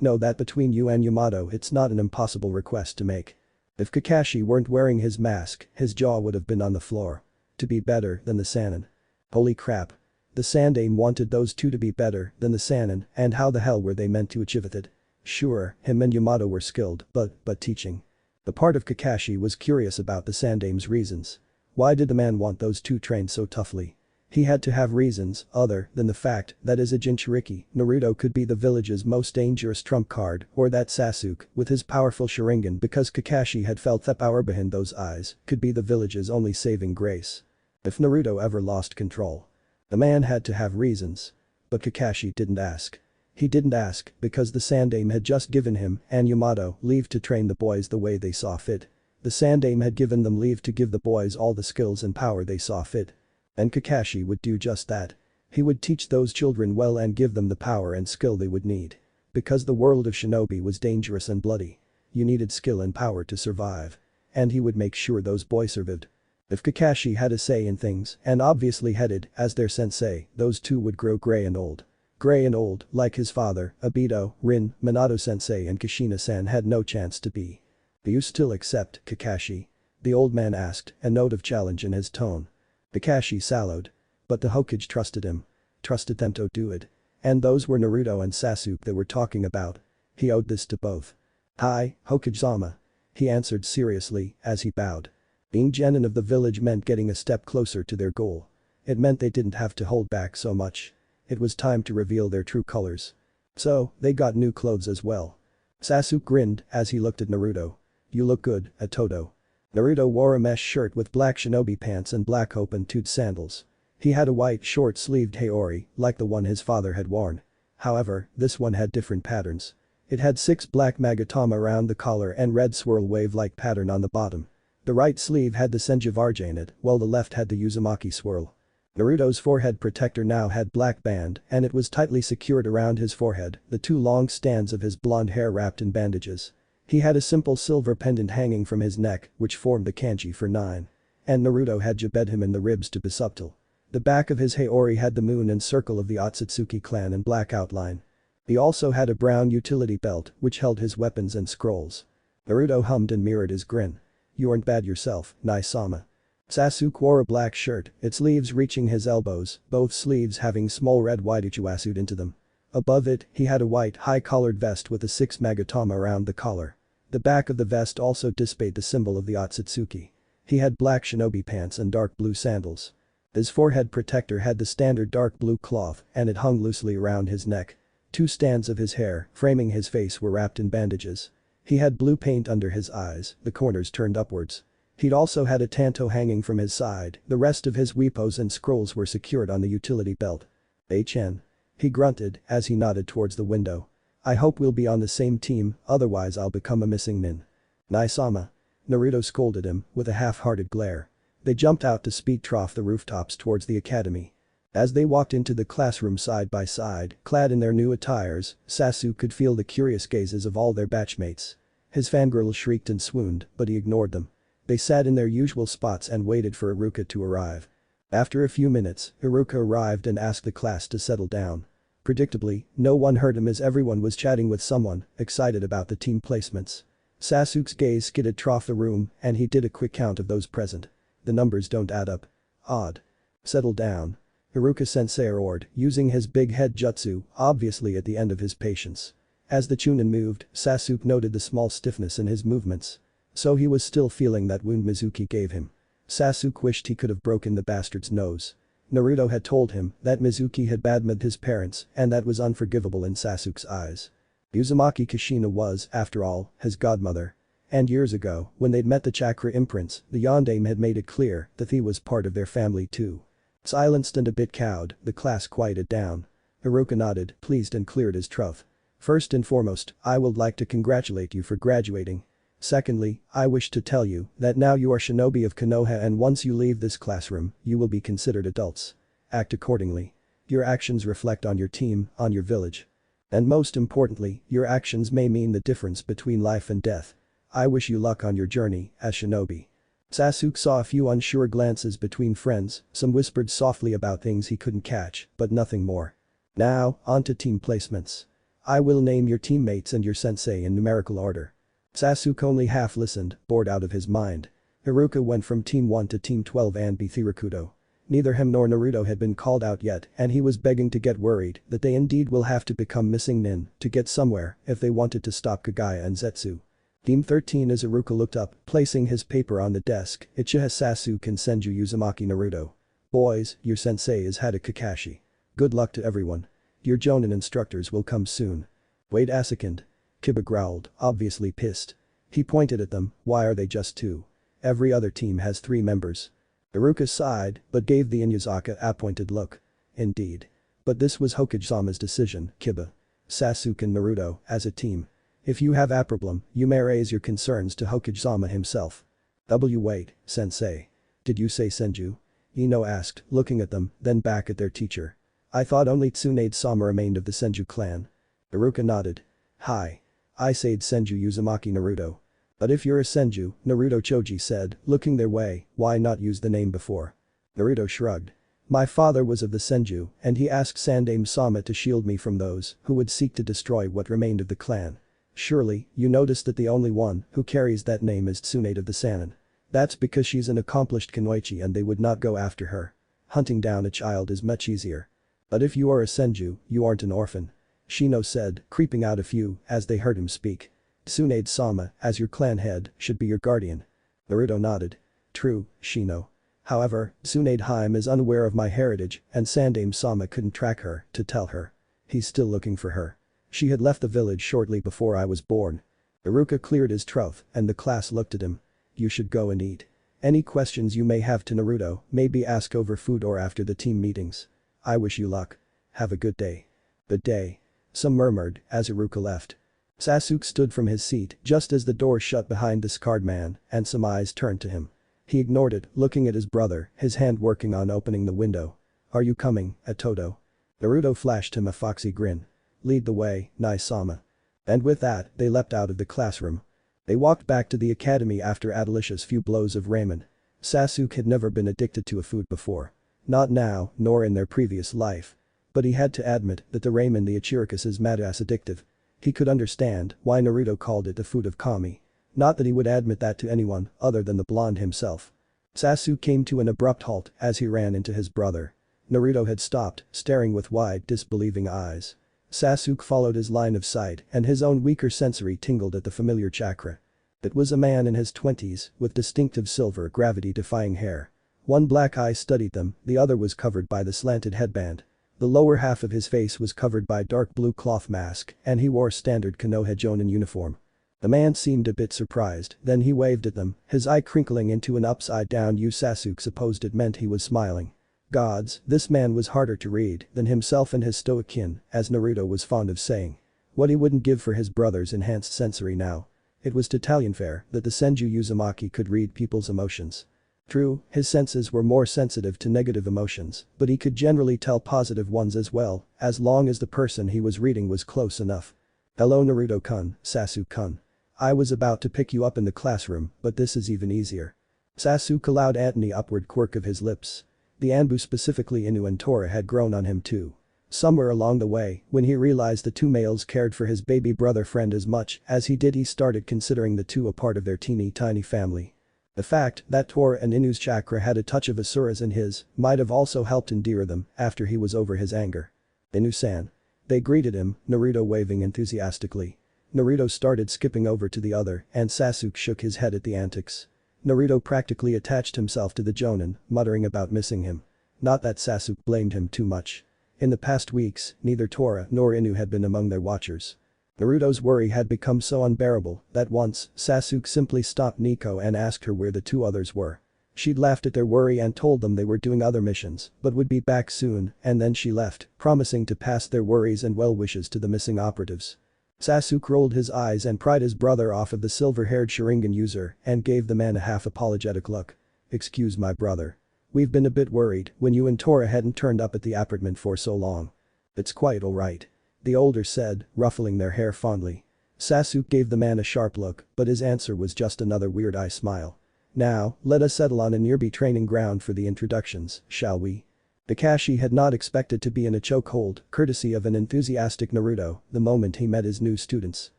Know that between you and Yamato it's not an impossible request to make. If Kakashi weren't wearing his mask, his jaw would have been on the floor. To be better than the Sannin. Holy crap. The Sandame wanted those two to be better than the Sannin, and how the hell were they meant to achieve it? Sure, him and Yamato were skilled, but teaching. The part of Kakashi was curious about the Sandame's reasons. Why did the man want those two trained so toughly? He had to have reasons other than the fact that as a Jinchuriki, Naruto could be the village's most dangerous trump card, or that Sasuke, with his powerful sharingan because Kakashi had felt the power behind those eyes, could be the village's only saving grace. If Naruto ever lost control. The man had to have reasons. But Kakashi didn't ask. He didn't ask because the Sandame had just given him and Yamato leave to train the boys the way they saw fit. The Sandame had given them leave to give the boys all the skills and power they saw fit. And Kakashi would do just that. He would teach those children well and give them the power and skill they would need. Because the world of shinobi was dangerous and bloody. You needed skill and power to survive. And he would make sure those boys survived. If Kakashi had a say in things and obviously headed as their sensei, those two would grow gray and old. Gray and old, like his father, Obito, Rin, Minato-sensei and Kushina-san had no chance to be. Do you still accept, Kakashi? The old man asked, a note of challenge in his tone. Kakashi salloed. But the Hokage trusted him. Trusted them to do it. And those were Naruto and Sasuke they were talking about. He owed this to both. Hi, Hokage-sama. He answered seriously as he bowed. Being genin of the village meant getting a step closer to their goal. It meant they didn't have to hold back so much. It was time to reveal their true colors. So, they got new clothes as well. Sasuke grinned as he looked at Naruto. You look good, Atoto. Naruto wore a mesh shirt with black shinobi pants and black open-toed sandals. He had a white short-sleeved haori, like the one his father had worn. However, this one had different patterns. It had 6 black magatama around the collar and red swirl wave-like pattern on the bottom. The right sleeve had the Senjivarja in it, while the left had the Uzumaki swirl. Naruto's forehead protector now had black band and it was tightly secured around his forehead, the 2 long strands of his blonde hair wrapped in bandages. He had a simple silver pendant hanging from his neck, which formed the kanji for 9. And Naruto had jabbed him in the ribs to be subtle. The back of his haori had the moon and circle of the Otatsuki clan in black outline. He also had a brown utility belt, which held his weapons and scrolls. Naruto hummed and mirrored his grin. You aren't bad yourself, Nai-sama. Sasuke wore a black shirt, its sleeves reaching his elbows, both sleeves having small red white ichiwasued into them. Above it, he had a white high-collared vest with a 6 magatama around the collar. The back of the vest also displayed the symbol of the Otsutsuki. He had black shinobi pants and dark blue sandals. His forehead protector had the standard dark blue cloth and it hung loosely around his neck. 2 strands of his hair, framing his face, were wrapped in bandages. He had blue paint under his eyes, the corners turned upwards. He'd also had a tanto hanging from his side, the rest of his weepos and scrolls were secured on the utility belt. HN. He grunted as he nodded towards the window. I hope we'll be on the same team, otherwise I'll become a missing nin. Nai-sama. Naruto scolded him with a half-hearted glare. They jumped out to speed trough the rooftops towards the academy. As they walked into the classroom side by side, clad in their new attires, Sasuke could feel the curious gazes of all their batchmates. His fangirls shrieked and swooned, but he ignored them. They sat in their usual spots and waited for Iruka to arrive. After a few minutes, Iruka arrived and asked the class to settle down. Predictably, no one heard him as everyone was chatting with someone, excited about the team placements. Sasuke's gaze skidded trough the room and he did a quick count of those present. The numbers don't add up. Odd. Settle down. Iruka-sensei roared, using his big head jutsu, obviously at the end of his patience. As the Chunin moved, Sasuke noted the small stiffness in his movements. So he was still feeling that wound Mizuki gave him. Sasuke wished he could have broken the bastard's nose. Naruto had told him that Mizuki had badmouthed his parents and that was unforgivable in Sasuke's eyes. Uzumaki Kushina was, after all, his godmother. And years ago, when they'd met the chakra imprints, the Yondaime had made it clear that he was part of their family too. Silenced and a bit cowed, the class quieted down. Iruka nodded, pleased and cleared his throat. First and foremost, I would like to congratulate you for graduating. Secondly, I wish to tell you that now you are shinobi of Konoha and once you leave this classroom, you will be considered adults. Act accordingly. Your actions reflect on your team, on your village. And most importantly, your actions may mean the difference between life and death. I wish you luck on your journey as shinobi. Sasuke saw a few unsure glances between friends, some whispered softly about things he couldn't catch, but nothing more. Now, on to team placements. I will name your teammates and your sensei in numerical order. Sasuke only half listened, bored out of his mind. Iruka went from Team 1 to Team 12 and Bithirakudo. Neither him nor Naruto had been called out yet and he was begging to get worried that they indeed will have to become missing nin to get somewhere if they wanted to stop Kagaya and Zetsu. Team 13 as Iruka looked up, placing his paper on the desk, Uchiha Sasuke and Senju Uzumaki Naruto. Boys, your sensei is Hada Kakashi. Good luck to everyone. Your Jonin instructors will come soon. Wait a second. Kiba growled, obviously pissed. He pointed at them, why are they just two? Every other team has 3 members. Iruka sighed, but gave the Inuyasha a pointed look. Indeed. But this was Hokage-sama's decision, Kiba. Sasuke and Naruto, as a team. If you have a problem, you may raise your concerns to Hokage-sama himself. Wait, sensei. Did you say Senju? Ino asked, looking at them, then back at their teacher. I thought only Tsunade-sama remained of the Senju clan. Iruka nodded. Hi. I said Senju Uzumaki Naruto. But if you're a Senju, Naruto Choji said, looking their way, why not use the name before? Naruto shrugged. My father was of the Senju, and he asked Sandaime-sama to shield me from those who would seek to destroy what remained of the clan. Surely, you noticed that the only one who carries that name is Tsunade of the Sannin. That's because she's an accomplished kunoichi and they would not go after her. Hunting down a child is much easier. But if you are a Senju, you aren't an orphan. Shino said, creeping out a few as they heard him speak. Tsunade-sama, as your clan head, should be your guardian. Naruto nodded. True, Shino. However, Tsunade-hime is unaware of my heritage and Sandaime-sama couldn't track her to tell her. He's still looking for her. She had left the village shortly before I was born. Iruka cleared his throat and the class looked at him. You should go and eat. Any questions you may have to Naruto, maybe ask over food or after the team meetings. I wish you luck. Have a good day. Good day. Some murmured as Iruka left. Sasuke stood from his seat just as the door shut behind the scarred man and some eyes turned to him. He ignored it, looking at his brother, his hand working on opening the window. Are you coming, Atoto? Naruto flashed him a foxy grin. Lead the way, Nai-sama. And with that, they leapt out of the classroom. They walked back to the academy after Adelicia's few blows of ramen. Sasuke had never been addicted to a food before. Not now, nor in their previous life. But he had to admit that the ramen the Ichirikas is mad-ass addictive. He could understand why Naruto called it the food of kami. Not that he would admit that to anyone other than the blonde himself. Sasuke came to an abrupt halt as he ran into his brother. Naruto had stopped, staring with wide, disbelieving eyes. Sasuke followed his line of sight and his own weaker sensory tingled at the familiar chakra. It was a man in his 20s with distinctive silver gravity-defying hair. One black eye studied them, the other was covered by the slanted headband. The lower half of his face was covered by a dark blue cloth mask and he wore standard Konoha Jonin uniform. The man seemed a bit surprised, then he waved at them, his eye crinkling into an upside-down U. Sasuke supposed it meant he was smiling. Gods, this man was harder to read than himself and his stoic kin, as Naruto was fond of saying. What he wouldn't give for his brother's enhanced sensory now. It was Italian fair that the Senju Uzumaki could read people's emotions. True, his senses were more sensitive to negative emotions, but he could generally tell positive ones as well, as long as the person he was reading was close enough. Hello Naruto-kun, Sasuke-kun. I was about to pick you up in the classroom, but this is even easier. Sasuke allowed Antony upward quirk of his lips. The Anbu specifically Inu and Tora had grown on him too. Somewhere along the way, when he realized the two males cared for his baby brother friend as much as he did he started considering the two a part of their teeny tiny family. The fact that Tora and Inu's chakra had a touch of Asura's in his might have also helped endear them after he was over his anger. Inu-san. They greeted him, Naruto waving enthusiastically. Naruto started skipping over to the other and Sasuke shook his head at the antics. Naruto practically attached himself to the Jonin, muttering about missing him. Not that Sasuke blamed him too much. In the past weeks, neither Tora nor Inu had been among their watchers. Naruto's worry had become so unbearable that once, Sasuke simply stopped Nico and asked her where the two others were. She'd laughed at their worry and told them they were doing other missions but would be back soon and then she left, promising to pass their worries and well wishes to the missing operatives. Sasuke rolled his eyes and pried his brother off of the silver-haired sharingan user and gave the man a half-apologetic look. "Excuse my brother. We've been a bit worried when you and Tora hadn't turned up at the apartment for so long." "It's quite alright," the older said, ruffling their hair fondly. Sasuke gave the man a sharp look, but his answer was just another weird eye smile. "Now, let us settle on a nearby training ground for the introductions, shall we?" Kakashi had not expected to be in a chokehold, courtesy of an enthusiastic Naruto, the moment he met his new students.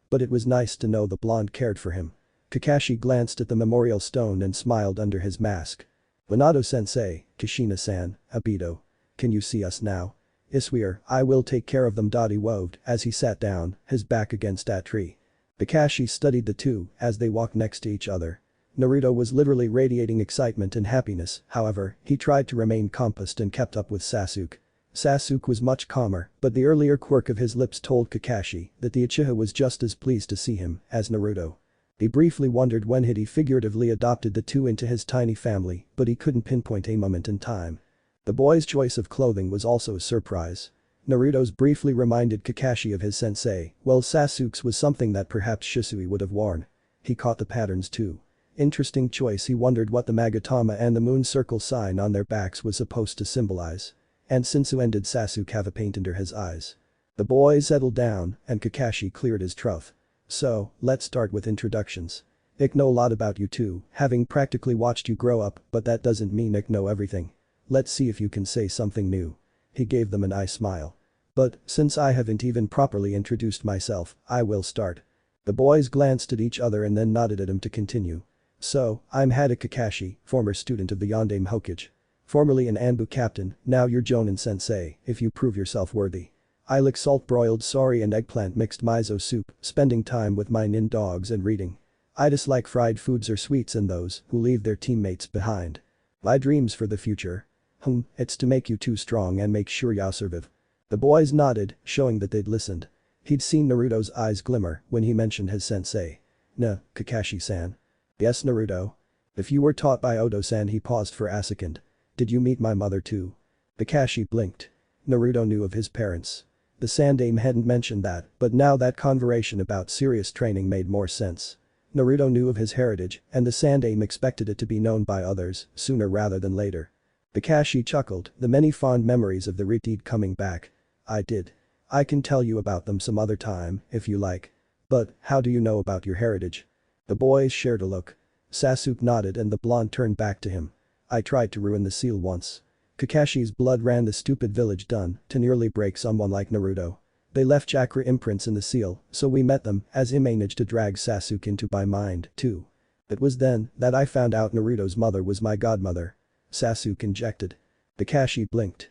But it was nice to know the blonde cared for him. Kakashi glanced at the memorial stone and smiled under his mask. "Minato-sensei, Kushina-san, Abito. Can you see us now?" "Isweer, I will take care of them," he woved as he sat down, his back against a tree. Kakashi studied the two as they walked next to each other. Naruto was literally radiating excitement and happiness, however, he tried to remain composed and kept up with Sasuke. Sasuke was much calmer, but the earlier quirk of his lips told Kakashi that the Uchiha was just as pleased to see him as Naruto. He briefly wondered when he figuratively adopted the two into his tiny family, but he couldn't pinpoint a moment in time. The boy's choice of clothing was also a surprise. Naruto's briefly reminded Kakashi of his sensei, while Sasuke's was something that perhaps Shisui would have worn. He caught the patterns too. Interesting choice. He wondered what the Magatama and the moon circle sign on their backs was supposed to symbolize. And since when did Sasuke have a paint under his eyes? The boy settled down and Kakashi cleared his throat. "So, let's start with introductions. I know a lot about you two, having practically watched you grow up, but that doesn't mean I know everything. Let's see if you can say something new." He gave them an eye smile. "But, since I haven't even properly introduced myself, I will start." The boys glanced at each other and then nodded at him to continue. "So, I'm Hada Kakashi, former student of the Yondaime Hokage. Formerly an Anbu captain, now you're Jonin sensei, if you prove yourself worthy. I like salt-broiled sori and eggplant mixed miso soup, spending time with my nin dogs and reading. I dislike fried foods or sweets and those who leave their teammates behind. My dreams for the future? It's to make you two strong and make sure you survive." The boys nodded, showing that they'd listened. He'd seen Naruto's eyes glimmer when he mentioned his sensei. Kakashi-san." "Yes, Naruto. If you were taught by Odo-san." He paused for a second. "Did you meet my mother too?" Kakashi blinked. Naruto knew of his parents. The Sandaime hadn't mentioned that, but now that conversation about serious training made more sense. Naruto knew of his heritage, and the Sandaime expected it to be known by others, sooner rather than later. Kakashi chuckled, the many fond memories of the retreat coming back. "I did. I can tell you about them some other time, if you like. But, how do you know about your heritage?" The boys shared a look. Sasuke nodded and the blonde turned back to him. "I tried to ruin the seal once. Kakashi's blood ran the stupid village done to nearly break someone like Naruto. They left chakra imprints in the seal, so we met them as he managed to drag Sasuke into my mind, too. It was then that I found out Naruto's mother was my godmother." Sasuke injected. Kakashi blinked.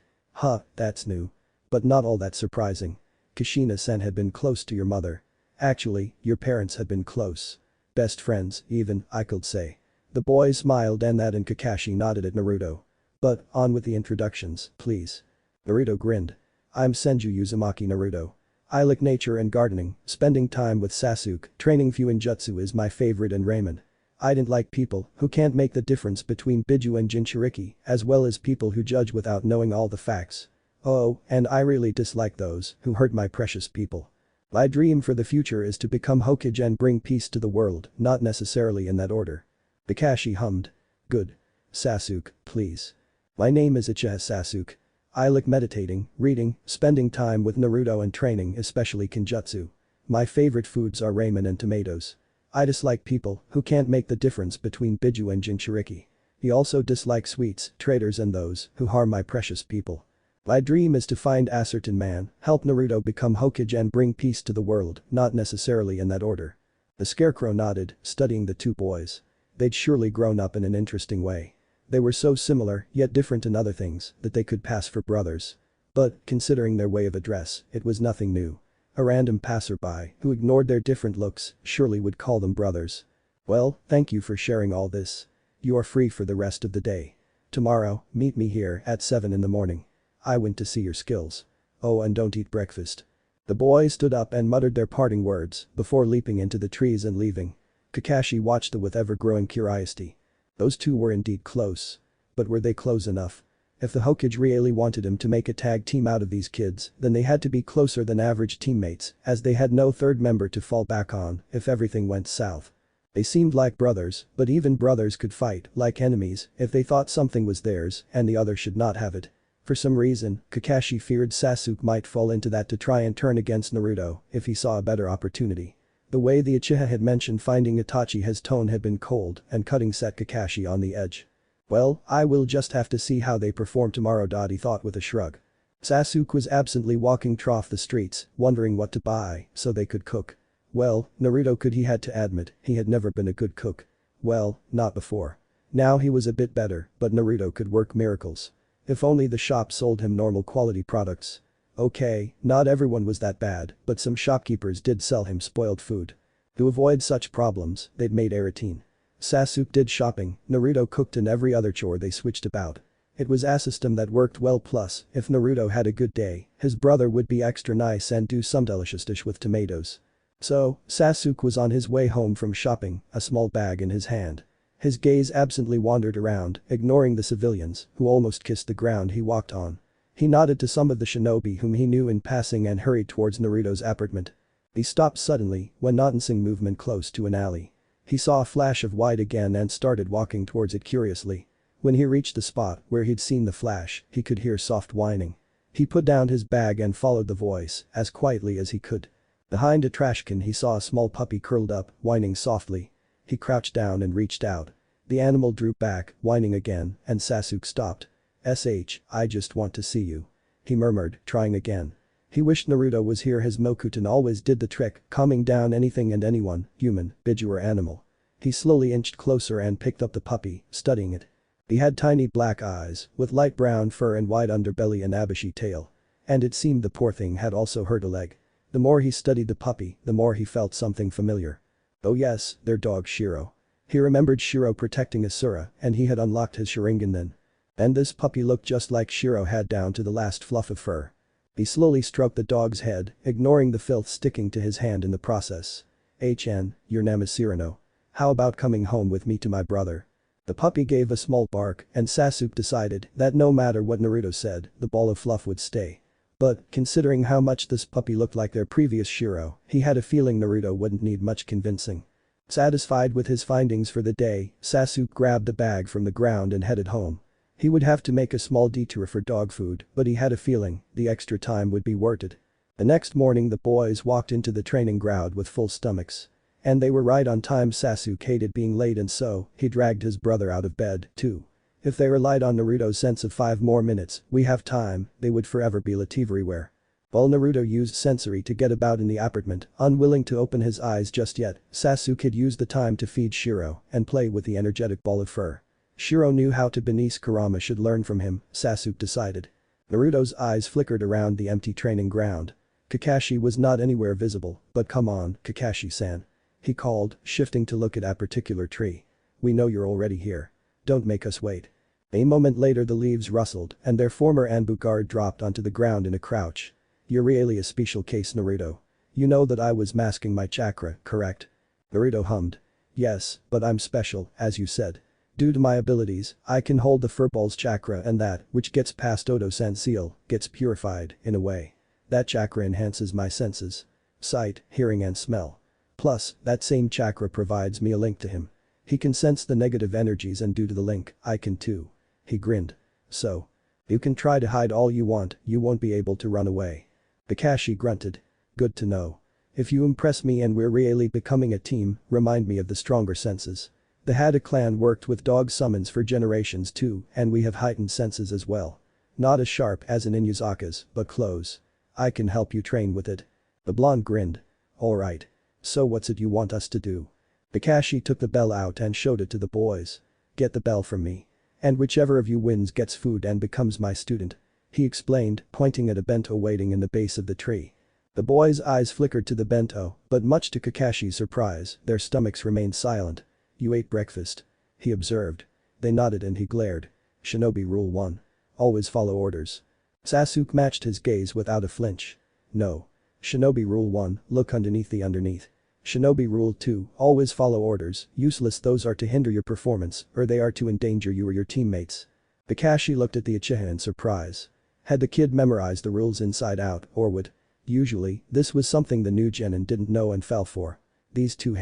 That's new. But not all that surprising. Kushina-sen had been close to your mother. Actually, your parents had been close. Best friends, even, I could say. The boys smiled and Kakashi nodded at Naruto. "But, on with the introductions, please." Naruto grinned. "I'm Senju Uzumaki Naruto. I like nature and gardening, spending time with Sasuke, training Fuinjutsu is my favorite and ramen. I didn't like people who can't make the difference between Biju and Jinchuriki, as well as people who judge without knowing all the facts. Oh, and I really dislike those who hurt my precious people. My dream for the future is to become Hokage and bring peace to the world, not necessarily in that order." Kakashi hummed. "Good. Sasuke, please." "My name is Uchiha Sasuke. I like meditating, reading, spending time with Naruto and training, especially Kenjutsu. My favorite foods are ramen and tomatoes. I dislike people who can't make the difference between Biju and Jinchuriki. He also dislikes sweets, traitors and those who harm my precious people. My dream is to find a certain man, help Naruto become Hokage and bring peace to the world, not necessarily in that order." The scarecrow nodded, studying the two boys. They'd surely grown up in an interesting way. They were so similar, yet different in other things, that they could pass for brothers. But, considering their way of address, it was nothing new. A random passerby, who ignored their different looks, surely would call them brothers. "Well, thank you for sharing all this. You are free for the rest of the day. Tomorrow, meet me here at 7 in the morning. I want to see your skills. Oh, and don't eat breakfast." The boys stood up and muttered their parting words before leaping into the trees and leaving. Kakashi watched them with ever-growing curiosity. Those two were indeed close. But were they close enough? If the Hokage really wanted him to make a tag team out of these kids, then they had to be closer than average teammates, as they had no third member to fall back on if everything went south. They seemed like brothers, but even brothers could fight like enemies if they thought something was theirs and the other should not have it. For some reason, Kakashi feared Sasuke might fall into that to try and turn against Naruto if he saw a better opportunity. The way the Uchiha had mentioned finding Itachi's tone had been cold and cutting set Kakashi on the edge. Well, I will just have to see how they perform tomorrow. He thought with a shrug. Sasuke was absently walking through the streets, wondering what to buy so they could cook. Well, Naruto he had to admit, he had never been a good cook. Well, not before. Now he was a bit better, but Naruto could work miracles. If only the shop sold him normal quality products. Okay, not everyone was that bad, but some shopkeepers did sell him spoiled food. To avoid such problems, they'd made a routine. Sasuke did shopping, Naruto cooked and every other chore they switched about. It was a system that worked well, plus, if Naruto had a good day, his brother would be extra nice and do some delicious dish with tomatoes. So, Sasuke was on his way home from shopping, a small bag in his hand. His gaze absently wandered around, ignoring the civilians, who almost kissed the ground he walked on. He nodded to some of the shinobi whom he knew in passing and hurried towards Naruto's apartment. He stopped suddenly when noticing movement close to an alley. He saw a flash of white again and started walking towards it curiously. When he reached the spot where he'd seen the flash, he could hear soft whining. He put down his bag and followed the voice as quietly as he could. Behind a trash can he saw a small puppy curled up, whining softly. He crouched down and reached out. The animal drew back, whining again, and Sasuke stopped. I just want to see you. He murmured, trying again. He wished Naruto was here. His Mokuton always did the trick, calming down anything and anyone, human, biju or animal. He slowly inched closer and picked up the puppy, studying it. He had tiny black eyes, with light brown fur and wide underbelly and a bushy tail. And it seemed the poor thing had also hurt a leg. The more he studied the puppy, the more he felt something familiar. Oh yes, their dog Shiro. He remembered Shiro protecting Asura and he had unlocked his sharingan then. And this puppy looked just like Shiro had down to the last fluff of fur. He slowly stroked the dog's head, ignoring the filth sticking to his hand in the process. Your name is Cyrano. How about coming home with me to my brother? The puppy gave a small bark and Sasuke decided that no matter what Naruto said, the ball of fluff would stay. But, considering how much this puppy looked like their previous Shiro, he had a feeling Naruto wouldn't need much convincing. Satisfied with his findings for the day, Sasuke grabbed the bag from the ground and headed home. He would have to make a small detour for dog food, but he had a feeling the extra time would be worth it. The next morning the boys walked into the training ground with full stomachs. And they were right on time. Sasuke hated being late and so, he dragged his brother out of bed, too. If they relied on Naruto's sense of 5 more minutes, we have time, they would forever be live everywhere. While Naruto used sensory to get about in the apartment, unwilling to open his eyes just yet, Sasuke had used the time to feed Shiro and play with the energetic ball of fur. Shiro knew how to Beneath Kurama should learn from him, Sasuke decided. Naruto's eyes flickered around the empty training ground. Kakashi was not anywhere visible, but come on, Kakashi-san. He called, shifting to look at a particular tree. We know you're already here. Don't make us wait. A moment later the leaves rustled and their former Anbu guard dropped onto the ground in a crouch. You're really a special case, Naruto. You know that I was masking my chakra, correct? Naruto hummed. Yes, but I'm special, as you said. Due to my abilities, I can hold the furball's chakra and that, which gets past Oto-san's seal, gets purified, in a way. That chakra enhances my senses. Sight, hearing and smell. Plus, that same chakra provides me a link to him. He can sense the negative energies and due to the link, I can too. He grinned. So. You can try to hide all you want, you won't be able to run away. Kakashi grunted. Good to know. If you impress me and we're really becoming a team, remind me of the stronger senses. The Hada clan worked with dog summons for generations too, and we have heightened senses as well. Not as sharp as in Inuyasha's, but close. I can help you train with it. The blonde grinned. Alright. So what's it you want us to do? Kakashi took the bell out and showed it to the boys. Get the bell from me. And whichever of you wins gets food and becomes my student. He explained, pointing at a bento waiting in the base of the tree. The boys' eyes flickered to the bento, but much to Kakashi's surprise, their stomachs remained silent. You ate breakfast? He observed. They nodded and he glared. Shinobi Rule 1. Always follow orders. Sasuke matched his gaze without a flinch. No. Shinobi Rule 1, look underneath the underneath. Shinobi Rule 2, always follow orders, useless those are to hinder your performance or they are to endanger you or your teammates. Kakashi looked at the Uchiha in surprise. Had the kid memorized the rules inside out, or would? Usually, this was something the new genin didn't know and fell for. These two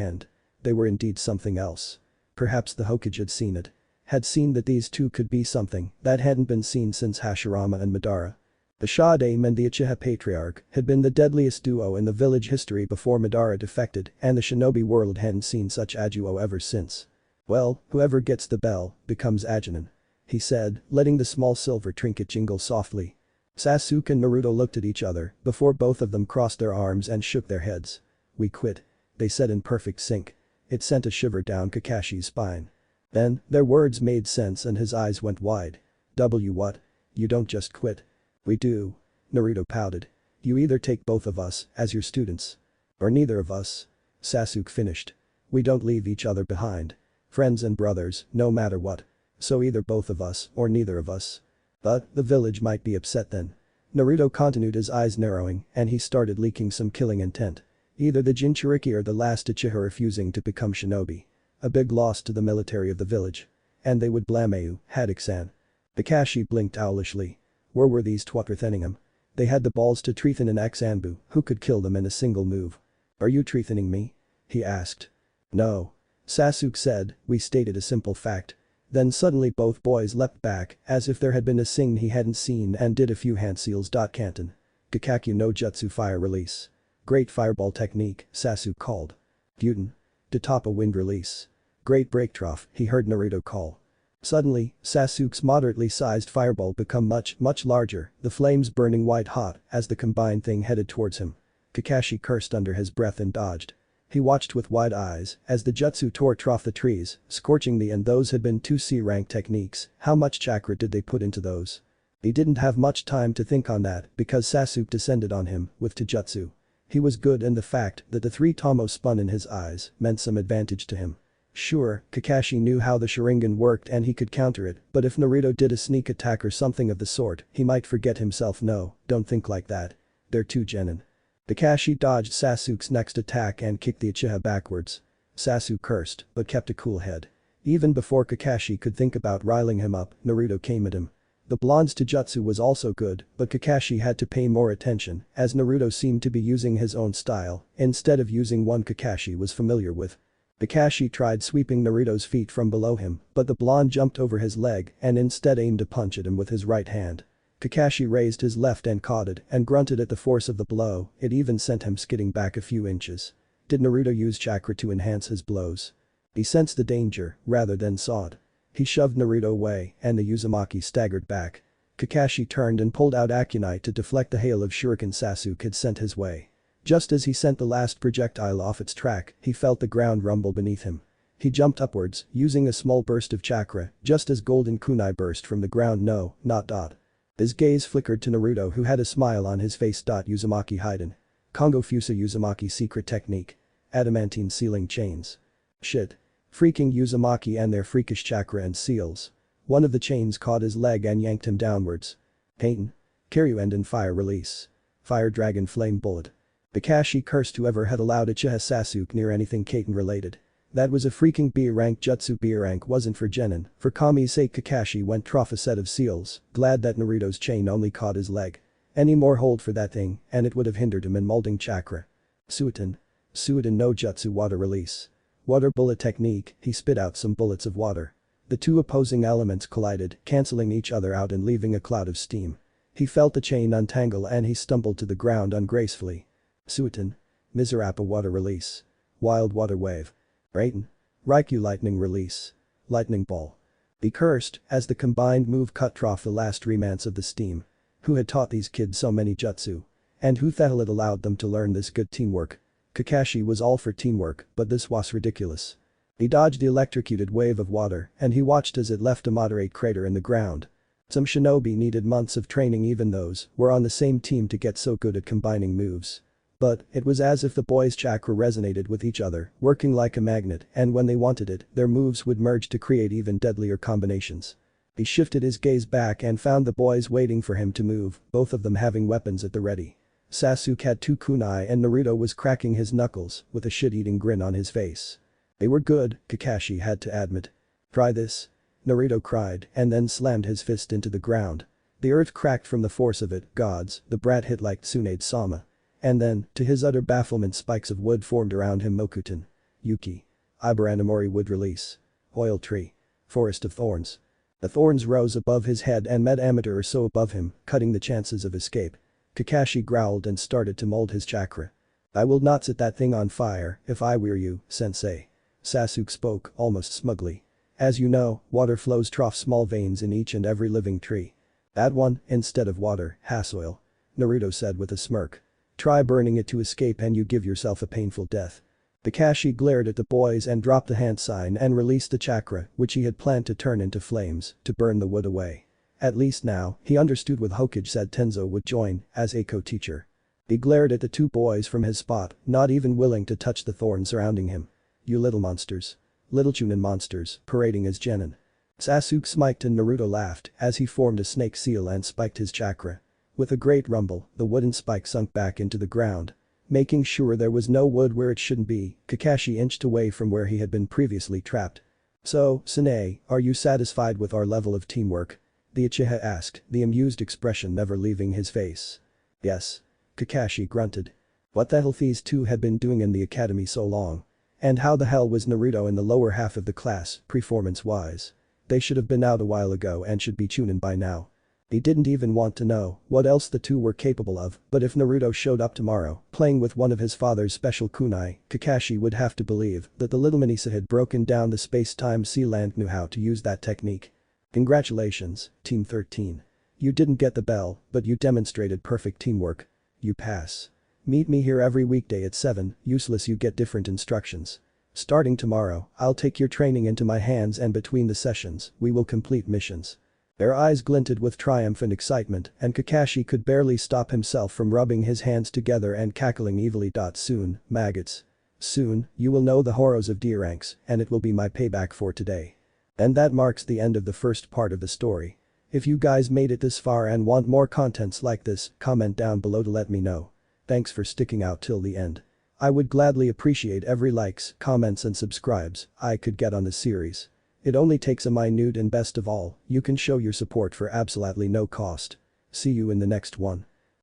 they were indeed something else. Perhaps the Hokage had seen it. Had seen that these two could be something that hadn't been seen since Hashirama and Madara. The Shodaime and the Uchiha Patriarch had been the deadliest duo in the village history before Madara defected, and the shinobi world hadn't seen such a duo ever since. "Well, whoever gets the bell becomes a genin," he said, letting the small silver trinket jingle softly. Sasuke and Naruto looked at each other before both of them crossed their arms and shook their heads. "We quit," they said in perfect sync. It sent a shiver down Kakashi's spine. Then, their words made sense and his eyes went wide. What? You don't just quit." "We do." Naruto pouted. "You either take both of us as your students. Or neither of us." Sasuke finished. "We don't leave each other behind. Friends and brothers, no matter what. So either both of us or neither of us." "But, the village might be upset then." Naruto continued, his eyes narrowing, and he started leaking some killing intent. Either the Jinchuriki or the last Uchiha refusing to become shinobi. A big loss to the military of the village. And they would blame you, Haddock-san. Kakashi blinked owlishly. Where were these twat threatening him? They had the balls to threaten an ex-Anbu who could kill them in a single move. "Are you threatening me?" he asked. "No." Sasuke said, "We stated a simple fact." Then suddenly both boys leapt back as if there had been a scene he hadn't seen and did a few hand seals. Kanton. Gakakyu no Jutsu fire release. "Great fireball technique," Sasuke called. "Gyuten. To top a wind release. Great break trough," he heard Naruto call. Suddenly, Sasuke's moderately sized fireball become much larger, the flames burning white hot as the combined thing headed towards him. Kakashi cursed under his breath and dodged. He watched with wide eyes as the jutsu tore through the trees, scorching and those had been 2 C-rank techniques. How much chakra did they put into those? He didn't have much time to think on that because Sasuke descended on him with Taijutsu. He was good, and the fact that the 3 tomo spun in his eyes meant some advantage to him. Sure, Kakashi knew how the sharingan worked and he could counter it, but if Naruto did a sneak attack or something of the sort, he might forget himself. No, don't think like that. They're too genin. Kakashi dodged Sasuke's next attack and kicked the Uchiha backwards. Sasuke cursed, but kept a cool head. Even before Kakashi could think about riling him up, Naruto came at him. The blonde's taijutsu was also good, but Kakashi had to pay more attention as Naruto seemed to be using his own style instead of using one Kakashi was familiar with. Kakashi tried sweeping Naruto's feet from below him, but the blonde jumped over his leg and instead aimed a punch at him with his right hand. Kakashi raised his left and caught it and grunted at the force of the blow, it even sent him skidding back a few inches. Did Naruto use chakra to enhance his blows? He sensed the danger rather than saw it. He shoved Naruto away and the Uzumaki staggered back. Kakashi turned and pulled out Akunai to deflect the hail of shuriken Sasuke had sent his way. Just as he sent the last projectile off its track, he felt the ground rumble beneath him. He jumped upwards, using a small burst of chakra, just as golden kunai burst from the ground. No, not dot. His gaze flickered to Naruto, who had a smile on his face. Uzumaki Hiden. Kongo Fusa Uzumaki secret technique. Adamantine sealing chains. Shit. Freaking Uzumaki and their freakish chakra and seals. One of the chains caught his leg and yanked him downwards. Payton. Kiryuenden fire release. Fire dragon flame bullet. Kakashi cursed whoever had allowed Uchiha Sasuke near anything Kaiten related. That was a freaking B-rank jutsu. B-rank wasn't for genin, for Kami's sake. Kakashi went trough a set of seals, glad that Naruto's chain only caught his leg. Any more hold for that thing and it would have hindered him in molding chakra. Suiten. Suiten no jutsu water release. Water bullet technique, he spit out some bullets of water. The two opposing elements collided, cancelling each other out and leaving a cloud of steam. He felt the chain untangle and he stumbled to the ground ungracefully. Suiten. Mizurappa water release. Wild water wave. Raiten. Raikyu lightning release. Lightning ball. He cursed as the combined move cut off the last remnants of the steam. Who had taught these kids so many jutsu? And who the hell had allowed them to learn this good teamwork? Kakashi was all for teamwork, but this was ridiculous. He dodged the electrocuted wave of water and he watched as it left a moderate crater in the ground. Some shinobi needed months of training, even those were on the same team, to get so good at combining moves. But it was as if the boys' chakra resonated with each other, working like a magnet, and when they wanted it, their moves would merge to create even deadlier combinations. He shifted his gaze back and found the boys waiting for him to move, both of them having weapons at the ready. Sasuke had 2 kunai and Naruto was cracking his knuckles with a shit-eating grin on his face. They were good, Kakashi had to admit. Try this. Naruto cried and then slammed his fist into the ground. The earth cracked from the force of it. Gods, the brat hit like Tsunade-sama. And then, to his utter bafflement, spikes of wood formed around him. Mokuton. Yuki. Ibaranamori would release. Oil tree. Forest of thorns. The thorns rose above his head and met a meter or so above him, cutting the chances of escape. Kakashi growled and started to mold his chakra. I will not set that thing on fire if I were you, sensei. Sasuke spoke, almost smugly. As you know, water flows through small veins in each and every living tree. That one, instead of water, has oil. Naruto said with a smirk. Try burning it to escape and you give yourself a painful death. Kakashi glared at the boys and dropped the hand sign and released the chakra, which he had planned to turn into flames, to burn the wood away. At least now, he understood what Hokage said Tenzo would join, as a co-teacher. He glared at the two boys from his spot, not even willing to touch the thorns surrounding him. You little monsters. Little chunin monsters, parading as genin. Sasuke smiked and Naruto laughed as he formed a snake seal and spiked his chakra. With a great rumble, the wooden spike sunk back into the ground. Making sure there was no wood where it shouldn't be, Kakashi inched away from where he had been previously trapped. So, Sanae, are you satisfied with our level of teamwork? The Uchiha asked, the amused expression never leaving his face. Yes. Kakashi grunted. What the hell these two had been doing in the academy so long? And how the hell was Naruto in the lower half of the class, performance-wise? They should have been out a while ago and should be chunin by now. He didn't even want to know what else the two were capable of, but if Naruto showed up tomorrow, playing with one of his father's special kunai, Kakashi would have to believe that the little Manisa had broken down the space-time seal and knew how to use that technique. Congratulations, Team 13. You didn't get the bell, but you demonstrated perfect teamwork. You pass. Meet me here every weekday at 7, useless you get different instructions. Starting tomorrow, I'll take your training into my hands and between the sessions, we will complete missions. Their eyes glinted with triumph and excitement and Kakashi could barely stop himself from rubbing his hands together and cackling evilly. Soon, maggots. Soon, you will know the horrors of D-ranks and it will be my payback for today. And that marks the end of the first part of the story. If you guys made it this far and want more contents like this, comment down below to let me know. Thanks for sticking out till the end. I would gladly appreciate every likes, comments and subscribes I could get on this series. It only takes a minute and best of all, you can show your support for absolutely no cost. See you in the next one.